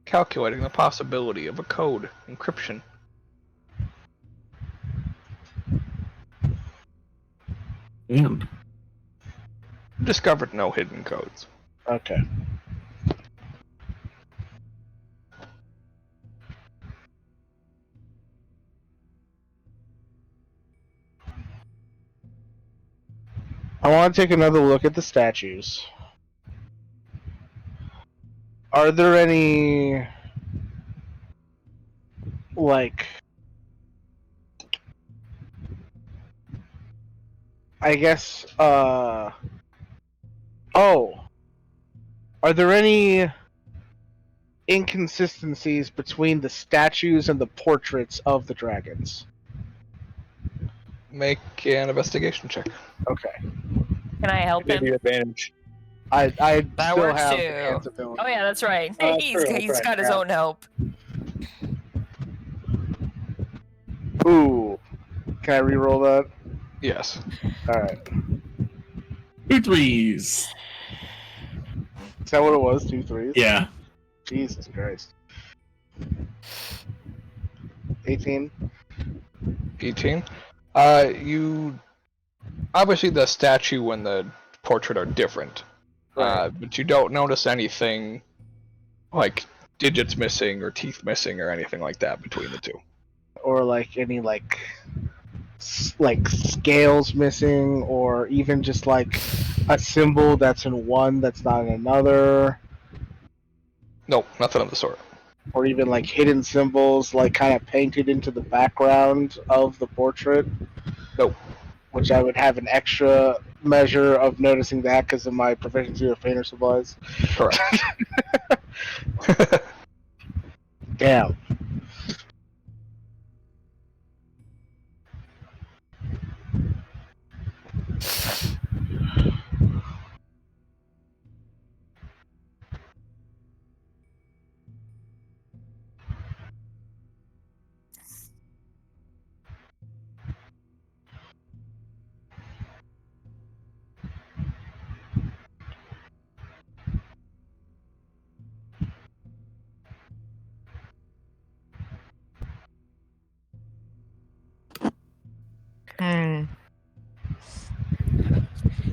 Calculating the possibility of a code encryption. Damn. Discovered no hidden codes. Okay. I want to take another look at the statues. Are there any, like, I guess, are there any inconsistencies between the statues and the portraits of the dragons? Make an investigation check. Okay. Can I help Give him? you advantage. I That still works have too. enhanced ability. Oh yeah, that's right. That's he's true, that's he's right, got his yeah. own help. Ooh. Can I re-roll that? Yes. Alright. 2 threes. Is that what it was? 2 3s? Yeah. Jesus Christ. 18? 18. You obviously the statue and the portrait are different, Right. but you don't notice anything like digits missing or teeth missing or anything like that between the two. Or like any like scales missing, or even just like a symbol that's in one that's not in another, Nope, nothing of the sort. or even like hidden symbols like kind of painted into the background of the portrait. Nope. Which I would have an extra measure of noticing that because of my proficiency with painter supplies. Correct. Damn.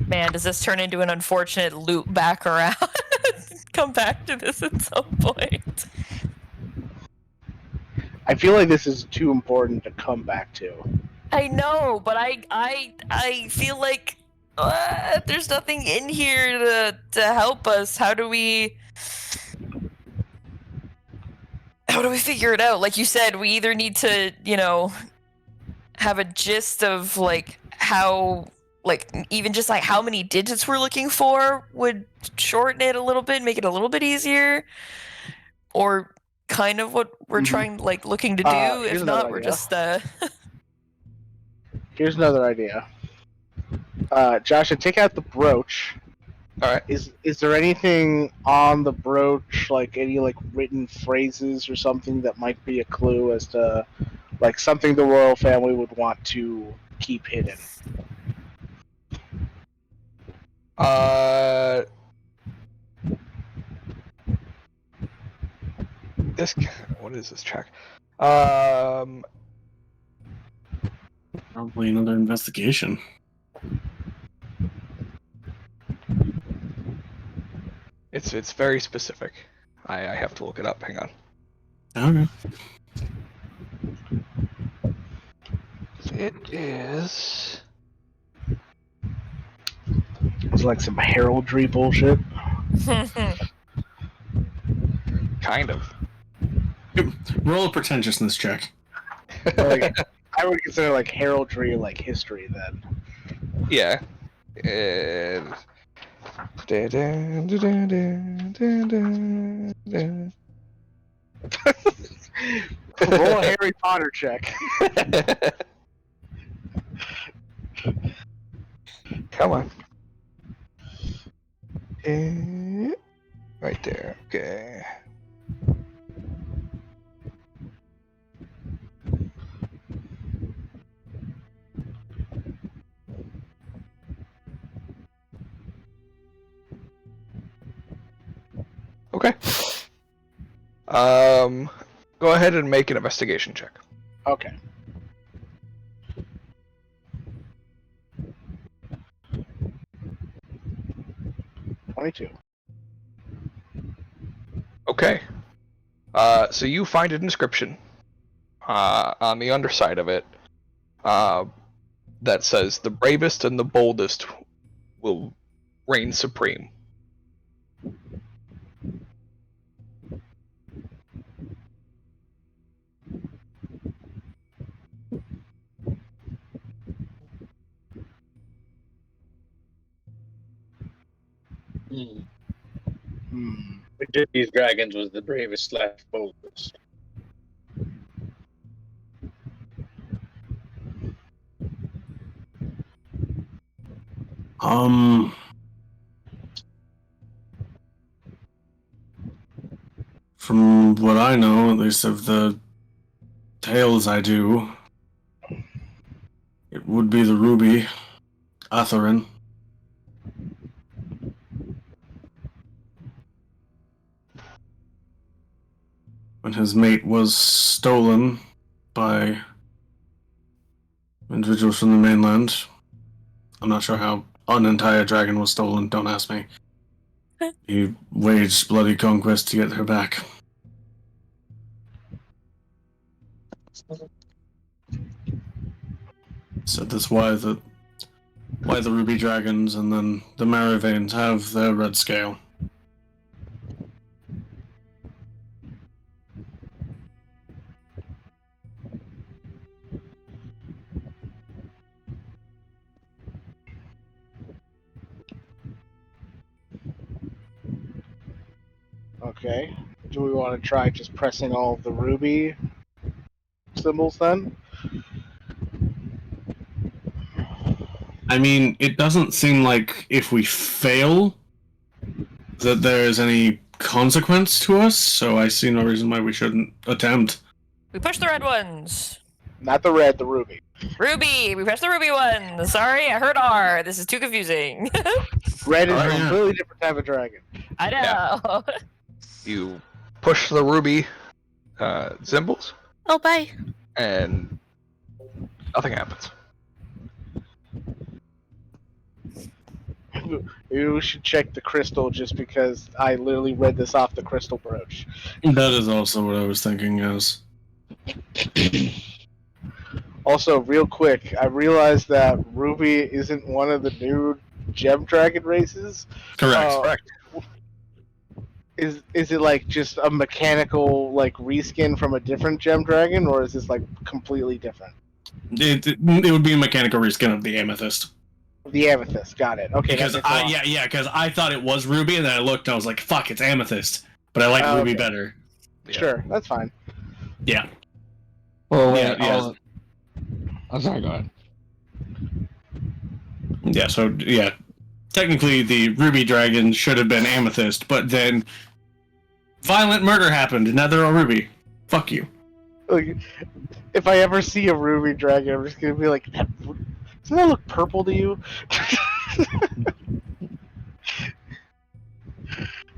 Man, does this turn into an unfortunate loop back around? Come back to this at some point. I feel like this is too important to come back to. I know, but I feel like there's nothing in here to help us. How do we figure it out? Like you said, we either need to, have a gist of like how, like even just like how many digits we're looking for would shorten it a little bit, make it a little bit easier, or kind of what we're trying, like looking to do. Here's If not, another we're idea. just Here's another idea. Josh, take out the brooch. Alright. Is there anything on the brooch, like any like written phrases or something that might be a clue as to like something the royal family would want to keep hidden? This, what is this track? Probably another investigation. It's very specific. I have to look it up. Hang on. Okay. It is It's like some heraldry bullshit. kind of. Roll a pretentiousness check. Like, I would consider like heraldry like history then. Yeah. Roll a Harry Potter check. Come on. Right there. Okay. Okay. Go ahead and make an investigation check. Okay. $22. Okay. So you find an inscription on the underside of it that says, "The bravest and the boldest will reign supreme. Which of these dragons was the bravest / boldest? From what I know, at least of the tales I do, it would be the ruby, Atharin. When his mate was stolen by individuals from the mainland. I'm not sure how an entire dragon was stolen, don't ask me. He waged bloody conquest to get her back. So that's why the ruby dragons and then the Marivanes have their red scale. Okay. Do we want to try just pressing all of the ruby symbols then? I mean, it doesn't seem like if we fail that there is any consequence to us, so I see no reason why we shouldn't attempt. We push the red ones. Not the red, the ruby. Ruby! We press the ruby one! Sorry, I heard R. This is too confusing. Red is Oh, a yeah. completely different type of dragon. I know. You push the ruby symbols, Oh, bye. and nothing happens. Maybe we should check the crystal just because I literally read this off the crystal brooch. That is also what I was thinking, yes. Also, real quick, I realized that Ruby isn't one of the new gem dragon races. Correct. Correct. Is it like just a mechanical like reskin from a different gem dragon, or is this like completely different? It would be a mechanical reskin of the Amethyst. The amethyst, got it. Okay, Because because I thought it was Ruby, and then I looked and I was like, fuck, it's Amethyst. But I like Ruby okay. better. Yeah. Sure, that's fine. Yeah. Well, Yeah, wait, yeah. I'm sorry, go ahead. Yeah, so, yeah. Technically, the Ruby Dragon should have been Amethyst, but then violent murder happened, and now they're all Ruby. Fuck you. Like, if I ever see a ruby dragon, I'm just gonna be like, doesn't that look purple to you?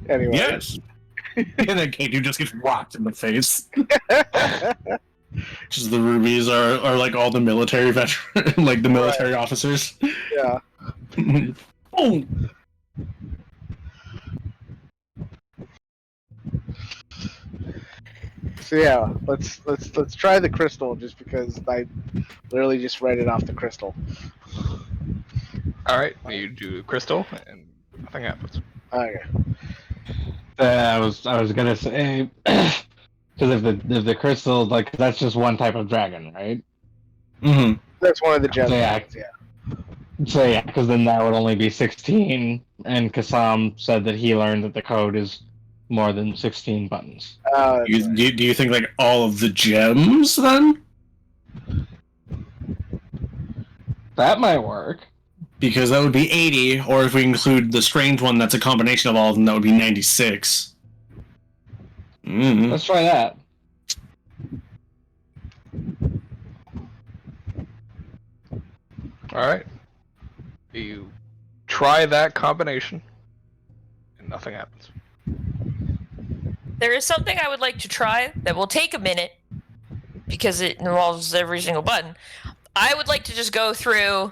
Anyway. Yes. And then K2 just gets rocked in the face. Just the rubies are like all the military veterans, like the military officers. Yeah. Oh. So yeah, let's try the crystal just because I literally just read it off the crystal. All right, you do crystal, and nothing happens. Okay. I was gonna say because if the crystal, like, that's just one type of dragon, right? Mm-hmm. That's one of the gem Yeah. dragons, yeah. So yeah, because then that would only be 16, and Kassam said that he learned that the code is more than 16 buttons. That's right. Do you think like all of the gems then? That might work. Because that would be 80, or if we include the strange one that's a combination of all of them, that would be 96. Mm-hmm. Let's try that. All right, you try that combination, and nothing happens. There is something I would like to try that will take a minute because it involves every single button. I would like to just go through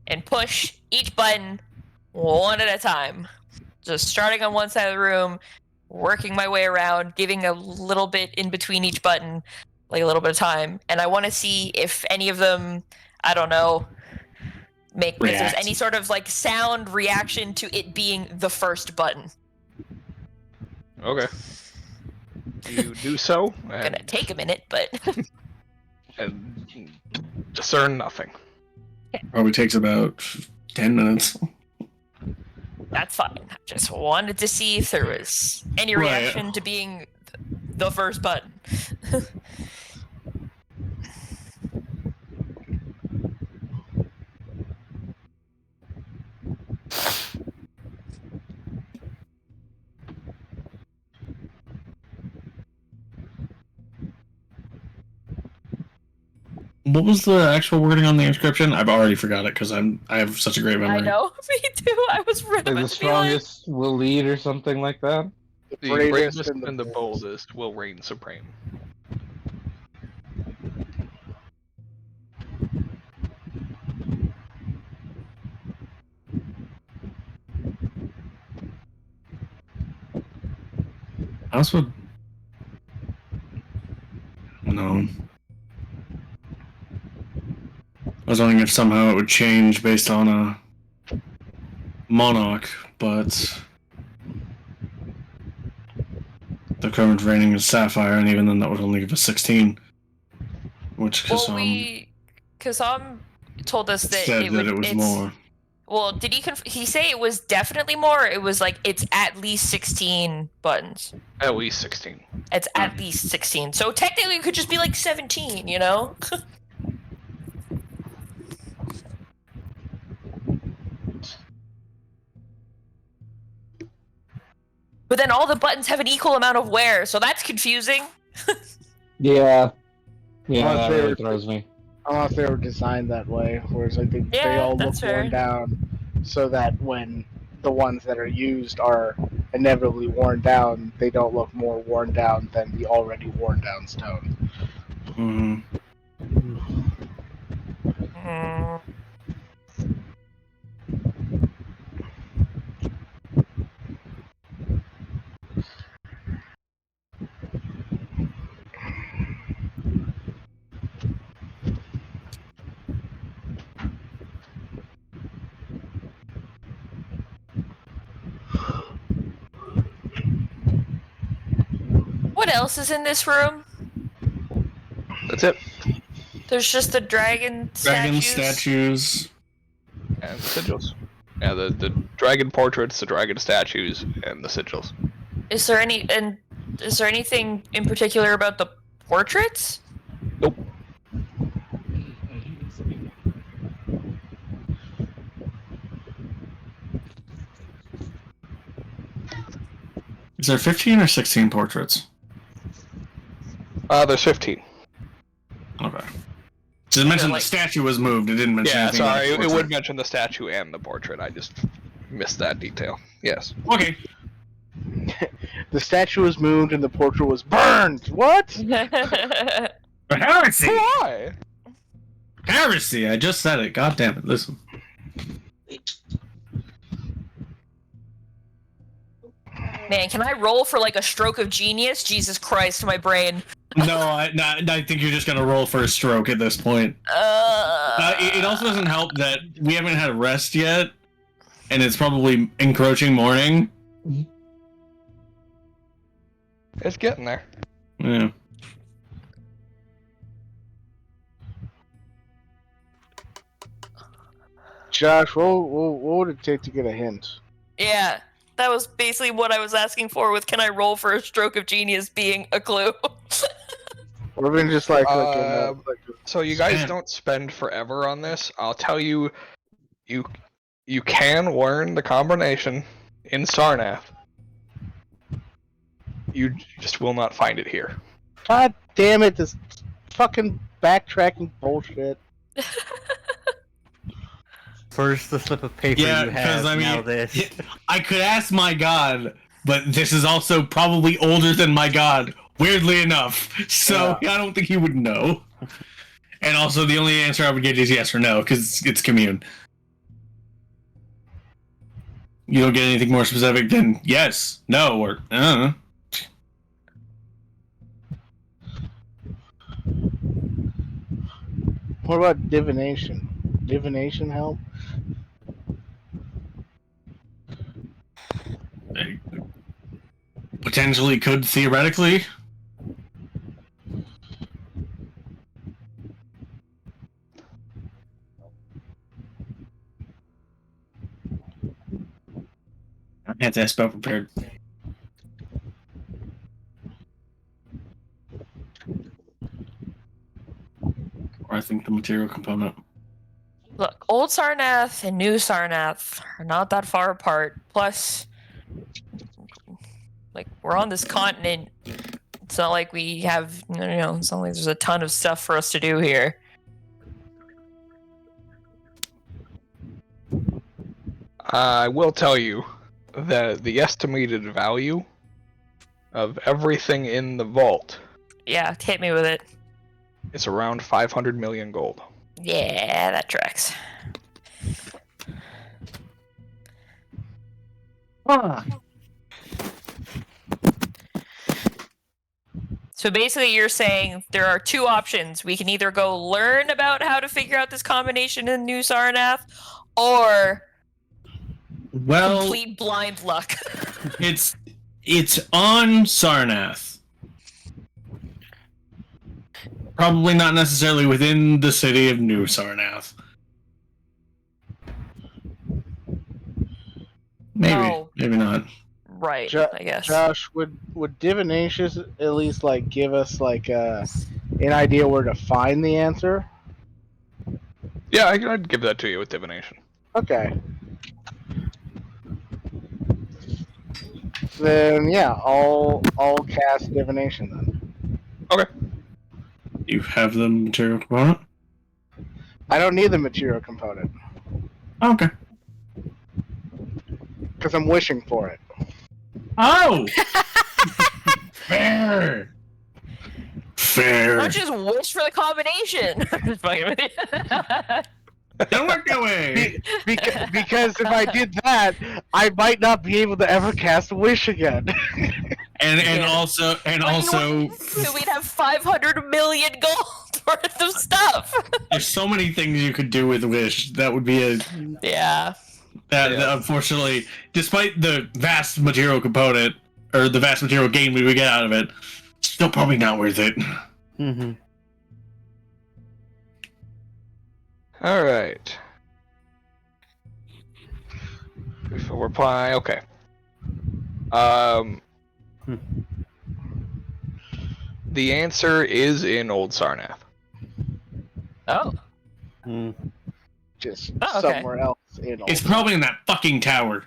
and push each button one at a time. Just starting on one side of the room, working my way around, giving a little bit in between each button, like a little bit of time. And I want to see if any of them, I don't know, make if there's React. any sort of like sound reaction to it being the first button. Okay. You do so, Gonna and, take a minute, but and discern nothing. Probably takes about 10 minutes. that's fine. I just wanted to see if there was any Right. reaction to being the first button. What was the actual wording on the inscription? I've already forgot it because I have such a great memory. I know, me too. I was Like about the to be like, strongest will lead or something like that. The bravest bravest and and the the boldest will reign supreme. I also no. I was wondering if somehow it would change based on a monarch, but the current rating is sapphire, and even then that would only give us 16. Which Kasam told us that said it that would, it was it's, more. Well, did he say it was definitely more? It was like it's at least 16 buttons. At least 16. It's at least 16. So technically it could just be like 17, you know? But then all the buttons have an equal amount of wear, so that's confusing. Yeah. Yeah, Well, that they're- really throws me. I don't know if they were designed that way, whereas I think they Yeah, all look that's fair. worn down, so that when the ones that are used are inevitably worn down, they don't look more worn down than the already worn down stone. Mhm. Mm. What else is in this room? That's it. There's just the dragon Statues. And the sigils. Yeah, the dragon portraits, the dragon statues, and the sigils. Is there anything in particular about the portraits? Nope. Is there 15 or 16 portraits? There's 15. Okay. So it mentioned like- the statue was moved. It didn't mention Yeah, anything about sorry, the it portrait. would mention the statue and the portrait. I just missed that detail. Yes. Okay. The statue was moved and the portrait was burned! What? Heresy! Why? Heresy! I just said it. God damn it. Listen. Man, can I roll for like a stroke of genius? Jesus Christ, my brain. No, I think you're just gonna roll for a stroke at this point. It also doesn't help that we haven't had rest yet, and it's probably encroaching morning. It's getting there. Yeah. Josh, what would it take to get a hint? Yeah, that was basically what I was asking for with can I roll for a stroke of genius being a clue. Or even just like, So you guys Spend. don't spend forever on this. I'll tell you, you can learn the combination in Sarnath. You just will not find it here. God damn it, this fucking backtracking bullshit. First the slip of paper Yeah, you have, 'cause, I mean, now this. yeah, I could ask my god, but this is also probably older than my god, weirdly enough. So I don't think he would know. And also, the only answer I would get is yes or no, because it's commune. You don't get anything more specific than yes, no, or What about divination? Divination help? potentially could theoretically. I have to spell prepared. Or I think the material component. Look, old Sarnath and new Sarnath are not that far apart. Plus, like, we're on this continent. It's not like we have, it's not like there's a ton of stuff for us to do here. I will tell you that the estimated value of everything in the vault Yeah, hit me with it. is around 500 million gold. Yeah, that tracks. So basically, you're saying there are two options. We can either go learn about how to figure out this combination in New Sarnath, or complete blind luck. It's on Sarnath. Probably not necessarily within the city of New Sarnath. Maybe, maybe not. Right, I guess. Josh, would divination at least like give us like an idea where to find the answer? Yeah, I'd give that to you with divination. Okay. Then yeah, I'll cast divination then. Okay. You have the material component? I don't need the material component. Okay. Because I'm wishing for it. Oh! Fair! Fair. Don't just wish for the combination. Just fucking with you. Don't work that way! Because if I did that, I might not be able to ever cast Wish again. And also So we'd have 500 million gold worth of stuff. there's so many things you could do with Wish. That would be a Yeah. that unfortunately, despite the vast material component or the vast material gain we would get out of it, still probably not worth it. Mm-hmm. All right. Before reply, okay. The answer is in Old Sarnath. Oh. Just okay. somewhere else in It's probably in that fucking tower.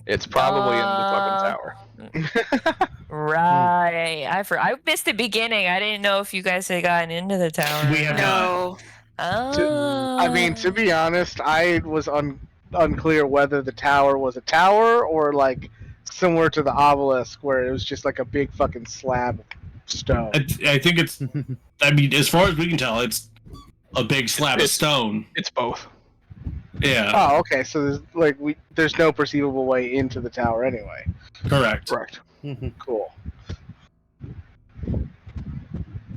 It's probably in the fucking tower. Right. I missed the beginning. I didn't know if you guys had gotten into the tower. We have No. Oh. I mean, to be honest, I was unclear whether the tower was a tower or like similar to the obelisk, where it was just like a big fucking slab of stone. I think it's. I mean, as far as we can tell, it's a big slab of stone. It's both. Yeah. Oh, okay. So there's no perceivable way into the tower anyway. Correct. Correct. Cool.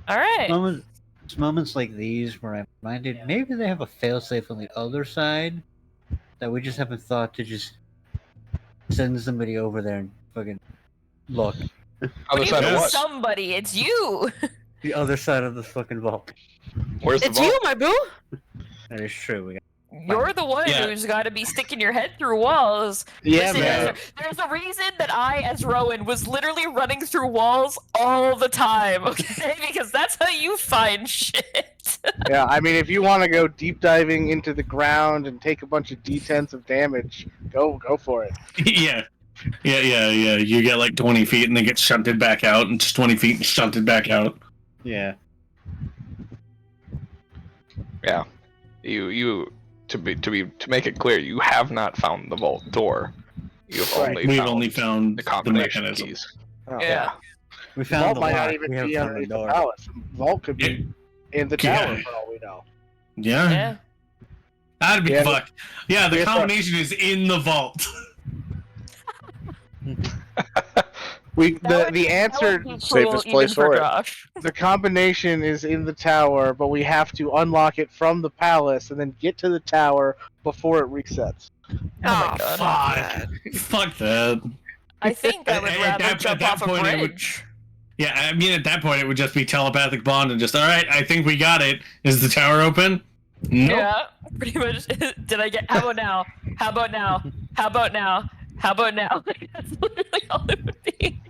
All right. Moments like these where I'm reminded maybe they have a failsafe on the other side that we just haven't thought to just send somebody over there and fucking look. Other side of what? Somebody, it's you. The other side of the fucking vault. Where's the It's vault? you, my boo. That is true. You're the one who's got to be sticking your head through walls. Yeah, Listen, man. there's a reason that I, as Rowan, was literally running through walls all the time, okay? Because that's how you find shit. Yeah, I mean, if you want to go deep diving into the ground and take a bunch of D10s of damage, go for it. Yeah. You get like 20 feet and then get shunted back out, and just 20 feet and shunted back out. Yeah. Yeah. You to make it clear, you have not found the vault door. You've only found the combination mechanism. keys. Oh. Yeah. We The found vault the might not lock. even We be haven't found underneath the the door. palace. The vault could be in the tower for all we know. Yeah. Yeah. That'd be Yeah. fucked. Yeah, the Yeah. combination is in the vault. The answer, Safest place for it. Josh. the combination is in the tower, but we have to unlock it from the palace and then get to the tower before it resets. Oh my god. Fuck that. I think I would rather At jump that off a point, it would- bridge. Yeah, I mean, at that point, it would just be telepathic bond and just, all right, I think we got it. Is the tower open? Nope. Yeah, pretty much. Did I get? How about now? How about now? How about now? How about now? That's literally all it would be.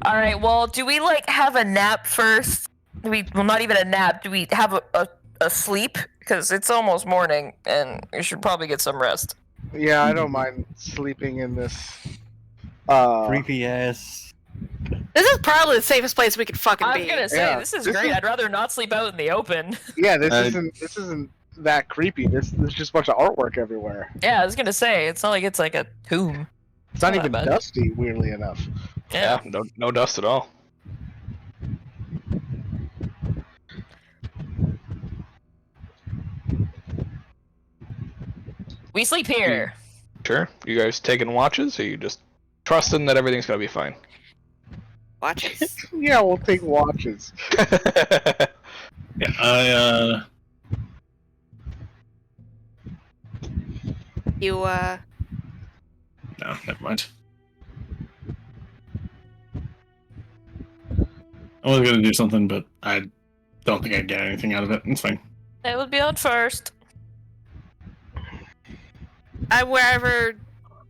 All right. Well, do we like have a nap first? Well, not even a nap. Do we have a sleep? Because it's almost morning, and we should probably get some rest. Yeah, I don't mind sleeping in this. Creepy ass. This is probably the safest place we could fucking I be. was gonna say Yeah, this is this great. is- I'd rather not sleep out in the open. Yeah, this isn't that creepy. This is just a bunch of artwork everywhere. Yeah, I was gonna say it's not like it's like a tomb. It's not Not even bad. dusty, weirdly enough. Yeah. No dust at all. We sleep here. Sure. You guys taking watches, or you just trusting that everything's gonna be fine? Watches. Yeah, we'll take watches. Yeah, You, no, never mind. I was gonna do something, but I don't think I'd get anything out of it. It's fine. I will be on first. I'm wherever.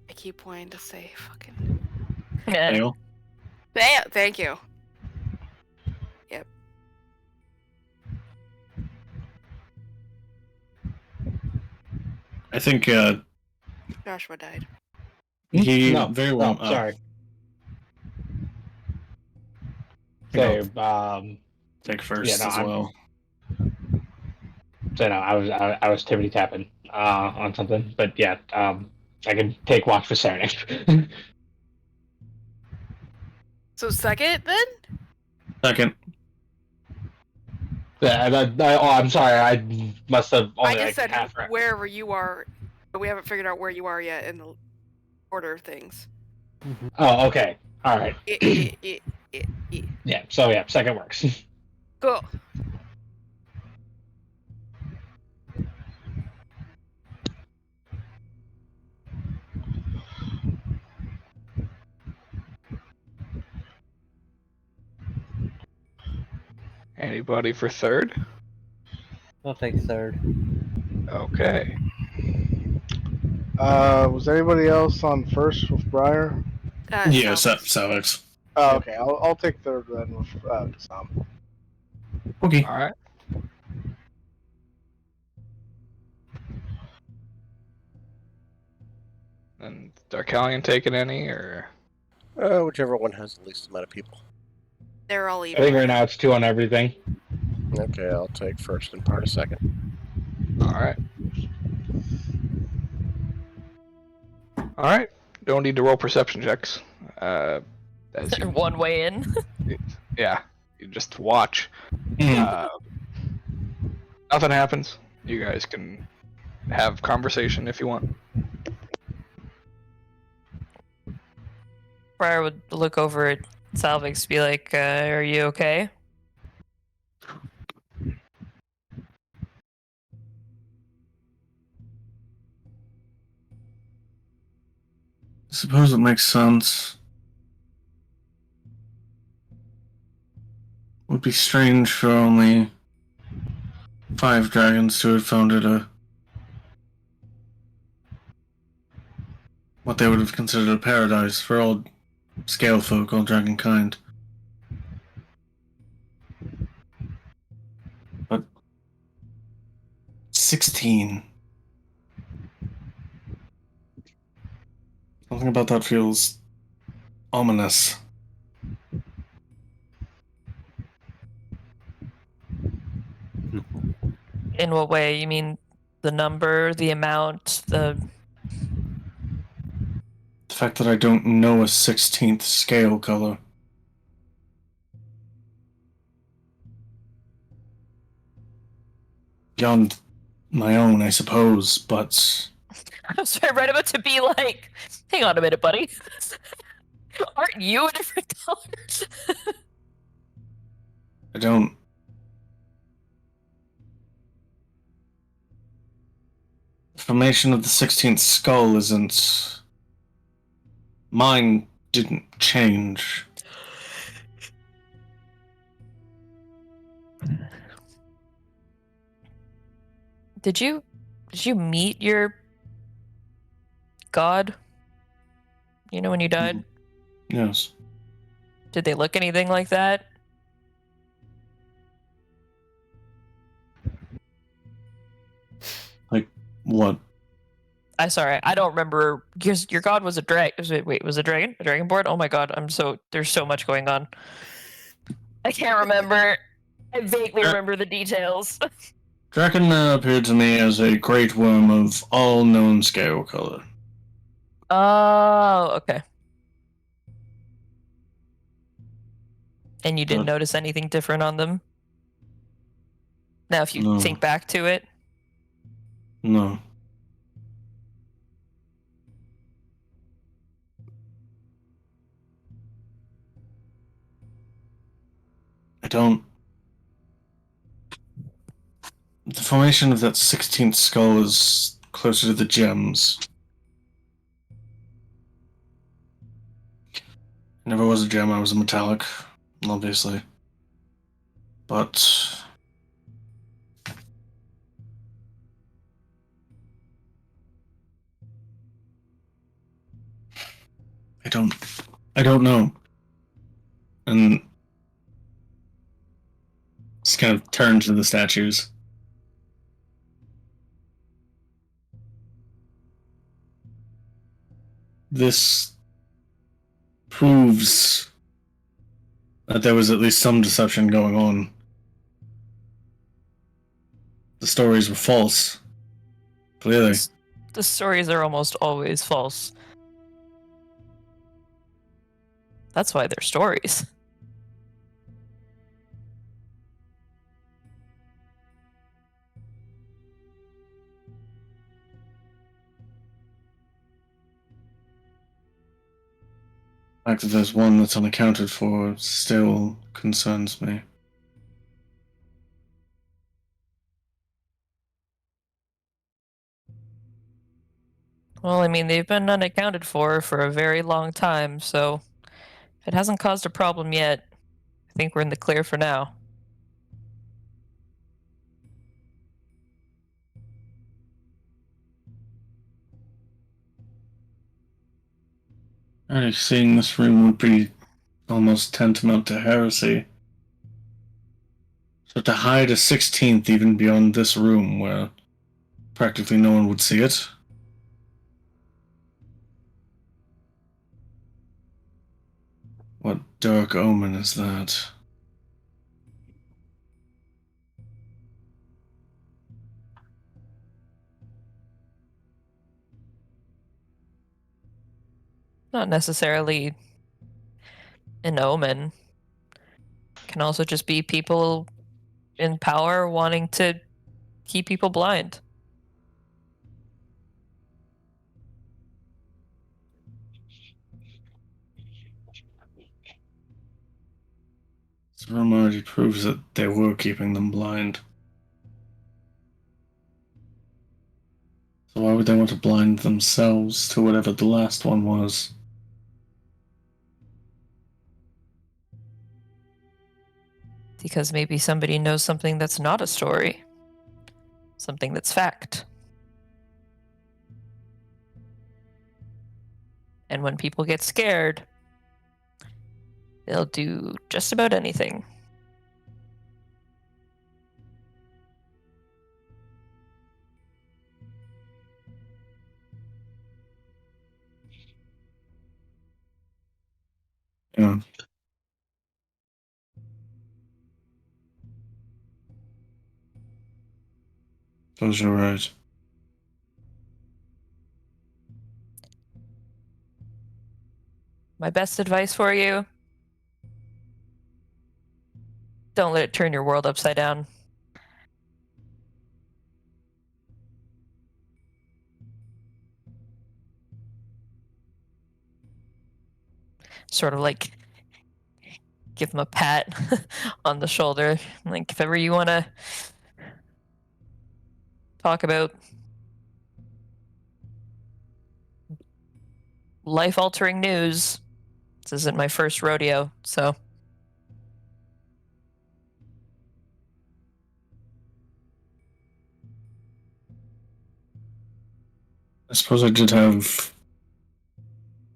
I keep wanting to say fucking. Yeah. Fail. Thank you. Yep. I think Joshua died. he No, very well. No, sorry. You So, know, take first yeah, no, as well. So no, I was tippity tapping on something, but yeah, I can take watch for Saranac. So second then? Second. I'm sorry, I must have only I just like said half right. wherever you are, but we haven't figured out where you are yet in the order of things. Oh, okay, all right, Yeah. yeah. So yeah, second works. Cool. Anybody for third? I'll take third. Okay. Was anybody else on first with Briar? Yeah, Salvage. Salix. Oh, okay. I'll take third then with Sam. Okay. All right. And Darkalion taking any, or Whichever one has the least amount of people. They're all I even. think right now it's 2 on everything. Okay, I'll take first and part of second. all right. All right. Don't need to roll perception checks. As you, One way in. yeah, you just watch. Mm. Nothing happens. You guys can have conversation if you want. Briar would look over at Salvix, be like, "Are you okay?" I suppose it makes sense. Would be strange for only 5 dragons to have founded what they would have considered a paradise for all scale folk, all dragon kind. But 16. Something about that feels ominous. In what way? You mean the number, the amount, the? The fact that I don't know a 16th scale color. Beyond my own, I suppose, but I was right about to be like, "Hang on a minute, buddy. Aren't you a different color?" I don't. The formation of the 16th skull isn't Mine didn't change. Did you meet your god? You know, when you died? Yes. Did they look anything like that? Like what? Sorry, I don't remember. Your god was a dragon. Wait, was a dragon? A dragonborn? Oh my god, there's so much going on. I can't remember. I vaguely remember the details. Draken appeared to me as a great worm of all known scale color. Oh, okay. And you didn't notice anything different on them? Now, if you think back to it? No. I don't. The formation of that 16th skull is closer to the gems. I never was a gem, I was a metallic, obviously. But I don't know. And just kind of turn to the statues. This proves that there was at least some deception going on. The stories were false. Clearly. The stories are almost always false. That's why they're stories. The fact that there's one that's unaccounted for still concerns me. Well, I mean, they've been unaccounted for a very long time, so if it hasn't caused a problem yet, I think we're in the clear for now. Already seeing this room would be almost tantamount to heresy. So to hide a 16th even beyond this room where practically no one would see it? What dark omen is that? Not necessarily an omen. It can also just be people in power wanting to keep people blind. This room already proves that they were keeping them blind. So why would they want to blind themselves to whatever the last one was? Because maybe somebody knows something that's not a story. Something that's fact. And when people get scared, they'll do just about anything. Yeah. Suppose you're right. My best advice for you: don't let it turn your world upside down. Sort of like give him a pat on the shoulder. Like, if ever you want to talk about life-altering news. This isn't my first rodeo, so. I suppose I did have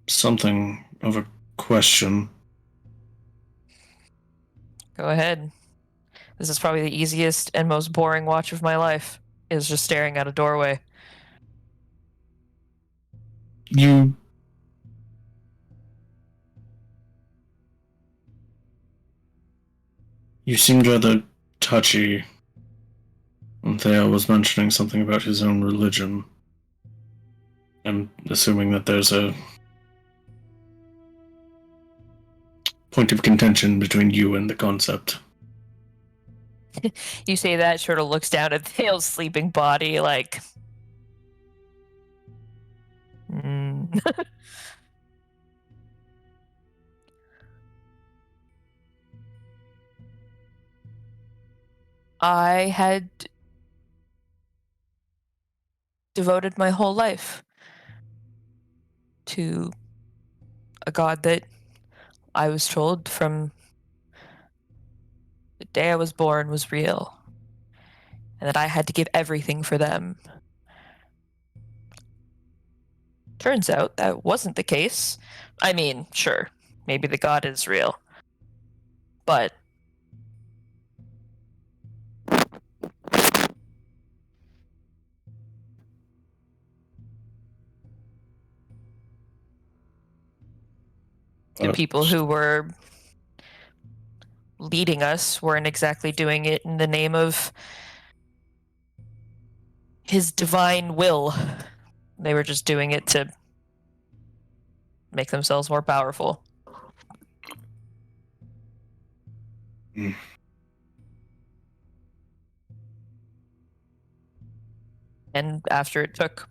something of a question. Go ahead. This is probably the easiest and most boring watch of my life, is just staring at a doorway. You seemed rather touchy when Theo was mentioning something about his own religion. I'm assuming that there's a point of contention between you and the concept. You say that, sort of looks down at Theo's sleeping body, like. I had devoted my whole life to a god that I was told from the day I was born was real, and that I had to give everything for them. Turns out that wasn't the case. I mean, sure, maybe the god is real, but the people who were leading us weren't exactly doing it in the name of his divine will. They were just doing it to make themselves more powerful. And after it took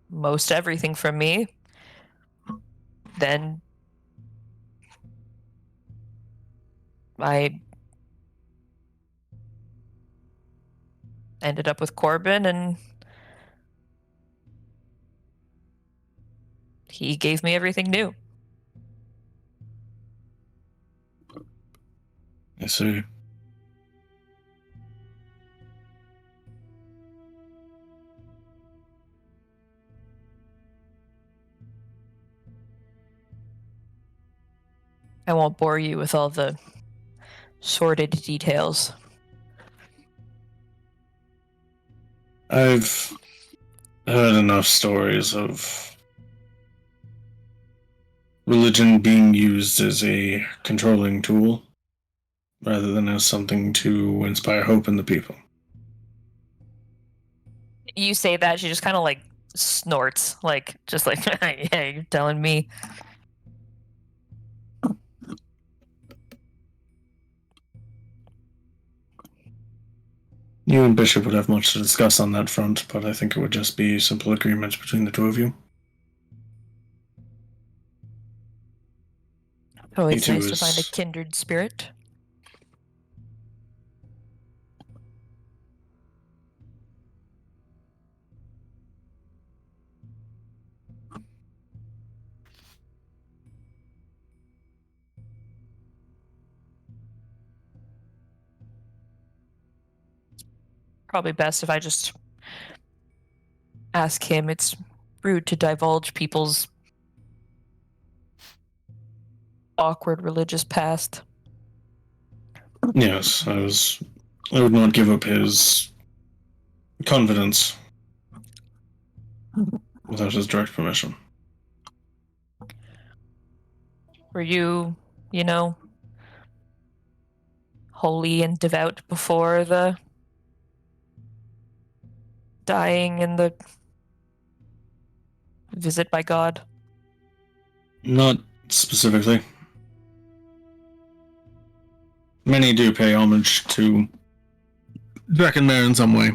most everything from me, then I ended up with Corbin, and he gave me everything new. I see. I won't bore you with all the sordid details. I've heard enough stories of religion being used as a controlling tool rather than as something to inspire hope in the people. You say that, she just kind of like snorts, like, just like, yeah, you're telling me. You and Bishop would have much to discuss on that front, but I think it would just be simple agreements between the two of you. Oh, it's Me too nice to find a is- kindred spirit. Probably best if I just ask him. It's rude to divulge people's awkward religious past. Yes, I would not give up his confidence without his direct permission. Were you, holy and devout before the dying and the visit by God? Not specifically. Many do pay homage to Drakenmare in some way.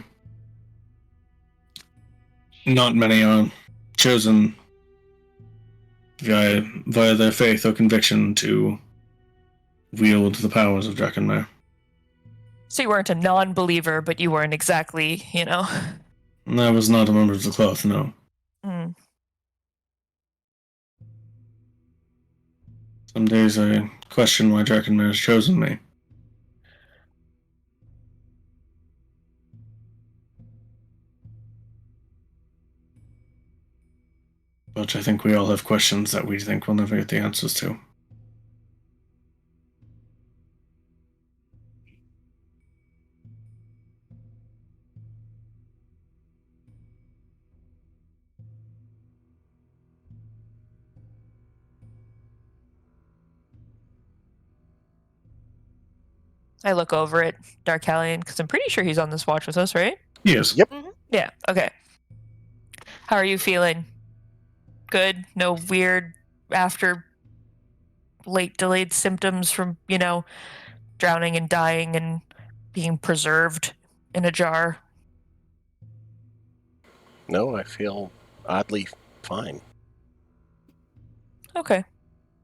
Not many are chosen via their faith or conviction to wield the powers of Drakenmare. So you weren't a non-believer, but you weren't exactly, I was not a member of the cloth, no. Some days I question why Drakenmare has chosen me. But I think we all have questions that we think we'll never get the answers to. I look over at Darkalion because I'm pretty sure he's on this watch with us, right? Yes. Yep. Yeah. Okay. How are you feeling? Good? No weird after late delayed symptoms from, drowning and dying and being preserved in a jar? No, I feel oddly fine. Okay.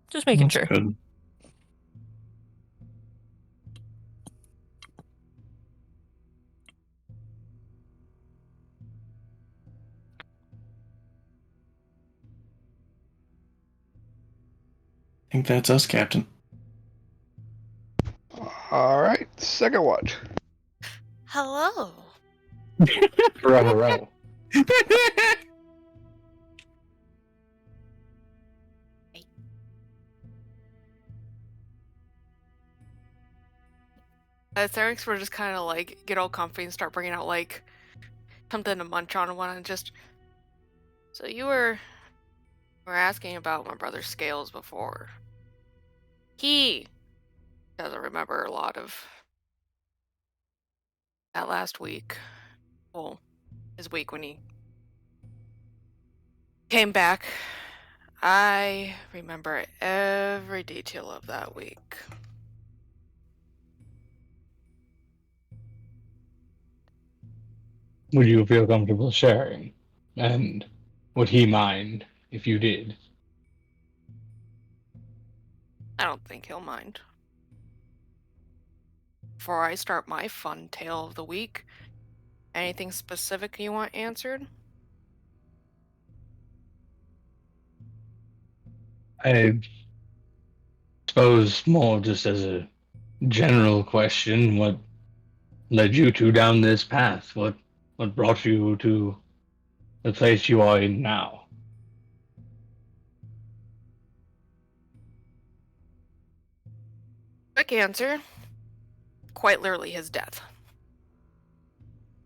Just making sure. Good. I think that's us, Captain. All right, second watch. Hello. Row. Therix were just kind of like get all comfy and start bringing out like something to munch on and whatnot. Just so you were asking about my brother's scales before. He doesn't remember a lot of that last week. Well, his week when he came back. I remember every detail of that week. Would you feel comfortable sharing? And would he mind if you did? I don't think he'll mind. Before I start my fun tale of the week, anything specific you want answered? I suppose more just as a general question, what led you two down this path? What brought you to the place you are in now? Quick answer. Quite literally his death.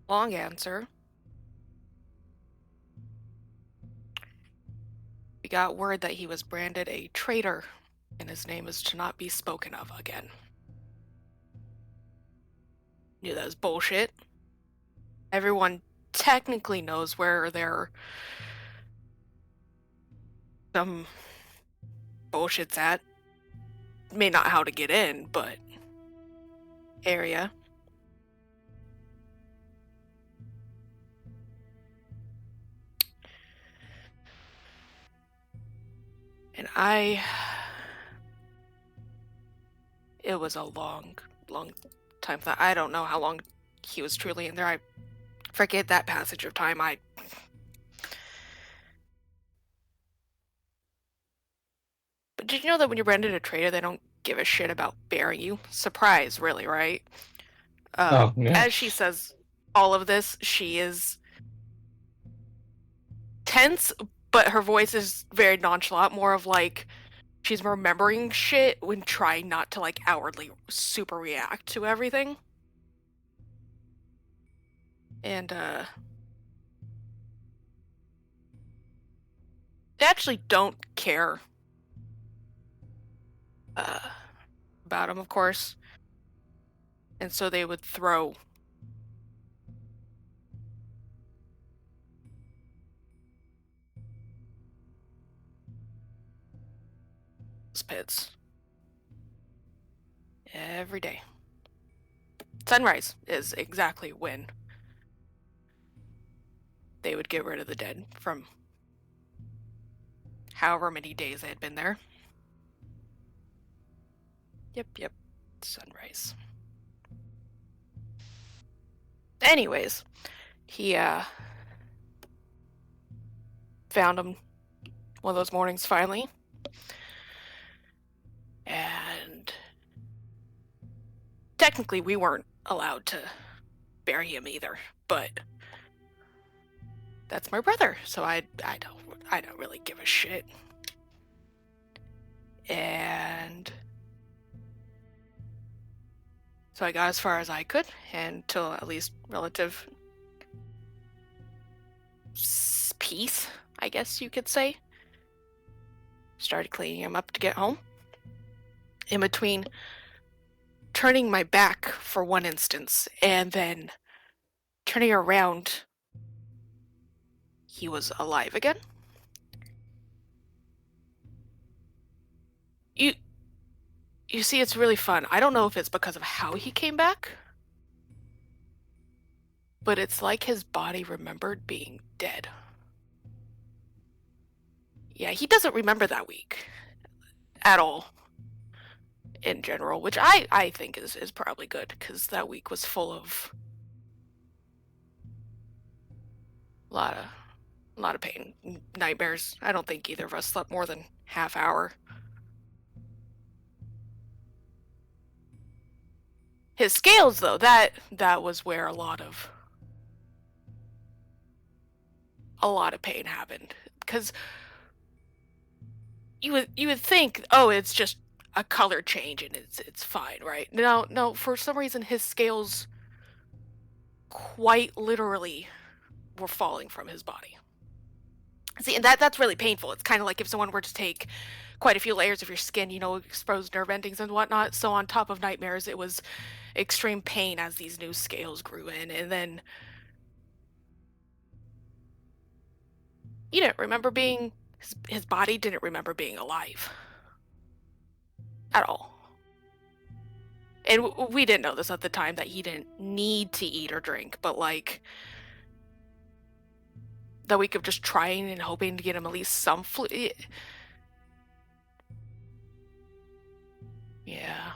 Long answer. We got word that he was branded a traitor, and his name is to not be spoken of again. Knew that was bullshit. Everyone technically knows where some bullshit's at. May not how to get in, but area. And it was a long time. I don't know how long he was truly in there. I forget that passage of time. But did you know that when you're branded a traitor, they don't give a shit about burying you? Surprise, really, right? Oh, yeah. As she says all of this, she is tense, but her voice is very nonchalant, more of like she's remembering shit when trying not to like outwardly super react to everything. And they actually don't care about him, of course. And so they would throw pits every day. Sunrise is exactly when they would get rid of the dead from however many days they had been there. Yep, sunrise. Anyways, he found him one of those mornings finally. technically we weren't allowed to bury him either, but that's my brother, so I don't really give a shit. And so I got as far as I could, until at least relative peace, I guess you could say. Started cleaning him up to get home. In between turning my back for one instance and then turning around, he was alive again. You see, it's really fun. I don't know if it's because of how he came back, but it's like his body remembered being dead. Yeah, he doesn't remember that week at all in general, which I think is probably good, because that week was full of a lot of pain, nightmares. I don't think either of us slept more than half hour. His scales, though, that was where a lot of pain happened, because you would think, oh, it's just a color change and it's fine, right? No, for some reason his scales quite literally were falling from his body. See, and that's really painful. It's kind of like if someone were to take quite a few layers of your skin, exposed nerve endings and whatnot. So on top of nightmares, it was extreme pain as these new scales grew in, and then his body didn't remember being alive at all. And we didn't know this at the time, that he didn't need to eat or drink, but like the week of just trying and hoping to get him at least some fluid. Yeah.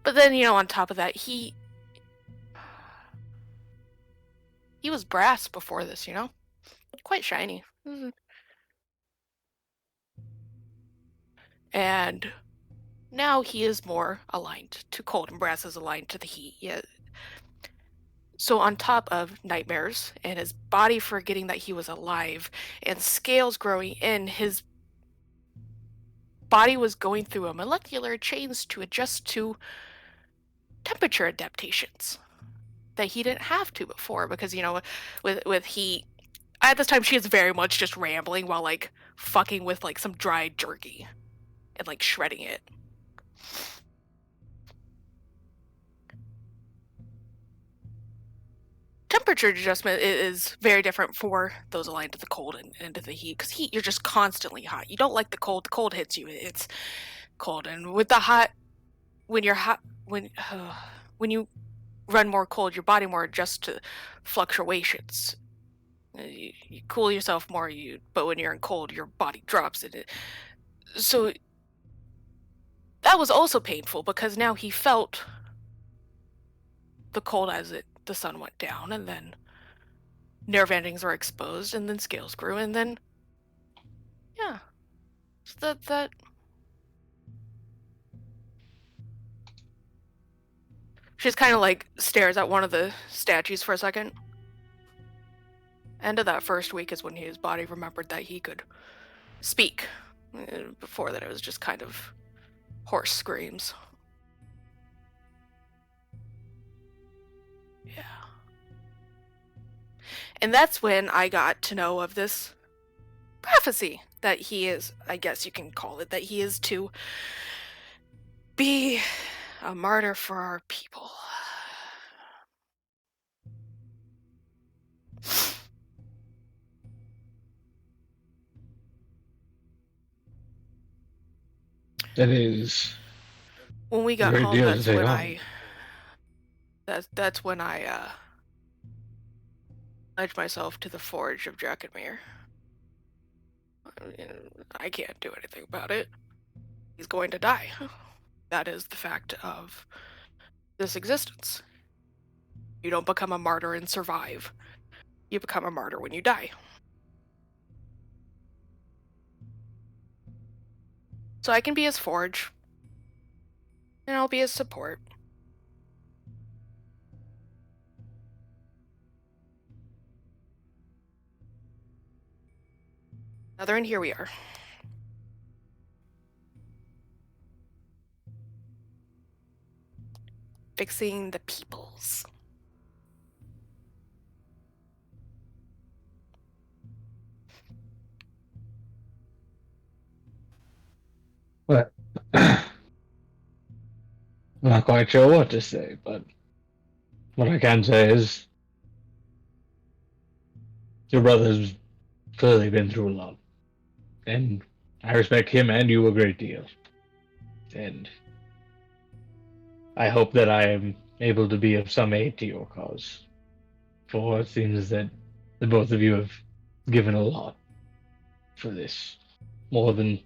But then, on top of that, he was brass before this, quite shiny. And now he is more aligned to cold, and brass is aligned to the heat. Yeah. So on top of nightmares and his body forgetting that he was alive and scales growing in, his body was going through a molecular change to adjust to temperature adaptations that he didn't have to before, because with heat at this time, she is very much just rambling while like fucking with like some dried jerky and like shredding it. Temperature adjustment is very different for those aligned to the cold and to the heat, because heat, you're just constantly hot. You don't like the cold hits you, it's cold. And with the hot, when you're hot, when you run more cold, your body more adjusts to fluctuations. You cool yourself more, but when you're in cold, your body drops it. So that was also painful, because now he felt the cold as the sun went down, and then nerve endings were exposed, and then scales grew, and then yeah, so that she just kind of like stares at one of the statues for a second. End of that first week is when his body remembered that he could speak. Before that, it was just kind of hoarse screams. Yeah. And that's when I got to know of this prophecy that he is, I guess you can call it, that he is to be a martyr for our people. That is. When we got Great home, deal to that's take when on. that's when I pledged myself to the Forge of Drakkenmere. I can't do anything about it. He's going to die. That is the fact of this existence. You don't become a martyr and survive. You become a martyr when you die. So I can be his forge. And I'll be his support. And here we are. Fixing the peoples. But I'm not quite sure what to say, but what I can say is your brother's clearly been through a lot. And I respect him and you a great deal. And I hope that I am able to be of some aid to your cause. For it seems that the both of you have given a lot for this. More than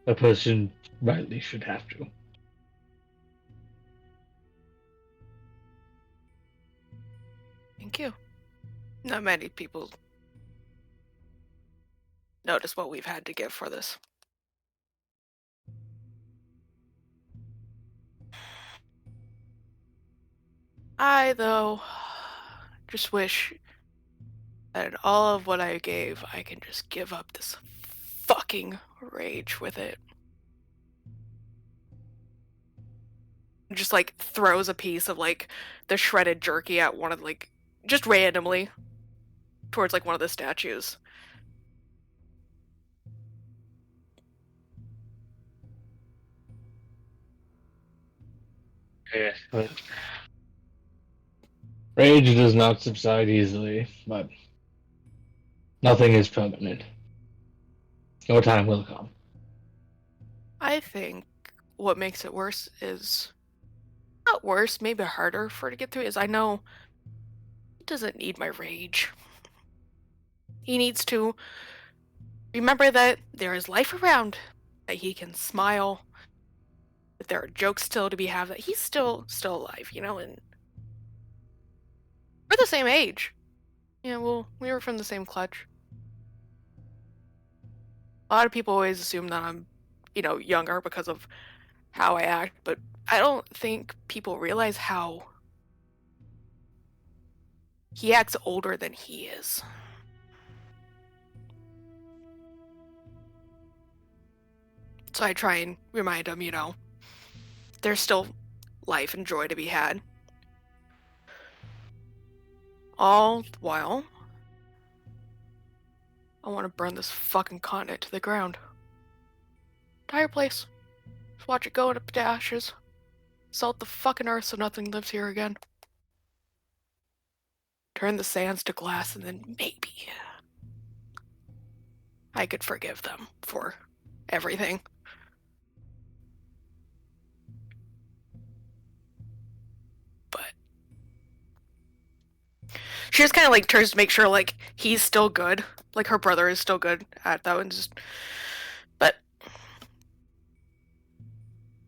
a person rightly should have to. Thank you. Not many people notice what we've had to give for this. I, though, just wish that in all of what I gave, I can just give up this fucking rage with it. Just, like, throws a piece of, like, the shredded jerky at one of, like, just randomly towards, like, one of the statues. Yeah, but rage does not subside easily, but nothing is permanent. Your time will come. I think what makes it worse is not worse, maybe harder for it to get through, is I know he doesn't need my rage. He needs to remember that there is life around, that he can smile, that there are jokes still to be had, that he's still alive, you know, and we're the same age. Yeah, well, we were from the same clutch. A lot of people always assume that I'm, you know, younger because of how I act, but I don't think people realize how he acts older than he is. So I try and remind him, you know, there's still life and joy to be had. All the while, I want to burn this fucking continent to the ground. Entire place. Just watch it go into ashes. Salt the fucking earth so nothing lives here again. Turn the sands to glass, and then maybe I could forgive them for everything. But she just kind of like turns to make sure like he's still good, like her brother is still good at that, and just, but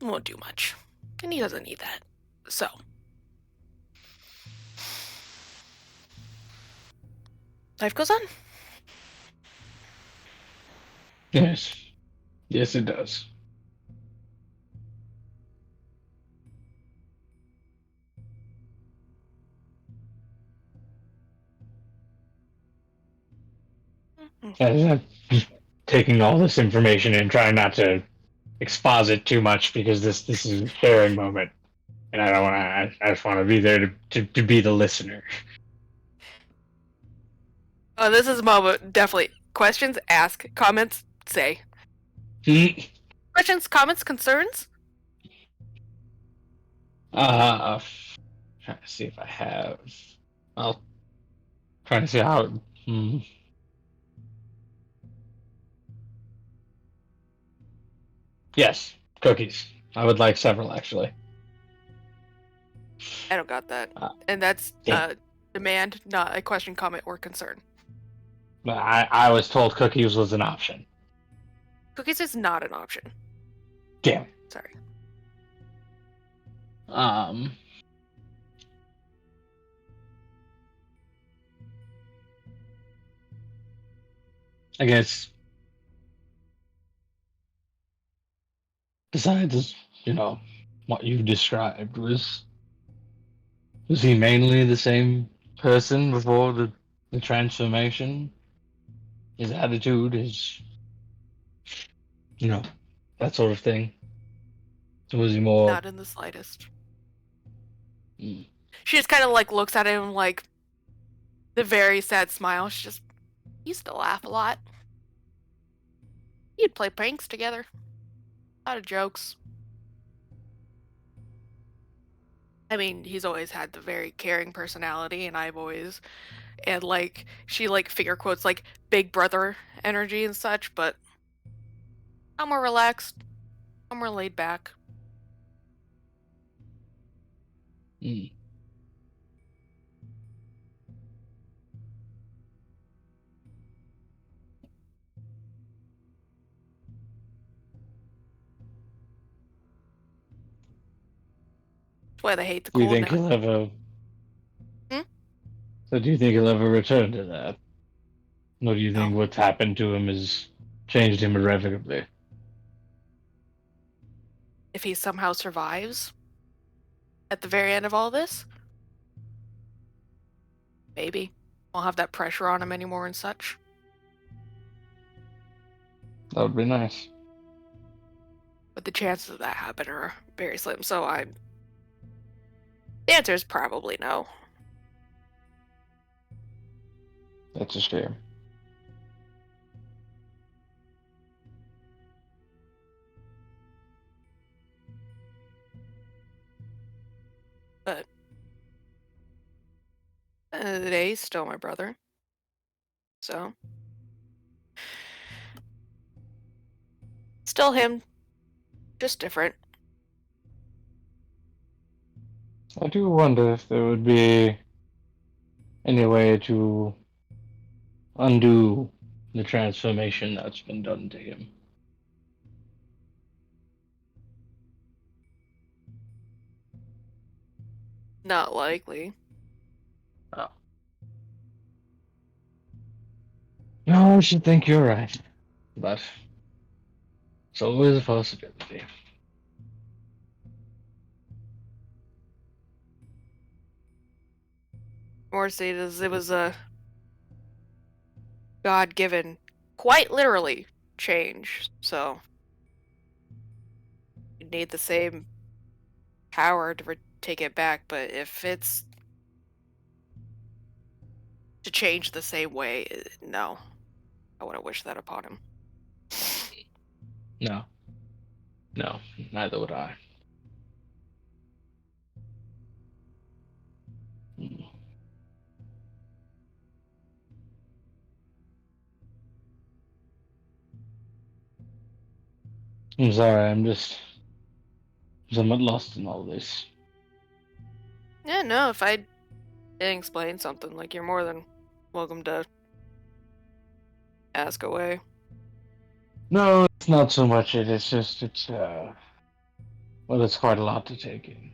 won't do much, and he doesn't need that. So life goes on. Yes. Yes, it does. And I'm just taking all this information and trying not to exposit too much because this is a sharing moment, and I don't want to. I just want to be there to be the listener. Oh, this is a moment. Definitely questions. Ask. Comments. Say. Questions. Comments. Concerns. Trying to see if I have. Well, trying to see how. Yes, cookies. I would like several, actually. I don't got that, and that's demand, not a question, comment, or concern. But I was told cookies was an option. Cookies is not an option. Damn. Sorry. I guess besides, what you described, was he mainly the same person before the transformation? His attitude, that sort of thing. Or was he more? Not in the slightest. Mm. She just kind of like looks at him like the very sad smile. She just used to laugh a lot. You'd play pranks together. A lot of jokes. I mean, he's always had the very caring personality, and I've always, and like, she like finger quotes like big brother energy and such, but I'm more relaxed. I'm more laid back. Mm. That's why they hate the Do you cold think now. he'll ever? Hmm? So do you think he'll ever return to that? Or do you think No. what's happened to him has changed him irrevocably? If he somehow survives at the very end of all this, maybe. Won't have that pressure on him anymore and such. That would be nice. But the chances of that happening are very slim, so the answer is probably no. That's a shame. But at the end of the day, he's still my brother. So still him, just different. I do wonder if there would be any way to undo the transformation that's been done to him. Not likely. Oh. No, I should think you're right. But it's always a possibility. More stated, it was a God-given, quite literally, change. So you need the same power to take it back, but if it's to change the same way, no. I wouldn't wish that upon him. No. No, neither would I. Hmm. I'm sorry, I'm just somewhat lost in all this. Yeah, no, if I didn't explain something, like, you're more than welcome to ask away. No, it's not so much it. It's just, well, it's quite a lot to take in.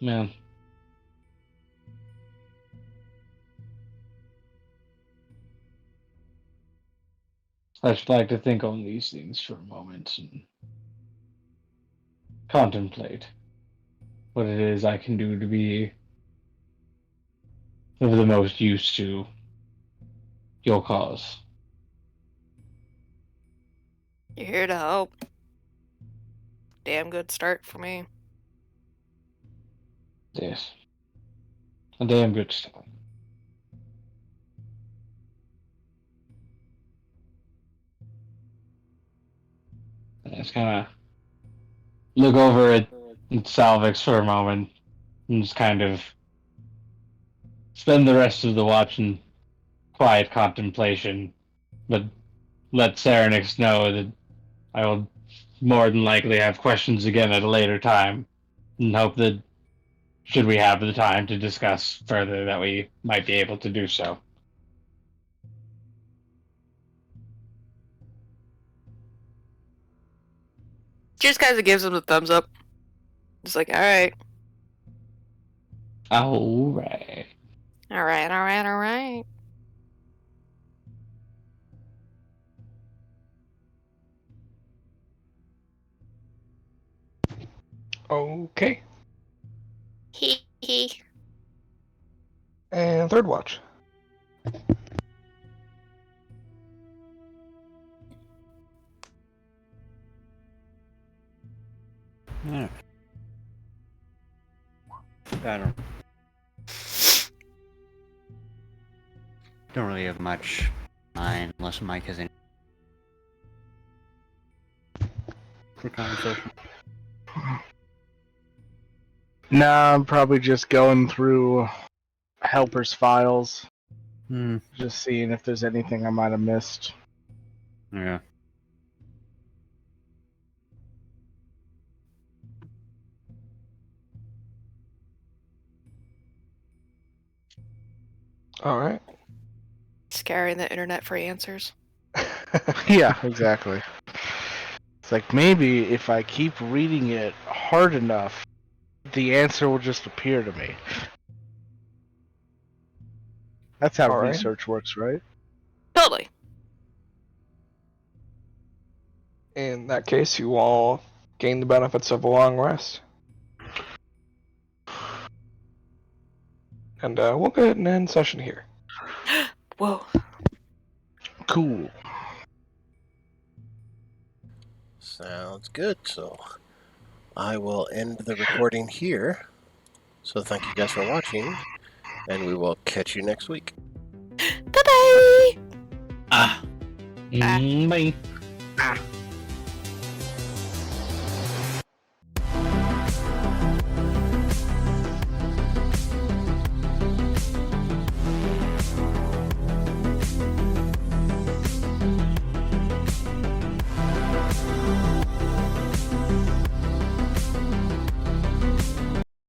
Man. I just like to think on these things for a moment and contemplate what it is I can do to be of the most use to your cause. You're here to help. Damn good start for me. Yes. A damn good start. I just kind of look over at Salvix for a moment and just kind of spend the rest of the watch in quiet contemplation, but let Serenix know that I will more than likely have questions again at a later time, and hope that should we have the time to discuss further that we might be able to do so. Just kind of gives him the thumbs up. Just like, alright. Alright. Alright. Okay. Hee hee. And third watch. Yeah. I don't really have much mind unless Mike has any for conversation. Nah, I'm probably just going through Helper's files, just seeing if there's anything I might have missed. Yeah. All right. Scouring the internet for answers. Yeah, exactly. It's like maybe if I keep reading it hard enough, the answer will just appear to me. That's how All right. research works, right? Totally. In that case, you all gain the benefits of a long rest. And we'll go ahead and end session here. Whoa. Cool. Sounds good. So I will end the recording here. So thank you guys for watching, and we will catch you next week. Bye bye. Bye. Ah.